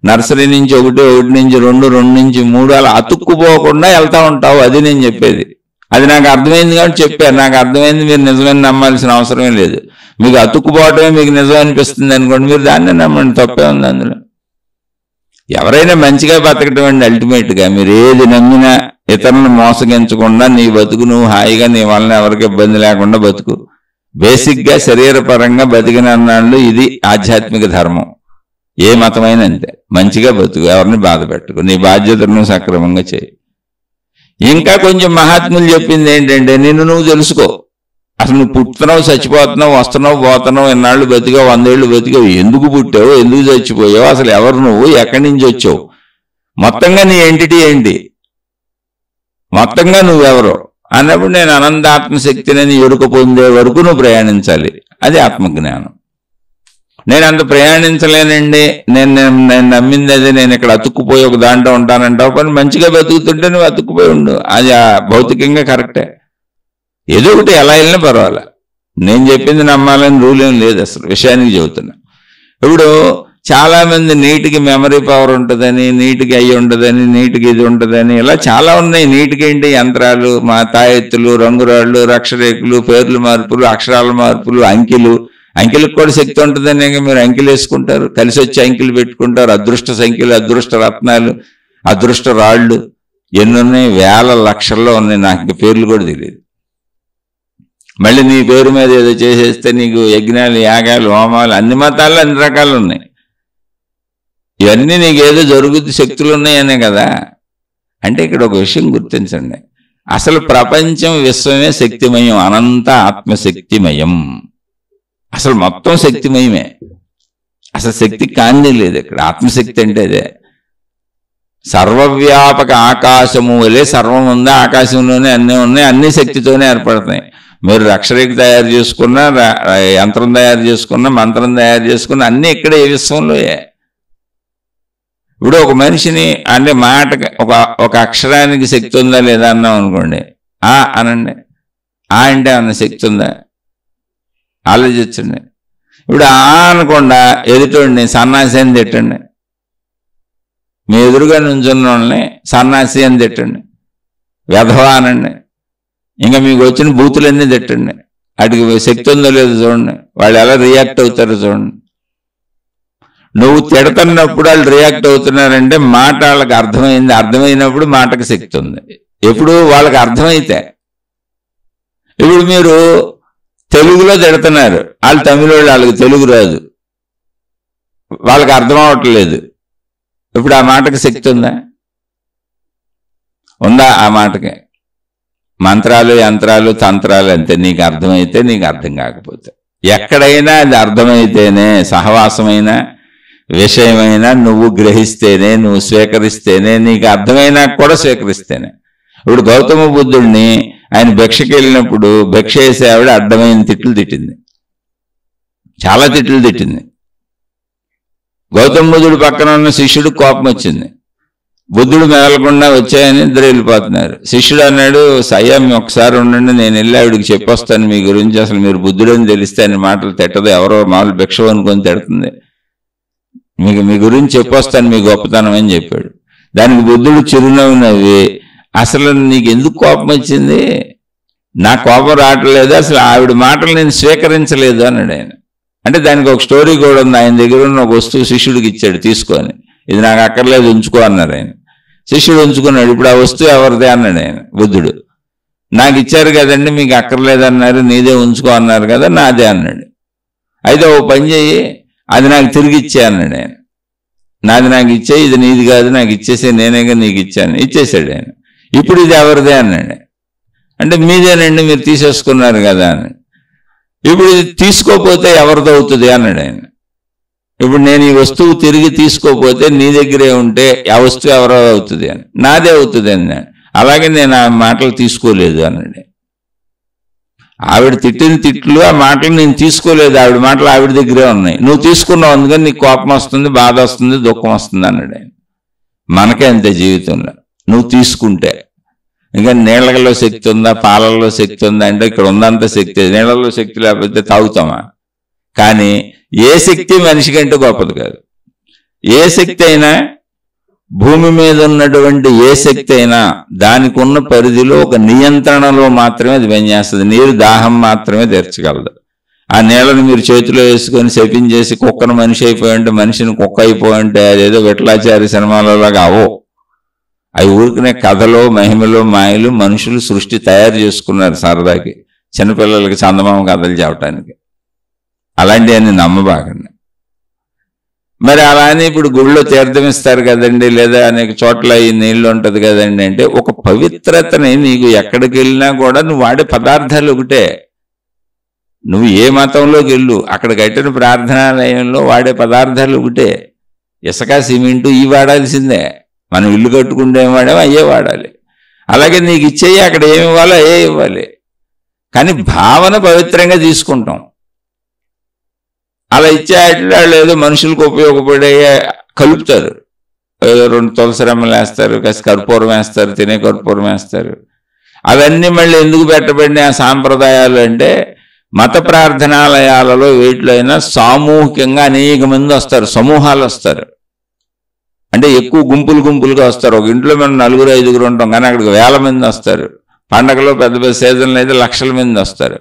A: నర్సరీ నుంచి ఒకటి నుంచి రెండు నుంచి మూడు అలా అతుక్కుపోకుండా వెళ్తా ఉంటావు. అది నేను చెప్పేది. అది నాకు అర్థమైంది కాబట్టి చెప్పాను, నాకు అర్థమైంది. మీరు నిజమని నమ్మాల్సిన అవసరమే లేదు. మీకు అతుక్కుపోవటమే మీకు నిజం అనిపిస్తుంది అనుకోండి, మీరు దాన్నే నమ్మండి, తప్పే ఉంది అందులో. ఎవరైనా మంచిగా బతకటం అండి అల్టిమేట్గా. మీరు ఏది నమ్మినా ఇతరులను మోసగించకుండా నీ బతుకు నువ్వు హాయిగా, నీ వలన ఎవరికి ఇబ్బంది లేకుండా బతుకు. బేసిక్గా శరీరపరంగా బతికినన్నాళ్ళు ఇది ఆధ్యాత్మిక ధర్మం. ఏ మతమైనా అంతే, మంచిగా బతుకు, ఎవరిని బాధ పెట్టుకు, నీ బాధ్యతలను సక్రమంగా చేయి. ఇంకా కొంచెం మహాత్ములు చెప్పింది ఏంటంటే, నిన్ను నువ్వు తెలుసుకో. అసలు నువ్వు పుట్టుతున్నావు, చచ్చిపోతున్నావు, వస్తున్నావు, పోతున్నావు, ఎన్నాళ్ళు బతికావు, 100 ఏళ్ళు బతికావు, ఎందుకు పుట్టావు, ఎందుకు చచ్చిపోయావు, అసలు ఎవరు నువ్వు, ఎక్కడి నుంచి వచ్చావు, మొత్తంగా నీ ఎంటిటీ ఏంటి, మొత్తంగా నువ్వెవరో అన్నప్పుడు నేను అనంతాత్మశక్తిని ఎరుక పొందే వరకు నువ్వు ప్రయాణించాలి. అది ఆత్మజ్ఞానం. నేను అంత ప్రయాణించలేనండి, నేను నమ్మింది అదే, నేను ఇక్కడ అతుక్కుపోయి ఒక దాంట్లో ఉంటానంటావు. కానీ మంచిగా బతుకుతుంటే నువ్వు అతుక్కుపోయి ఉండు, అది భౌతికంగా కరెక్టే. ఏదో ఒకటి ఎలా వెళ్ళినా పర్వాలే. నేను చెప్పింది నమ్మాలని రూల్ ఏం లేదు, అసలు విషయానికి చెబుతున్నా. ఇప్పుడు చాలామంది నీటికి మెమరీ పవర్ ఉంటుందని, నీటికి అయ్యి ఉంటుందని, నీటికి ఇది ఉంటుందని, ఇలా చాలా ఉన్నాయి. నీటికి ఏంటి, యంత్రాలు, మా తాయెత్తులు, రంగురాళ్ళు, రక్షరేకులు, పేర్లు మార్పులు, అక్షరాల మార్పులు, అంకెలకు కూడా శక్తి ఉంటుందని మీరు అంకెలు వేసుకుంటారు, కలిసి వచ్చి అంకెలు పెట్టుకుంటారు. అదృష్ట సంఖ్యలు, అదృష్ట రత్నాలు, అదృష్ట రాళ్ళు ఎన్ని ఉన్నాయి, వేల లక్షల్లో ఉన్నాయి. నాకు ఇంక పేర్లు కూడా తెలియదు. మళ్ళీ నీ పేరు మీద ఏదో చేసేస్తే నీకు యజ్ఞాలు, యాగాలు, హోమాలు, అన్ని మతాల్లో అన్ని రకాలు ఉన్నాయి. ఇవన్నీ నీకు ఏదో జరుగుతూ శక్తులు ఉన్నాయనే కదా. అంటే ఇక్కడ ఒక విషయం గుర్తించండి, అసలు ప్రపంచం, విశ్వమే శక్తిమయం, అనంత ఆత్మశక్తిమయం. అసలు మొత్తం శక్తిమయమే, అసలు శక్తి కాంతి లేదు ఇక్కడ. ఆత్మశక్తి అంటే అదే. సర్వవ్యాపక ఆకాశము వలె సర్వం ఉంది, ఆకాశంలోనే అన్నీ ఉన్నాయి, అన్ని శక్తితోనే ఏర్పడతాయి. మీరు రక్షరేఖ తయారు చేసుకున్నా, యంత్రం తయారు చేసుకున్నా, మంత్రం తయారు చేసుకున్నా అన్నీ ఇక్కడే ఈ విశ్వంలోయే. ఇప్పుడు ఒక మనిషిని అంటే మాటకి ఒక అక్షరానికి శక్తి ఉందా లేదా అన్నాం అనుకోండి, ఆ అనండి, ఆ అంటే అన్న శక్తి ఉందా? ఆలోచించండి. ఇప్పుడు ఆ అనకుండా ఎదుటోడిని సన్నాసి అని తిట్టండి, మీ ఎదురుగా నుంచున్న వాళ్ళని సన్నాసి అని తిట్టండి, వ్యధవా అనండి, ఇంకా మీకు వచ్చిన బూతులన్నీ తిట్టండి. వాటికి శక్తి ఉందో లేదో చూడండి, వాళ్ళు ఎలా రియాక్ట్ అవుతారో చూడండి. నువ్వు తిడుతున్నప్పుడు వాళ్ళు రియాక్ట్ అవుతున్నారంటే మాట వాళ్ళకి అర్థమైంది, అర్థమైనప్పుడు మాటకు శక్తి ఉంది. ఎప్పుడు వాళ్ళకి అర్థమైతే. ఇప్పుడు మీరు తెలుగులో తిడుతున్నారు, వాళ్ళు తమిళ వాళ్ళకి తెలుగు రాదు, వాళ్ళకి అర్థం అవట్లేదు, ఇప్పుడు ఆ మాటకి శక్తి ఉందా? ఉందా? ఆ మాటకి మంత్రాలు, యంత్రాలు, తంత్రాలు అంతే. నీకు అర్థమైతే, నీకు అర్థం కాకపోతే. ఎక్కడైనా అది అర్థమైతేనే, సహవాసమైనా విషయమైనా నువ్వు గ్రహిస్తేనే, నువ్వు స్వీకరిస్తేనే, నీకు అర్థమైనా కూడా స్వీకరిస్తేనే. ఇప్పుడు గౌతమ బుద్ధుడిని ఆయన భిక్షకి వెళ్ళినప్పుడు భిక్ష వేసే ఆవిడ అడ్డమైన తిట్లు తిట్టింది, చాలా తిట్లు తిట్టింది. గౌతమ బుద్ధుడు పక్కన ఉన్న శిష్యుడు కోపం వచ్చింది. బుద్ధుడు మెదలకుండా వచ్చాయని ఇద్దరు వెళ్ళిపోతున్నారు. శిష్యుడు అన్నాడు, అయ్యా ఒకసారి ఉండండి, నేను వెళ్ళి ఆవిడికి చెప్పొస్తాను మీ గురించి, అసలు మీరు బుద్ధుడని తెలిస్తే అని మాటలు తిట్టదు, ఎవరో మామూలు భిక్ష అనుకొని తిడుతుంది, మీ గురించి చెప్పొస్తాను మీ గొప్పతనం అని చెప్పాడు. దానికి బుద్ధుడు చిరునవ్వు నవ్వి, అసలు నీకు ఎందుకు కోపం వచ్చింది? నా కోపం రావట్లేదు, అసలు ఆవిడ మాటలు నేను స్వీకరించలేదు అన్నాడు ఆయన. అంటే దానికి ఒక స్టోరీ కూడా ఉంది. ఆయన దగ్గర ఉన్న ఒక వస్తువు శిష్యుడికి ఇచ్చాడు, తీసుకొని, ఇది నాకు అక్కర్లేదు ఉంచుకో అన్నారు ఆయన. శిష్యుడు ఉంచుకున్నాడు. ఇప్పుడు ఆ వస్తువు ఎవరిదే అన్నాడు ఆయన. బుద్ధుడు, నాకు ఇచ్చారు కదండి, మీకు అక్కర్లేదు అన్నారు, నీదే ఉంచుకో అన్నారు కదా, నాదే అన్నాడు. అయితే ఓ పని చెయ్యి, అది నాకు తిరిగి ఇచ్చే అన్నాడు ఆయన. నాది నాకు ఇచ్చే, ఇది నీది కాదు, నాకు ఇచ్చేసే, నేనేగా నీకు ఇచ్చాను. ఇచ్చేసాడు ఆయన. ఇప్పుడు ఇది ఎవరిదే అన్నాడు. అంటే మీదేనండి, మీరు తీసేసుకున్నారు కదా అన్నాడు. ఇప్పుడు ఇది తీసుకోపోతే ఎవరిదో అవుతుంది అన్నాడు ఆయన. ఇప్పుడు నేను ఈ వస్తువు తిరిగి తీసుకోపోతే నీ దగ్గరే ఉంటే ఆ వస్తువు ఎవరో అవుతుంది అని, నాదే అవుతుంది అన్నాడు. అలాగే నేను ఆ మాటలు తీసుకోలేదు అన్నాడు. ఆవిడ తిట్టిన తిట్లు, ఆ మాటలు నేను తీసుకోలేదు, ఆవిడ మాటలు ఆవిడ దగ్గరే ఉన్నాయి, నువ్వు తీసుకున్నావు, అందుకని నీకు కోపం వస్తుంది, బాధ వస్తుంది, దుఃఖం వస్తుంది అన్నాడు ఆయన. మనకే అంతే జీవితంలో. నువ్వు తీసుకుంటే, ఇంకా నీళ్ళలో శక్తి ఉందా, పాలల్లో శక్తి ఉందా అంటే ఇక్కడ ఉందంత శక్తి. నీళ్ళలో శక్తి లేకపోతే తాగుతామా? కానీ ఏ శక్తి మనిషి కంటే గొప్పది కాదు. ఏ శక్తి అయినా, భూమి మీద ఉన్నటువంటి ఏ శక్తి అయినా దానికి ఉన్న పరిధిలో ఒక నియంత్రణలో మాత్రమే అది పనిచేస్తుంది. నీరు దాహం మాత్రమే తీర్చగలదు. ఆ నీళ్ళని మీరు చేతిలో వేసుకొని శపించేసి కుక్కను మనిషి అయిపోయింటే, మనిషిని కుక్క అయిపోయింటే, అదేదో విఠలాచార్య సినిమాలలాగా అవో. అవి ఊరికనే కథలో, మహిమలో, మాయలు మనుషులు సృష్టి తయారు చేసుకున్నారు సరదాకి, చిన్నపిల్లలకి చందమామ కథలు చెప్పడానికి. అలాంటివన్నీ నమ్మబాకండి. మరి అలానే ఇప్పుడు గుళ్ళో తీర్థం ఇస్తారు కదండి, లేదా అనేక చోట్ల ఈ నీళ్ళు ఉంటుంది కదండి అంటే, ఒక పవిత్రతని నీకు ఎక్కడికి వెళ్ళినా కూడా నువ్వు వాడే పదార్థాలు ఒకటే. నువ్వు ఏ మతంలోకి వెళ్ళు, అక్కడ కట్టిన ప్రార్థనాలయంలో వాడే పదార్థాలు ఒకటే. ఇసుక, సిమెంటు ఇవి వాడాల్సిందే. మనం ఇల్లు కట్టుకుంటే ఏం వాడామో అయ్యే వాడాలి. అలాగే నీకు ఇచ్చేయి, అక్కడ ఏమి ఇవ్వాలో అయ్యే ఇవ్వాలి. కానీ భావన పవిత్రంగా తీసుకుంటాం. అలా ఇచ్చేట్లు వాళ్ళు ఏదో మనుషులకు ఉపయోగపడే కలుపుతారు. ఏదో 2 తులసి రెమ్మలు వేస్తారు, కాస్త కర్పూరం వేస్తారు, తినే కర్పూరం వేస్తారు. అవన్నీ మళ్ళీ ఎందుకు పెట్టబడిన ఆ సాంప్రదాయాలు అంటే, మత ప్రార్థనాలయాలలో వీటిలో అయినా సామూహికంగా అనేక మంది వస్తారు, సమూహాలు వస్తారు. అంటే ఎక్కువ గుంపులుగా వస్తారు. ఒక ఇంట్లో మనం 4-5 ఉంటాం, కానీ అక్కడికి వేల మంది వస్తారు. పండగలో పెద్ద పెద్ద సీజన్లు అయితే లక్షల మంది వస్తారు.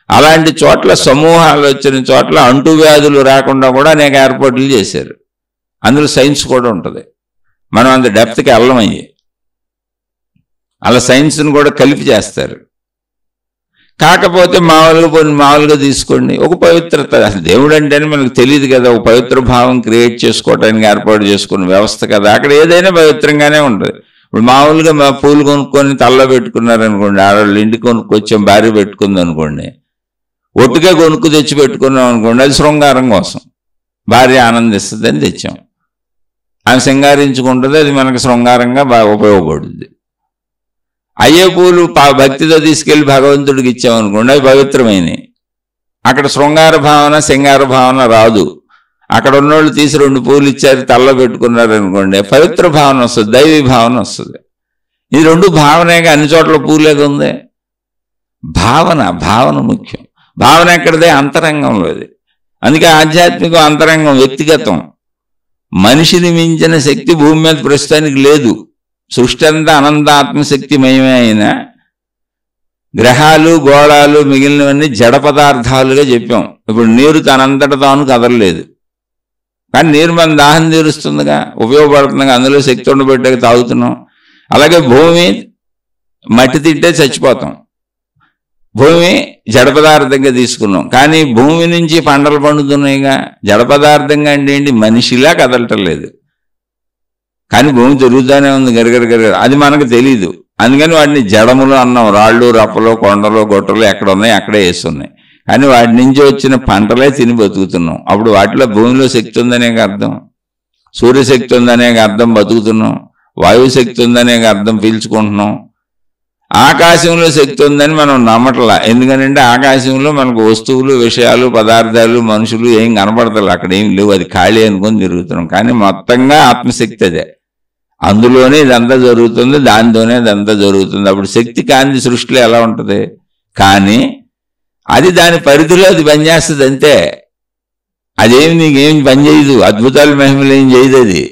A: అలాంటి చోట్ల, సమూహాలు వచ్చిన చోట్ల అంటువ్యాధులు రాకుండా కూడా అనేక ఏర్పాట్లు చేశారు. అందులో సైన్స్ కూడా ఉంటుంది. మనం అంత డెప్త్కి వెళ్ళమయ్యి అలా సైన్స్ని కూడా కలిపి చేస్తారు. కాకపోతే మామూలుగా తీసుకోండి, ఒక పవిత్రత. అసలు దేవుడు అంటేనే మనకు తెలియదు కదా, ఒక పవిత్ర భావం క్రియేట్ చేసుకోవడానికి ఏర్పాటు చేసుకున్న వ్యవస్థ కదా. అక్కడ ఏదైనా పవిత్రంగానే ఉంటుంది. ఇప్పుడు మామూలుగా పూలు కొనుక్కొని తలలో పెట్టుకున్నారనుకోండి, ఆడవాళ్ళు ఇంటికి కొనుక్కొచ్చాం, భార్య పెట్టుకుంది అనుకోండి, ఒట్టుగా కొనుక్కు తెచ్చి పెట్టుకున్నాం అనుకోండి, అది శృంగారం కోసం, భార్య ఆనందిస్తుందని తెచ్చాం. ఆమె సింగారించుకుంటుంది, అది మనకు శృంగారంగా బాగా ఉపయోగపడుతుంది. అయ్యే పూలు భక్తితో తీసుకెళ్లి భగవంతుడికి ఇచ్చామనుకోండి, అవి పవిత్రమైనవి. అక్కడ శృంగార భావన సింగార భావన రాదు. అక్కడ ఉన్నోళ్ళు తీసి 2 పూలు ఇచ్చారు, తల్లో పెట్టుకున్నారు అనుకోండి, పవిత్ర భావన వస్తుంది, దైవీ భావన వస్తుంది. ఇది 2 భావనేగా, అన్ని చోట్ల పూలేగా ఉంది. భావన ముఖ్యం. భావన ఎక్కడిదే? అంతరంగంలోది. అందుకే ఆధ్యాత్మికం అంతరంగం, వ్యక్తిగతం. మనిషిని మించిన శక్తి భూమి మీద ప్రస్తుతానికి లేదు. సృష్టి అంతా అనంత ఆత్మశక్తిమయమే అయినా గ్రహాలు గోళాలు మిగిలినవన్నీ జడ పదార్థాలుగా చెప్పాం. ఇప్పుడు నీరు తనంతట తాను కదలలేదు, కానీ నీరు మన దాహం తీరుస్తుందిగా, ఉపయోగపడుతుందిగా, అందులో శక్తి ఉండబెట్టాక తాగుతున్నాం. అలాగే భూమి, మట్టి తింటే చచ్చిపోతాం, భూమి జడ పదార్థంగా తీసుకున్నాం. కానీ భూమి నుంచి పంటలు పండుతున్నాయిగా, జడ పదార్థంగా అంటే ఏంటి? మనిషిలా కదలటం లేదు, కానీ భూమి తిరుగుతూనే ఉంది గరగర. అది మనకు తెలీదు. అందుకని వాటిని జడములు అన్నాం. రాళ్ళు రప్పలు కొండలు గొట్టలు ఎక్కడ ఉన్నాయి అక్కడే వేస్తున్నాయి, కానీ వాటి నుంచి వచ్చిన పంటలే తిని బతుకుతున్నాం. అప్పుడు వాటిలో భూమిలో శక్తి ఉందనే అర్థం, సూర్యశక్తి ఉందనే అర్థం బతుకుతున్నాం, వాయుశక్తి ఉందనే అర్థం పీల్చుకుంటున్నాం. ఆకాశంలో శక్తి ఉందని మనం నమ్మట్లా. ఎందుకంటే ఆకాశంలో మనకు వస్తువులు, విషయాలు, పదార్థాలు, మనుషులు ఏం కనపడతారు, అక్కడ ఏం లేవు, అది ఖాళీ అనుకొని తిరుగుతున్నాం. కానీ మొత్తంగా ఆత్మశక్తి అదే, అందులోనే ఇదంతా జరుగుతుంది, దానితోనే ఇదంతా జరుగుతుంది. అప్పుడు శక్తి కాంతి సృష్టిలో ఎలా ఉంటుంది? కానీ అది దాని పరిధిలో అది పనిచేస్తుంది అంతే. అదేమి నీకేం పనిచేయదు, అద్భుతాలు మహిమలు ఏం చేయదు. అది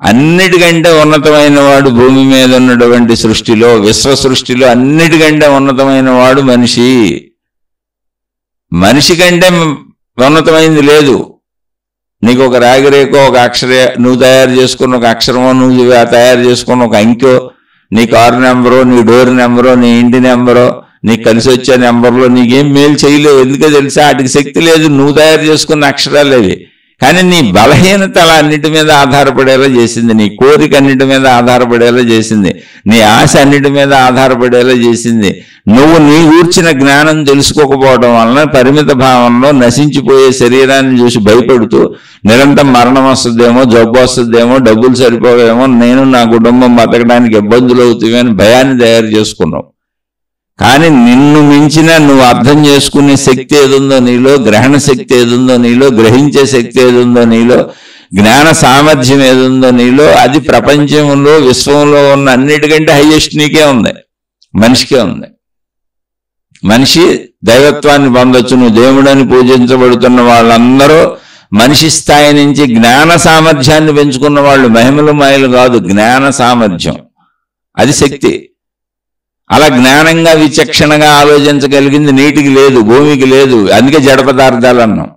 A: అన్నిటికంటే ఉన్నతమైన వాడు భూమి మీద ఉన్నటువంటి సృష్టిలో, విశ్వ సృష్టిలో అన్నిటికంటే ఉన్నతమైన వాడు మనిషి. మనిషి కంటే ఉన్నతమైంది లేదు. నీకు ఒక రాగిరేకో, ఒక నువ్వు తయారు చేసుకున్న ఒక అక్షరమో, నువ్వు తయారు చేసుకున్న ఒక అంకెో, నీ కారు నెంబరో, నీ డోర్ నెంబరో, నీ ఇంటి నెంబరో, నీకు కలిసి వచ్చే నెంబర్లో నీకేం మేలు చేయలేవు. ఎందుకో తెలుసా? వాటికి శక్తి లేదు, నువ్వు తయారు చేసుకున్న అక్షరాలు అవి. కానీ నీ బలహీనత అలా అన్నిటి మీద ఆధారపడేలా చేసింది, నీ కోరిక అన్నిటి మీద ఆధారపడేలా చేసింది, నీ ఆశ అన్నిటి మీద ఆధారపడేలా చేసింది. నువ్వు నీ గూర్చిన జ్ఞానం తెలుసుకోకపోవడం వలన పరిమిత భావంలో నశించిపోయే శరీరాన్ని చూసి భయపడుతూ నిరంతరం మరణం వస్తుందేమో, జబ్బు వస్తుందేమో, డబ్బులు సరిపోవేమో, నేను నా కుటుంబం బతకడానికి ఇబ్బందులు అవుతాయి అని భయాన్ని తయారు చేసుకున్నావు. కానీ నిన్ను మించిన నువ్వు అర్థం చేసుకునే శక్తి ఏదుందో నీలో, గ్రహణ శక్తి ఏదుందో నీలో, గ్రహించే శక్తి ఏదుందో నీలో, జ్ఞాన సామర్థ్యం ఏదుందో నీలో, అది ప్రపంచంలో విశ్వంలో ఉన్న అన్నిటికంటే హైయెస్ట్ నీకే ఉంది, మనిషికే ఉంది. మనిషి దైవత్వాన్ని పొందొచ్చు. నువ్వు దేవుడని పూజించబడుతున్న వాళ్ళందరూ మనిషి స్థాయి నుంచి జ్ఞాన సామర్థ్యాన్ని పెంచుకున్న వాళ్ళు, మహిమలు మాయలు కాదు, జ్ఞాన సామర్థ్యం, అది శక్తి. అలా జ్ఞానంగా విచక్షణగా ఆలోచించగలిగింది నీటికి లేదు, భూమికి లేదు. అందుకే జడ పదార్థాలు అన్నాం.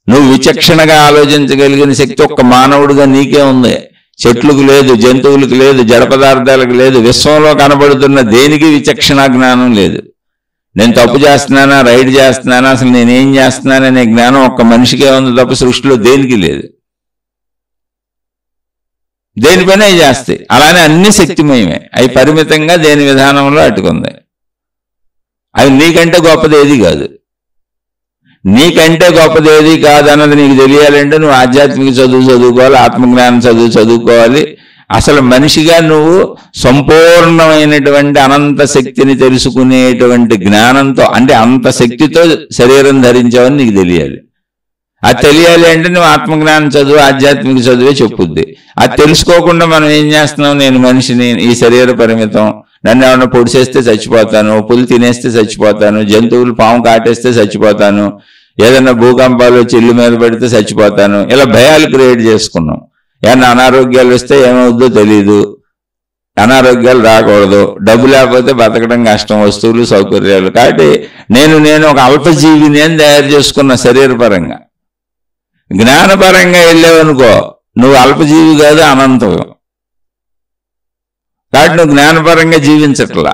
A: నువ్వు విచక్షణగా ఆలోచించగలిగిన శక్తి ఒక్క మానవుడిగా నీకే ఉంది. చెట్లకు లేదు, జంతువులకు లేదు, జడ పదార్థాలకు లేదు. విశ్వంలో కనబడుతున్న దేనికి విచక్షణ జ్ఞానం లేదు. నేను తప్పు చేస్తున్నానా, రైట్ చేస్తున్నానా, అసలు నేనేం చేస్తున్నాననే జ్ఞానం ఒక్క మనిషికే ఉంది తప్ప సృష్టిలో దేనికి లేదు. దేనిపైన అవి చేస్తాయి. అలానే అన్ని శక్తిమయమే, అవి పరిమితంగా దేని విధానంలో అట్టుకుంది. అవి నీకంటే గొప్పది ఏది కాదు. నీకంటే గొప్పది ఏది కాదు అన్నది నీకు తెలియాలంటే నువ్వు ఆధ్యాత్మిక చదువు చదువుకోవాలి, ఆత్మజ్ఞానం చదువుకోవాలి. అసలు మనిషిగా నువ్వు సంపూర్ణమైనటువంటి అనంత శక్తిని తెలుసుకునేటువంటి జ్ఞానంతో, అంటే అంత శక్తితో శరీరం ధరించావని నీకు తెలియాలి. అది తెలియాలి అంటే నువ్వు ఆత్మజ్ఞానం చదువు, ఆధ్యాత్మిక చదువే చెప్పుద్ది. అది తెలుసుకోకుండా మనం ఏం చేస్తున్నాం? నేను మనిషిని, ఈ శరీర పరిమితం, నన్ను ఏమన్నా పొడిచేస్తే చచ్చిపోతాను, పులి తినేస్తే చచ్చిపోతాను, జంతువులు పాము కాటేస్తే చచ్చిపోతాను, ఏదైనా భూకంపాలు వచ్చి ఇల్లు మీద పడితే చచ్చిపోతాను, ఇలా భయాలు క్రియేట్ చేసుకున్నాం. ఏమన్నా అనారోగ్యాలు వస్తే ఏమవుద్దో తెలీదు, అనారోగ్యాలు రాకూడదు, డబ్బు లేకపోతే బతకడం కష్టం, వస్తువులు సౌకర్యాలు. కాబట్టి నేను ఒక అల్పజీవిని అని తయారు చేసుకున్న శరీరపరంగా. జ్ఞానపరంగా వెళ్ళావనుకో నువ్వు అల్పజీవి కాదు, అనంతం. కాబట్టి నువ్వు జ్ఞానపరంగా జీవించట్లా,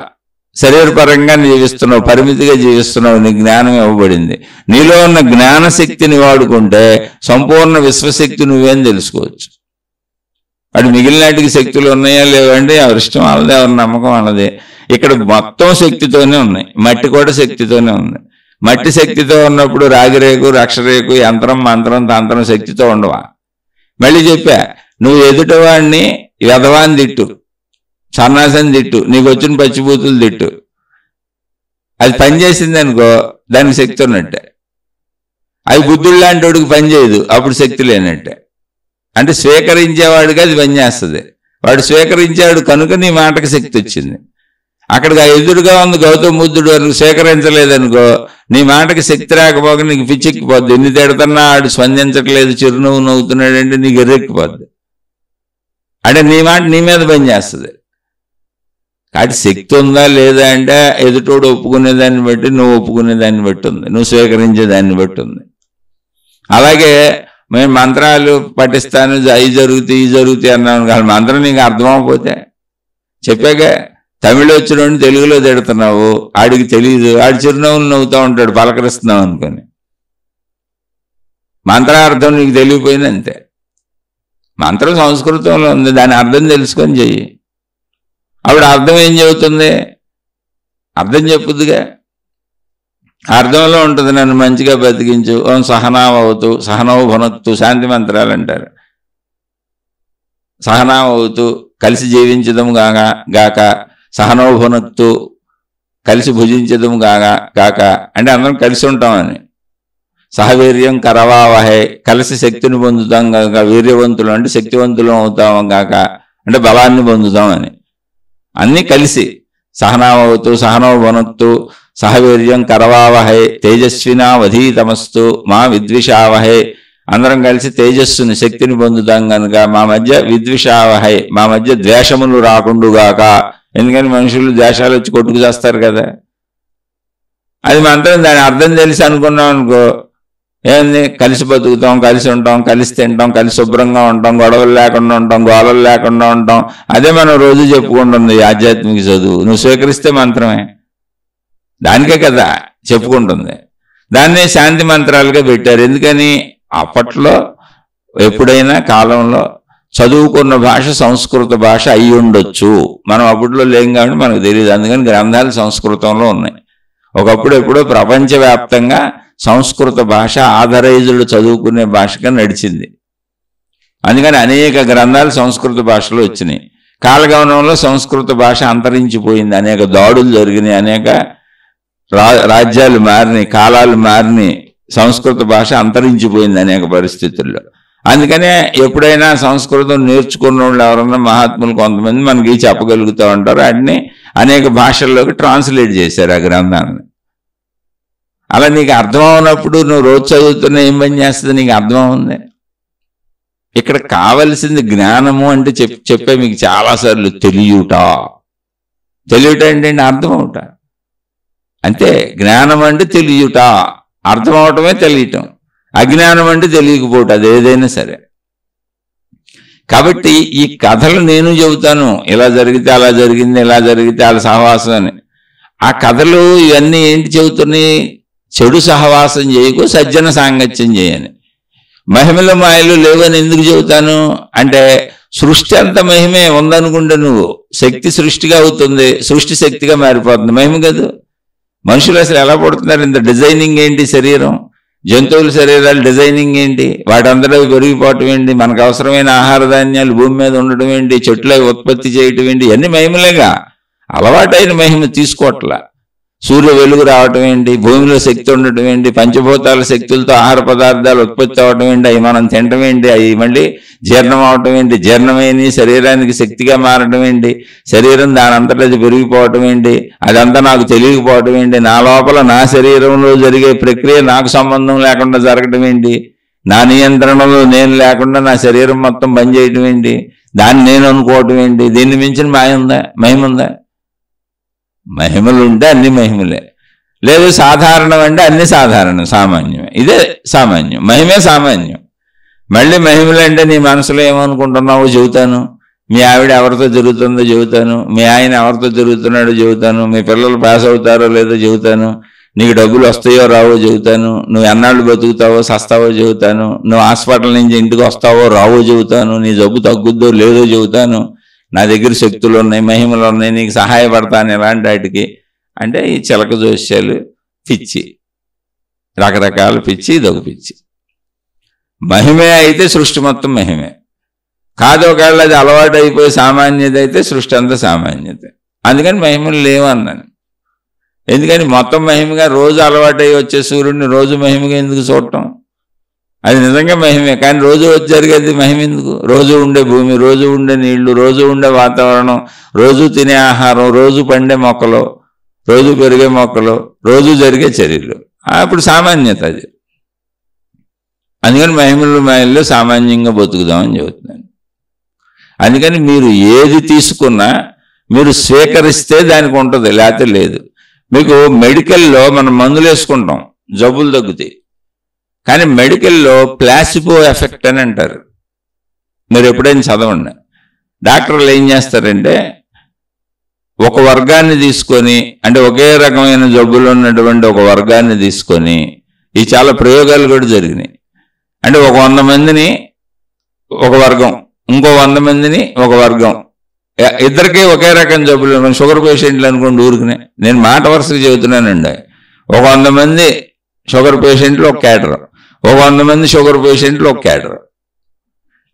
A: శరీరపరంగా జీవిస్తున్నావు, పరిమితిగా జీవిస్తున్నావు. నీ జ్ఞానం ఇవ్వబడింది. నీలో ఉన్న జ్ఞానశక్తిని వాడుకుంటే సంపూర్ణ విశ్వశక్తి నువ్వేం తెలుసుకోవచ్చు. అటు మిగిలినటికి శక్తులు ఉన్నాయా లేవండి, ఎవరి ఇష్టం వాళ్ళదే, ఎవరి నమ్మకం వాళ్ళదే. ఇక్కడ మొత్తం శక్తితోనే ఉన్నాయి. మట్టి కూడా శక్తితోనే ఉంది. మట్టి శక్తితో ఉన్నప్పుడు రాగిరేకు, రక్షరేకు, యంత్రం, మంత్రం, తంత్రం శక్తితో ఉండవా? మళ్ళీ చెప్పా, నువ్వు ఎదుటివాడిని యదవాన్ని తిట్టు, సన్నాసని తిట్టు, నీకు వచ్చిన పచ్చిబూతులు తిట్టు, అది పనిచేసింది అనుకో దానికి శక్తి ఉన్నట్టే. అది బుద్ధుడు లాంటి వాడికి పనిచేయదు, అప్పుడు శక్తి లేనట్టే. అంటే స్వీకరించేవాడికి అది పనిచేస్తుంది. వాడు స్వీకరించాడు కనుక నీ మాటకి శక్తి వచ్చింది. అక్కడికి ఎదురుగా ఉంది గౌతమ బుద్ధుడు వరకు స్వీకరించలేదనుకో నీ మాటకి శక్తి రాకపోక నీకు పిచ్చెక్కిపోద్ది. ఎన్ని తిడుతున్నా ఆడు స్పందించట్లేదు, చిరునవ్వు నవ్వుతున్నాడంటే నీకు ఎర్రెక్కిపోద్ది. అంటే నీ మాట నీ మీద పనిచేస్తుంది. కాబట్టి శక్తి ఉందా లేదా అంటే ఎదుటోడు ఒప్పుకునేదాన్ని బట్టి, నువ్వు ఒప్పుకునేదాన్ని బట్టి ఉంది, నువ్వు స్వీకరించేదాన్ని బట్టి ఉంది. అలాగే మేము మంత్రాలు పఠిస్తాను, అవి జరుగుతాయి ఇవి జరుగుతాయి అన్నాను కాదు. మంత్రం నీకు అర్థమైపోతే చెప్పాక తమిళ వచ్చినోడిని తెలుగులో తిడుతున్నావు, ఆడికి తెలియదు, ఆడి చిరునవ్వులు నవ్వుతూ ఉంటాడు పలకరిస్తున్నావు అనుకొని. మంత్రార్థం నీకు తెలియపోయింది అంతే. మంత్రం సంస్కృతంలో ఉంది, దాని అర్థం తెలుసుకొని చెయ్యి. అప్పుడు అర్థం ఏం చెబుతుంది? అర్థం చెప్పుద్దిగా, అర్థంలో ఉంటుంది నన్ను మంచిగా బతికించు, ఓం సహనావతు సహనౌ భునక్తు, శాంతి మంత్రాలు అంటారు. సహనావతు కలిసి జీవించదము గాక, సహనౌ భునక్తు కలిసి భుజించదము గాక అంటే అందరం కలిసి ఉంటామని. సహవీర్యం కరవావహే కలిసి శక్తిని పొందుతాం గాక, వీర్యవంతులు అంటే శక్తివంతులు అవుతాం గాక అంటే బలాన్ని పొందుతామని. అన్నీ కలిసి సహనావతు సహనౌ భునక్తు సహవీర్యం కరవావహే తేజస్వినావధీతమస్తు మా విద్విషావహే అందరం కలిసి తేజస్సుని శక్తిని పొందుతాం కనుక మా మధ్య విద్విషావహై మా మధ్య ద్వేషములు రాకుండుగాక. ఎందుకని మనుషులు ద్వేషాలు వచ్చి కొట్టుకు చేస్తారు కదా. అది మంత్రం దాని అర్థం తెలిసి అనుకున్నాం అనుకో ఏంది, కలిసి బతుకుతాం, కలిసి ఉంటాం, కలిసి తింటాం, కలిసి శుభ్రంగా ఉంటాం, గొడవలు లేకుండా ఉంటాం, గోళలు లేకుండా ఉంటాం. అదే మనం రోజు చెప్పుకుంటుంది ఆధ్యాత్మిక చదువు. నువ్వు స్వీకరిస్తే మంత్రమే, దానికే కదా చెప్పుకుంటుంది. దాన్నే శాంతి మంత్రాలుగా పెట్టారు. ఎందుకని అప్పట్లో ఎప్పుడైనా కాలంలో చదువుకున్న భాష సంస్కృత భాష అయి ఉండొచ్చు. మనం అప్పట్లో లేం కాబట్టి మనకు తెలియదు. అందుకని గ్రంథాలు సంస్కృతంలో ఉన్నాయి. ఒకప్పుడు ఎప్పుడో ప్రపంచవ్యాప్తంగా సంస్కృత భాష ఆథరైజ్డ్ చదువుకునే భాషగా నడిచింది. అందుకని అనేక గ్రంథాలు సంస్కృత భాషలో వచ్చినాయి. కాలగమనంలో సంస్కృత భాష అంతరించిపోయింది. అనేక దాడులు జరిగినాయి, అనేక రాజ్యాలు మారినాయి, కాలాలు మారినాయి, సంస్కృత భాష అంతరించిపోయింది అనేక పరిస్థితుల్లో. అందుకనే ఎప్పుడైనా సంస్కృతం నేర్చుకున్న వాళ్ళు ఎవరన్నా మహాత్ములు కొంతమంది మనకి చెప్పగలుగుతూ ఉంటారు. వాటిని అనేక భాషల్లోకి ట్రాన్స్లేట్ చేశారు ఆ గ్రంథాన్ని. అలా నీకు అర్థం అవునప్పుడు నువ్వు రోజు చదువుతున్నా ఏం పని చేస్తుంది, నీకు అర్థం అవుంది. ఇక్కడ కావలసింది జ్ఞానము అంటే చెప్పే మీకు చాలాసార్లు తెలియట అంటే అర్థం అవుట అంతే. జ్ఞానం అంటే తెలియట, అర్థం అవటమే తెలియటం. అజ్ఞానం అంటే తెలియకపోవటం, అది ఏదైనా సరే. కాబట్టి ఈ కథలు నేను చెబుతాను, ఇలా జరిగితే అలా జరిగింది, ఇలా జరిగితే అలా సహవాసం అని. ఆ కథలు ఇవన్నీ ఏంటి చెబుతున్నాయి? చెడు సహవాసం చేయకు, సజ్జన సాంగత్యం చేయని. మహిమల మాయలు లేవని ఎందుకు చెబుతాను అంటే సృష్టి అంత మహిమే ఉందనుకుంటే నువ్వు శక్తి సృష్టిగా అవుతుంది, సృష్టి శక్తిగా మారిపోతుంది. మహిమ కదా. మనుషులు అసలు ఎలా పడుతున్నారు? ఇంత డిజైనింగ్ ఏంటి శరీరం, జంతువుల శరీరాలు డిజైనింగ్ ఏంటి, వాటందరూ పెరిగిపోవటం ఏంటి, మనకు అవసరమైన ఆహార ధాన్యాలు భూమి మీద ఉండటం ఏంటి, చెట్లు ఉత్పత్తి చేయటం ఏంటి, ఇవన్నీ మహిమలేగా. అలవాటైన మహిమ తీసుకోవట్లా. సూర్య వెలుగు రావటం ఏంటి, భూమిలో శక్తి ఉండటం ఏంటి, పంచభూతాల శక్తులతో ఆహార పదార్థాలు ఉత్పత్తి అవటం ఏంటి, అవి మనం తినటం ఏంటి, అవి మళ్ళీ జీర్ణం అవటం ఏంటి, జీర్ణమైన శరీరానికి శక్తిగా మారటం ఏంటి, శరీరం దానంతటా అది పెరిగిపోవటం ఏంటి, అదంతా నాకు తెలియకపోవటం ఏంటి, నా లోపల నా శరీరంలో జరిగే ప్రక్రియ నాకు సంబంధం లేకుండా జరగటం ఏంటి, నా నియంత్రణలో నేను లేకుండా నా శరీరం మొత్తం పనిచేయటం ఏంటి, దాన్ని నేను అనుకోవటం ఏంటి. దీన్ని మించిన మహిమ ఉందా? మహిమలు ఉంటే అన్ని మహిమలే, లేదు సాధారణం అంటే అన్ని సాధారణం, సామాన్యమే. ఇదే సామాన్యం, మహిమే సామాన్యం. మళ్ళీ మహిమలు అంటే నీ మనసులో ఏమనుకుంటున్నావో చెబుతాను, మీ ఆవిడ ఎవరితో తిరుగుతుందో చెబుతాను, మీ ఆయన ఎవరితో తిరుగుతున్నాడో చెబుతాను, మీ పిల్లలు పాస్ అవుతారో లేదో చెబుతాను, నీకు డబ్బులు వస్తాయో రావో చెబుతాను, నువ్వు ఎన్నాళ్ళు బతుకుతావో సస్తావో చెబుతాను, నువ్వు హాస్పిటల్ నుంచి ఇంటికి వస్తావో రావో చెబుతాను, నీ జబ్బు తగ్గుద్దో లేదో చెబుతాను, నా దగ్గర శక్తులు ఉన్నాయి, మహిమలు ఉన్నాయి, నీకు సహాయపడతాను ఎలాంటి వాటికి అంటే ఈ చిలక జోస్యాలు పిచ్చి, రకరకాల పిచ్చి, ఇదొక పిచ్చి. మహిమే అయితే సృష్టి మొత్తం మహిమే. కాదు ఒకవేళ అది అలవాటు అయిపోయి సామాన్యత అయితే సృష్టి అంతా సామాన్యత. అందుకని మహిమలు లేవు అన్నాను. ఎందుకని మొత్తం మహిమగా రోజు అలవాటు అయ్యి వచ్చే సూర్యుడిని రోజు మహిమగా ఎందుకు చూడటం? అది నిజంగా మహిమే, కానీ రోజు వచ్చి జరిగేది మహిమ ఎందుకు? రోజు ఉండే భూమి, రోజు ఉండే నీళ్లు, రోజు ఉండే వాతావరణం, రోజు తినే ఆహారం, రోజు పండే మొక్కలు, రోజు పెరిగే మొక్కలు, రోజు జరిగే చర్యలు, అప్పుడు సామాన్యత అది. అందుకని మహిమలు మాయల్లో సామాన్యంగా బతుకుదామని చెబుతున్నాను. అందుకని మీరు ఏది తీసుకున్నా మీరు స్వీకరిస్తే దానికి ఉంటుంది, లేకపోతే లేదు. మీకు మెడికల్లో మనం మందులు వేసుకుంటాం, జబ్బులు తగ్గుతాయి. కానీ మెడికల్లో ప్లాసిబో ఎఫెక్ట్ అని అంటారు. మీరు ఎప్పుడైనా చదవండి. డాక్టర్లు ఏం చేస్తారంటే ఒక వర్గాన్ని తీసుకొని, అంటే ఒకే రకమైన జబ్బులు ఉన్నటువంటి ఒక వర్గాన్ని తీసుకొని, ఈ చాలా ప్రయోగాలు కూడా జరిగినాయి. అంటే ఒక 100 మందిని ఒక వర్గం, ఇంకో 100 మందిని ఒక వర్గం, ఇద్దరికీ ఒకే రకం జబ్బులు. షుగర్ పేషెంట్లు అనుకోండి, ఊరికినే నేను మాట వరుసగా చెబుతున్నానండి. ఒక 100 మంది షుగర్ పేషెంట్లు ఒక క్యాటర్, ఒక 100 మంది షుగర్ పేషెంట్లు ఒక క్యాటర్.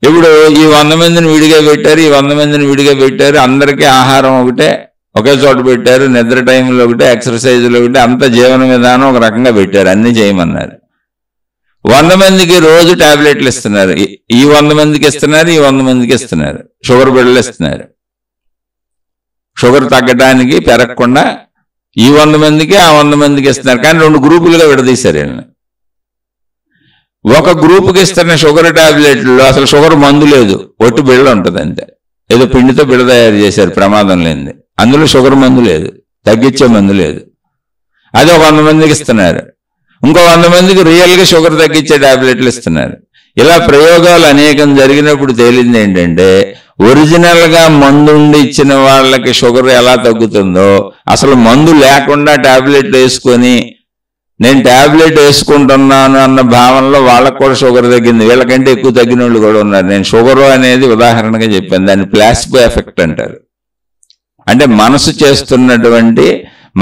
A: ఇప్పుడు ఈ 100 మందిని విడిగా పెట్టారు, ఈ 100 మందిని విడిగా పెట్టారు. అందరికీ ఆహారం ఒకటే, ఒకే చోట పెట్టారు. నిద్ర టైంలో ఒకటే, ఎక్సర్సైజ్లో ఒకటే, అంత జీవన విధానం ఒక రకంగా పెట్టారు, అన్నీ చేయమన్నారు. 100 మందికి రోజు టాబ్లెట్లు ఇస్తున్నారు. ఈ 100 మందికి ఇస్తున్నారు, ఈ 100 మందికి ఇస్తున్నారు. షుగర్ బిళ్ళలు ఇస్తున్నారు, షుగర్ తగ్గడానికి పెరగకుండా. ఈ 100 మందికి ఆ 100 మందికి ఇస్తున్నారు, కానీ 2 గ్రూపులుగా విడదీశారు వీళ్ళని. ఒక గ్రూపుకి ఇస్తున్న షుగర్ టాబ్లెట్లో అసలు షుగర్ మందు లేదు, ఒట్టు బిళ్ళ ఉంటుంది అంతే. ఏదో పిండితో బిళ్ళ తయారు చేశారు, ప్రమాదం లేనిది. అందులో షుగర్ మందు లేదు, తగ్గించే మందు లేదు. అది ఒక 100 మందికి ఇస్తున్నారు. ఇంకో 100 మందికి రియల్గా షుగర్ తగ్గించే టాబ్లెట్లు ఇస్తున్నారు. ఇలా ప్రయోగాలు అనేకం జరిగినప్పుడు తేలింది ఏంటంటే, ఒరిజినల్గా మందు ఉండి ఇచ్చిన వాళ్ళకి షుగర్ ఎలా తగ్గుతుందో, అసలు మందు లేకుండా టాబ్లెట్లు వేసుకొని నేను టాబ్లెట్ వేసుకుంటున్నాను అన్న భావనలో వాళ్ళకు కూడా షుగర్ తగ్గింది. వీళ్ళకంటే ఎక్కువ తగ్గిన వాళ్ళు కూడా ఉన్నారు. నేను షుగరు అనేది ఉదాహరణగా చెప్పాను. దాన్ని ప్లాసిబో ఎఫెక్ట్ అంటారు. అంటే మనసు చేస్తున్నటువంటి,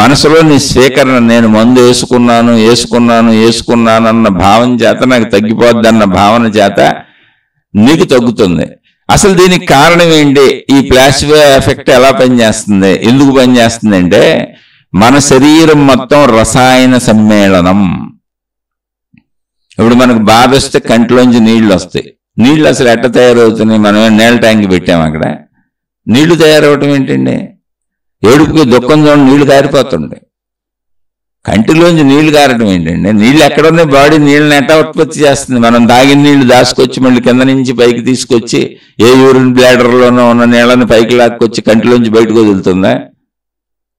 A: మనసులో నీ స్వీకరణ, నేను మందు వేసుకున్నాను అన్న భావన చేత నాకు తగ్గిపోద్ది అన్న భావన చేత నీకు తగ్గుతుంది. అసలు దీనికి కారణం ఏంటి? ఈ ప్లాసిబో ఎఫెక్ట్ ఎలా పనిచేస్తుంది, ఎందుకు పనిచేస్తుంది అంటే, మన శరీరం మొత్తం రసాయన సమ్మేళనం. ఇప్పుడు మనకు బాధ వస్తే కంటిలోంచి నీళ్లు వస్తాయి. నీళ్లు అసలు ఎట్ట తయారవుతున్నాయి? మనం నీళ్ళ ట్యాంక్ పెట్టాము, అక్కడ నీళ్లు తయారవటం ఏంటండి? ఏడుపుకి దుఃఖం చూడండి, నీళ్లు కారిపోతుంటాయి. కంటిలోంచి నీళ్లు కారటం ఏంటండి? నీళ్ళు ఎక్కడున్నాయి? బాడీ నీళ్ళని ఎట్టా ఉత్పత్తి చేస్తుంది? మనం తాగిన నీళ్లు దాచుకొచ్చి మళ్ళీ కింద నుంచి పైకి తీసుకొచ్చి ఏ యూరిన్ బ్లాడర్లోనో ఉన్న నీళ్ళని పైకి లాక్కొచ్చి కంటిలోంచి బయటకు వదులుతుందా?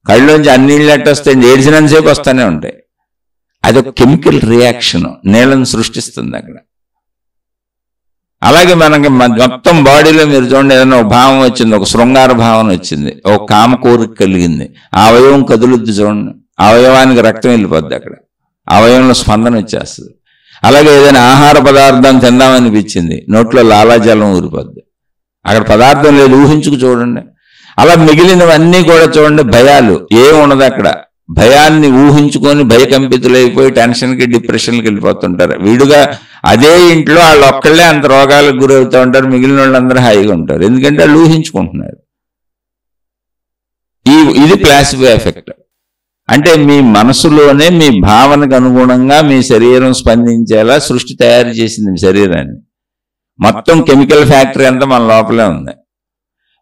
A: కళ్ళలోంచి అన్ని నీళ్ళు ఎట్టొస్తాయండి, ఏడ్చినంతసేపు వస్తూనే ఉంటాయి. అదొక కెమికల్ రియాక్షన్ నీళ్ళని సృష్టిస్తుంది అక్కడ. అలాగే మనకి మొత్తం బాడీలో మీరు చూడండి, ఏదైనా ఒక భావం వచ్చింది, ఒక శృంగార భావన వచ్చింది, ఒక కామ కోరిక కలిగింది, ఆ అవయవం కదులుద్ది చూడండి, అవయవానికి రక్తం వెళ్ళిపోద్ది, అక్కడ అవయవంలో స్పందన వచ్చేస్తుంది. అలాగే ఏదైనా ఆహార పదార్థం తిందామనిపించింది, నోట్లో లాలాజలం ఊరిపోద్ది, అక్కడ పదార్థం లేదు, ఊహించుకు చూడండి. అలా మిగిలినవన్నీ కూడా చూడండి, భయాలు ఏముండదు అక్కడ. భయాన్ని ఊహించుకొని భయకంపితులైపోయి టెన్షన్కి, డిప్రెషన్కి వెళ్ళిపోతుంటారు. వీడుగా అదే ఇంట్లో వాళ్ళు ఒక్కళ్ళే అంత రోగాలకు గురవుతూ ఉంటారు, మిగిలిన వాళ్ళందరూ హాయిగా ఉంటారు. ఎందుకంటే వాళ్ళు ఊహించుకుంటున్నారు. ఇది ప్లాసిబో ఎఫెక్ట్. అంటే మీ మనసులోనే మీ భావనకు అనుగుణంగా మీ శరీరం స్పందించేలా సృష్టి తయారు చేసింది మీ శరీరాన్ని. మొత్తం కెమికల్ ఫ్యాక్టరీ అంతా మన లోపలే ఉంది.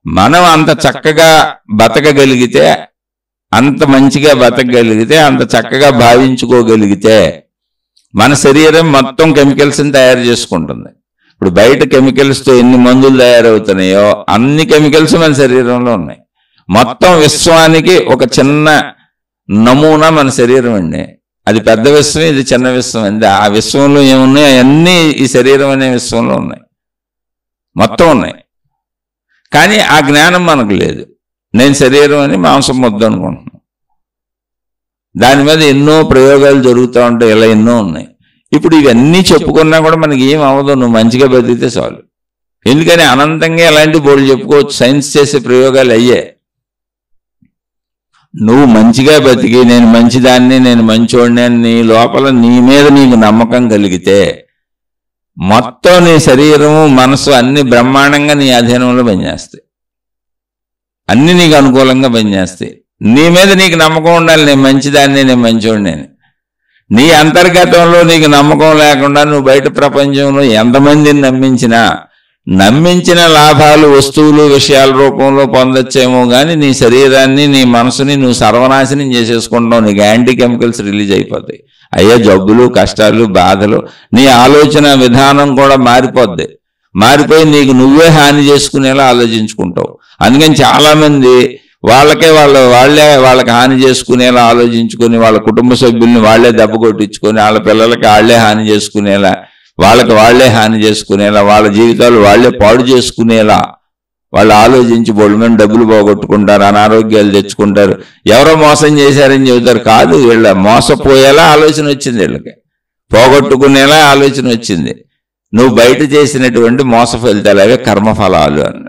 A: మనం అంత చక్కగా బతకగలిగితే, అంత మంచిగా బతకగలిగితే, అంత చక్కగా భావించుకోగలిగితే మన శరీరం మొత్తం కెమికల్స్ని తయారు చేసుకుంటుంది. ఇప్పుడు బయట కెమికల్స్తో ఎన్ని మందులు తయారవుతున్నాయో అన్ని కెమికల్స్ మన శరీరంలో ఉన్నాయి. మొత్తం విశ్వానికి ఒక చిన్న నమూనా మన శరీరం అండి. అది పెద్ద విశ్వం, ఇది చిన్న విశ్వం అండి. ఆ విశ్వంలో ఏమున్నాయి అవన్నీ ఈ శరీరం అనే విశ్వంలో ఉన్నాయి, మొత్తం ఉన్నాయి. కానీ ఆ జ్ఞానం మనకు లేదు. నేను శరీరం అని మాంసం ముద్ద అనుకుంటున్నాను. దాని మీద ఎన్నో ప్రయోగాలు జరుగుతూ ఉంటాయి, ఇలా ఎన్నో ఉన్నాయి. ఇప్పుడు ఇవన్నీ చెప్పుకున్నా కూడా మనకి ఏం అవ్వదు, నువ్వు మంచిగా బతికితే చాలు. ఎందుకని అనంతంగా ఎలాంటి బోర్డు చెప్పుకోవచ్చు, సైన్స్ చేసే ప్రయోగాలు అయ్యే. నువ్వు మంచిగా బతికి నేను మంచిదాన్ని, నేను మంచోడిని అని నీ లోపల నీ మీద నీకు నమ్మకం కలిగితే మొత్తం నీ శరీరము మనసు అన్ని బ్రహ్మాండంగా నీ అధీనంలో పనిచేస్తాయి, అన్ని నీకు అనుకూలంగా పనిచేస్తాయి. నీ మీద నీకు నమ్మకం ఉండాలి, నేను మంచిదాన్ని, నేను మంచివాడిని. నీ అంతర్గతంలో నీకు నమ్మకం లేకుండా నువ్వు బయట ప్రపంచంలో ఎంతమందిని నమ్మించిన లాభాలు వస్తువులు విషయాల రూపంలో పొందొచ్చేమో కానీ నీ శరీరాన్ని నీ మనసుని నువ్వు సర్వనాశనం చేసేసుకుంటావు. నీకు యాంటీ కెమికల్స్ రిలీజ్ అయిపోతాయి, అయ్యే జబ్బులు కష్టాలు బాధలు. నీ ఆలోచన విధానం కూడా మారిపోయి నీకు నువ్వే హాని చేసుకునేలా ఆలోచించుకుంటావు. అందుకని చాలామంది వాళ్ళకి హాని చేసుకునేలా ఆలోచించుకొని వాళ్ళ కుటుంబ సభ్యుల్ని వాళ్లే దెబ్బ కొట్టించుకొని వాళ్ళ పిల్లలకి వాళ్లే హాని చేసుకునేలా వాళ్లే హాని చేసుకునేలా వాళ్ళ జీవితాలు వాళ్లే పాడు చేసుకునేలా వాళ్ళు ఆలోచించి బొళ్ళమని డబ్బులు పోగొట్టుకుంటారు, అనారోగ్యాలు తెచ్చుకుంటారు. ఎవరో మోసం చేశారని చెబుతారు, కాదు వీళ్ళ మోసపోయేలా ఆలోచన వచ్చింది, వీళ్ళకి పోగొట్టుకునేలా ఆలోచన వచ్చింది. నువ్వు బయట చేసినటువంటి మోస ఫలితాలు అవే కర్మఫలాలు అన్న.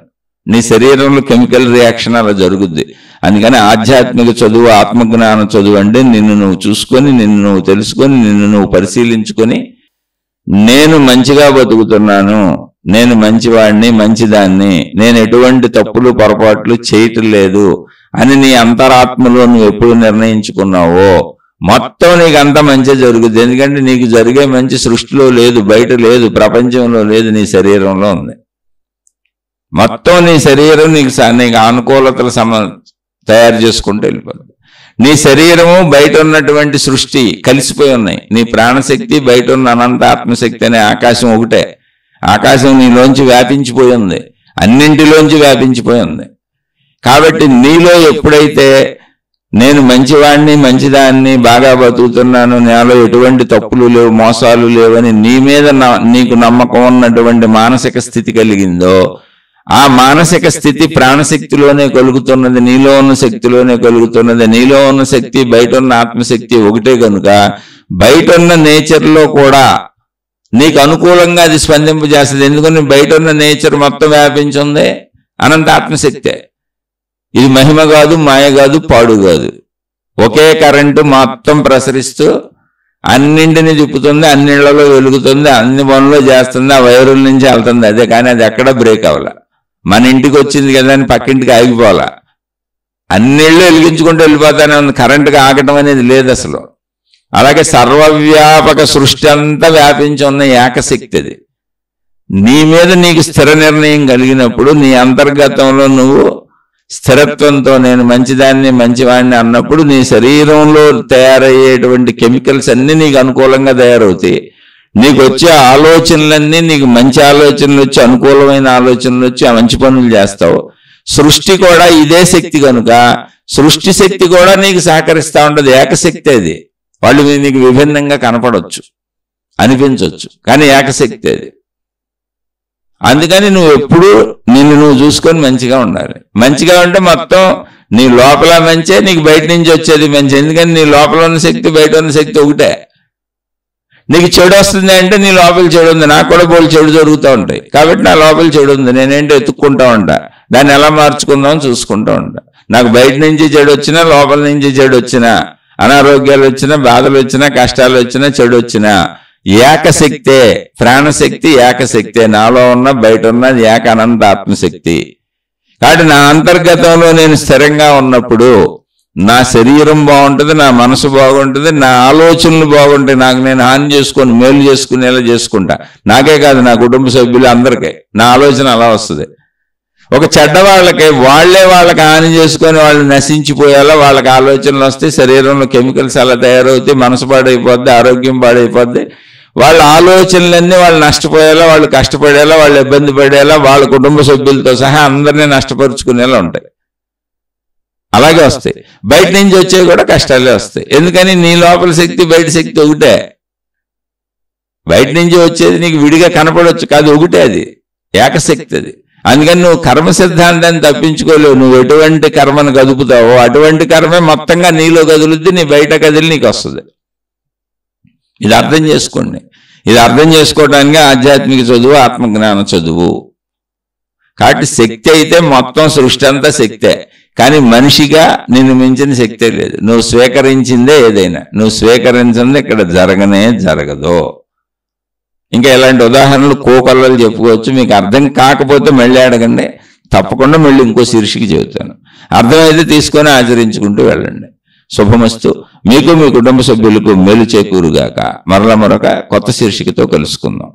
A: నీ శరీరంలో కెమికల్ రియాక్షన్ అలా జరుగుద్ది. అందుకని ఆధ్యాత్మిక చదువు, ఆత్మజ్ఞాన చదువు అంటే నిన్ను నువ్వు చూసుకొని, నిన్ను నువ్వు తెలుసుకొని, నిన్ను నువ్వు పరిశీలించుకొని, నేను మంచిగా బతుకుతున్నాను, నేను మంచివాడిని, మంచిదాన్ని, నేను ఎటువంటి తప్పులు పొరపాట్లు చేయటం లేదు అని నీ అంతరాత్మలో నువ్వు ఎప్పుడు నిర్ణయించుకున్నావో మొత్తం నీకు అంత మంచి జరుగుద్ది. ఎందుకంటే నీకు జరిగే మంచి సృష్టిలో లేదు, బయట లేదు, ప్రపంచంలో లేదు, నీ శరీరంలో ఉంది. మొత్తం నీ శరీరం నీకు అనుకూలతలు తయారు చేసుకుంటూ వెళ్ళిపోతుంది. నీ శరీరము బయట ఉన్నటువంటి సృష్టి కలిసిపోయి ఉన్నాయి. నీ ప్రాణశక్తి బయట ఉన్న అనంత ఆత్మశక్తి అనే ఆకాశం ఒకటే. ఆకాశం నీలోంచి వ్యాపించిపోయి ఉంది, అన్నింటిలోంచి వ్యాపించిపోయి ఉంది. కాబట్టి నీలో ఎప్పుడైతే నేను మంచివాడిని, మంచిదాన్ని, బాగా బతుకుతున్నాను, నాలో ఎటువంటి తప్పులు లేవు, మోసాలు లేవని నీ మీద నీకు నమ్మకం ఉన్నటువంటి మానసిక స్థితి కలిగిందో, ఆ మానసిక స్థితి ప్రాణశక్తిలోనే కలుగుతున్నది, నీలో ఉన్న శక్తిలోనే కలుగుతున్నది. నీలో ఉన్న శక్తి బయట ఉన్న ఆత్మశక్తి ఒకటే కనుక బయట ఉన్న నేచర్లో కూడా నీకు అనుకూలంగా అది స్పందింపజేస్తుంది. ఎందుకని బయట ఉన్న నేచర్ మొత్తం వ్యాపించింది అనంత ఆత్మశక్తే. ఇది మహిమ కాదు, మాయ కాదు, పాడు కాదు. ఒకే కరెంటు మొత్తం ప్రసరిస్తూ అన్నింటినీ తిప్పుతుంది, అన్నిళ్లలో వెలుగుతుంది, అన్ని పనులు చేస్తుంది, ఆ వైరుల నుంచి వెళ్తుంది. అదే కానీ అది ఎక్కడ బ్రేక్ అవ్వాల. మన ఇంటికి వచ్చింది కదా అని పక్కింటికి ఆగిపోవాలా, అన్నిళ్ళు వెలిగించుకుంటూ వెళ్ళిపోతానే ఉంది. కరెంటుగా ఆగటం అనేది లేదు అసలు. అలాగే సర్వవ్యాపక సృష్టి అంతా వ్యాపించి ఉన్న ఏకశక్తి అది. నీ మీద నీకు స్థిర నిర్ణయం కలిగినప్పుడు నీ అంతర్గతంలో నువ్వు స్థిరత్వంతో నేను మంచిదాన్ని, మంచివాడిని అన్నప్పుడు నీ శరీరంలో తయారయ్యేటువంటి కెమికల్స్ అన్నీ నీకు అనుకూలంగా తయారవుతాయి. నీకు వచ్చే ఆలోచనలన్నీ నీకు మంచి ఆలోచనలు వచ్చి, అనుకూలమైన ఆలోచనలు వచ్చి ఆ మంచి పనులు చేస్తావు. సృష్టి కూడా ఇదే శక్తి కనుక సృష్టి శక్తి కూడా నీకు సహకరిస్తూ ఉంటుంది. ఏకశక్తి అది. వాళ్ళు నీకు విభిన్నంగా కనపడవచ్చు, అనిపించవచ్చు, కానీ ఏకశక్తి అది. అందుకని నువ్వు ఎప్పుడూ నిన్ను నువ్వు చూసుకొని మంచిగా ఉండాలి. మంచిగా ఉంటే మొత్తం నీ లోపల మంచే, నీకు బయట నుంచి వచ్చేది మంచి. ఎందుకని నీ లోపల ఉన్న శక్తి బయట ఉన్న శక్తి ఒకటే. నీకు చెడు వస్తుంది అంటే నీ లోపల చెడు ఉంది. నాకు కూడా బోళ్ళు చెడు జరుగుతూ ఉంటాయి, కాబట్టి నా లోపల చెడు ఉంది, నేనేంటో ఎత్తుక్కుంటా ఉంటా, దాన్ని ఎలా మార్చుకుందామని చూసుకుంటూ ఉంటా. నాకు బయట నుంచి చెడు వచ్చినా, లోపల నుంచి చెడు వచ్చినా, అనారోగ్యాలు వచ్చినా, బాధలు వచ్చినా, కష్టాలు వచ్చినా, చెడు వచ్చినా, ఏకశక్తే ప్రాణశక్తి, ఏకశక్తే. నాలో ఉన్న బయట ఉన్న ఏక అనంత ఆత్మశక్తి. కాబట్టి నా అంతర్గతంలో నేను స్థిరంగా ఉన్నప్పుడు నా శరీరం బాగుంటుంది, నా మనసు బాగుంటుంది, నా ఆలోచనలు బాగుంటాయి. నాకు నేను హాని చేసుకొని మేలు చేసుకునేలా చేసుకుంటా. నాకే కాదు, నా కుటుంబ సభ్యులు అందరికీ నా ఆలోచన అలా వస్తుంది. ఒక చెడ్డ వాళ్ళకి వాళ్ళకి హాని చేసుకొని వాళ్ళు నశించిపోయేలా వాళ్ళకి ఆలోచనలు వస్తే శరీరంలో కెమికల్స్ అలా తయారవుతాయి, మనసు పాడైపోద్ది, ఆరోగ్యం పాడైపోద్ది. వాళ్ళ ఆలోచనలన్నీ వాళ్ళు నష్టపోయేలా, వాళ్ళు కష్టపడేలా, వాళ్ళు ఇబ్బంది పడేలా, వాళ్ళ కుటుంబ సభ్యులతో సహా అందరినీ నష్టపరుచుకునేలా ఉంటాయి. అలాగే వస్తాయి. బయట నుంచి వచ్చేవి కూడా కష్టాలే వస్తాయి. ఎందుకని నీ లోపల శక్తి బయట శక్తి ఒకటే. బయట నుంచి వచ్చేది నీకు విడిగా కనపడవచ్చు, కాదు ఒకటే, అది ఏకశక్తి అది. అందుకని నువ్వు కర్మ సిద్ధాంతాన్ని తప్పించుకోలేవు. నువ్వు ఎటువంటి కర్మను కదుపుతావో అటువంటి కర్మే మొత్తంగా నీలో కదులుద్ది, నీ బయట కదిలి నీకు వస్తుంది. ఇది అర్థం చేసుకోండి. ఇది అర్థం చేసుకోవడానికి ఆధ్యాత్మిక చదువు, ఆత్మజ్ఞాన చదువు. కాబట్టి శక్తి అయితే మొత్తం సృష్టి అంతా శక్తే, కానీ మనిషిగా నిన్ను మించిన శక్తే లేదు. నువ్వు స్వీకరించిందే ఏదైనా, నువ్వు స్వీకరించింది ఇక్కడ జరగనే జరగదు. ఇంకా ఇలాంటి ఉదాహరణలు కోకొల్లలు చెప్పుకోవచ్చు. మీకు అర్థం కాకపోతే మళ్ళీ అడగండి, తప్పకుండా మళ్ళీ ఇంకో శీర్షిక చెబుతాను. అర్థమైతే తీసుకొని ఆచరించుకుంటూ వెళ్ళండి. శుభమస్తు. మీకు మీ కుటుంబ సభ్యులకు మేలు చేకూరుగాక. మరొక కొత్త శీర్షికతో కలుసుకుందాం.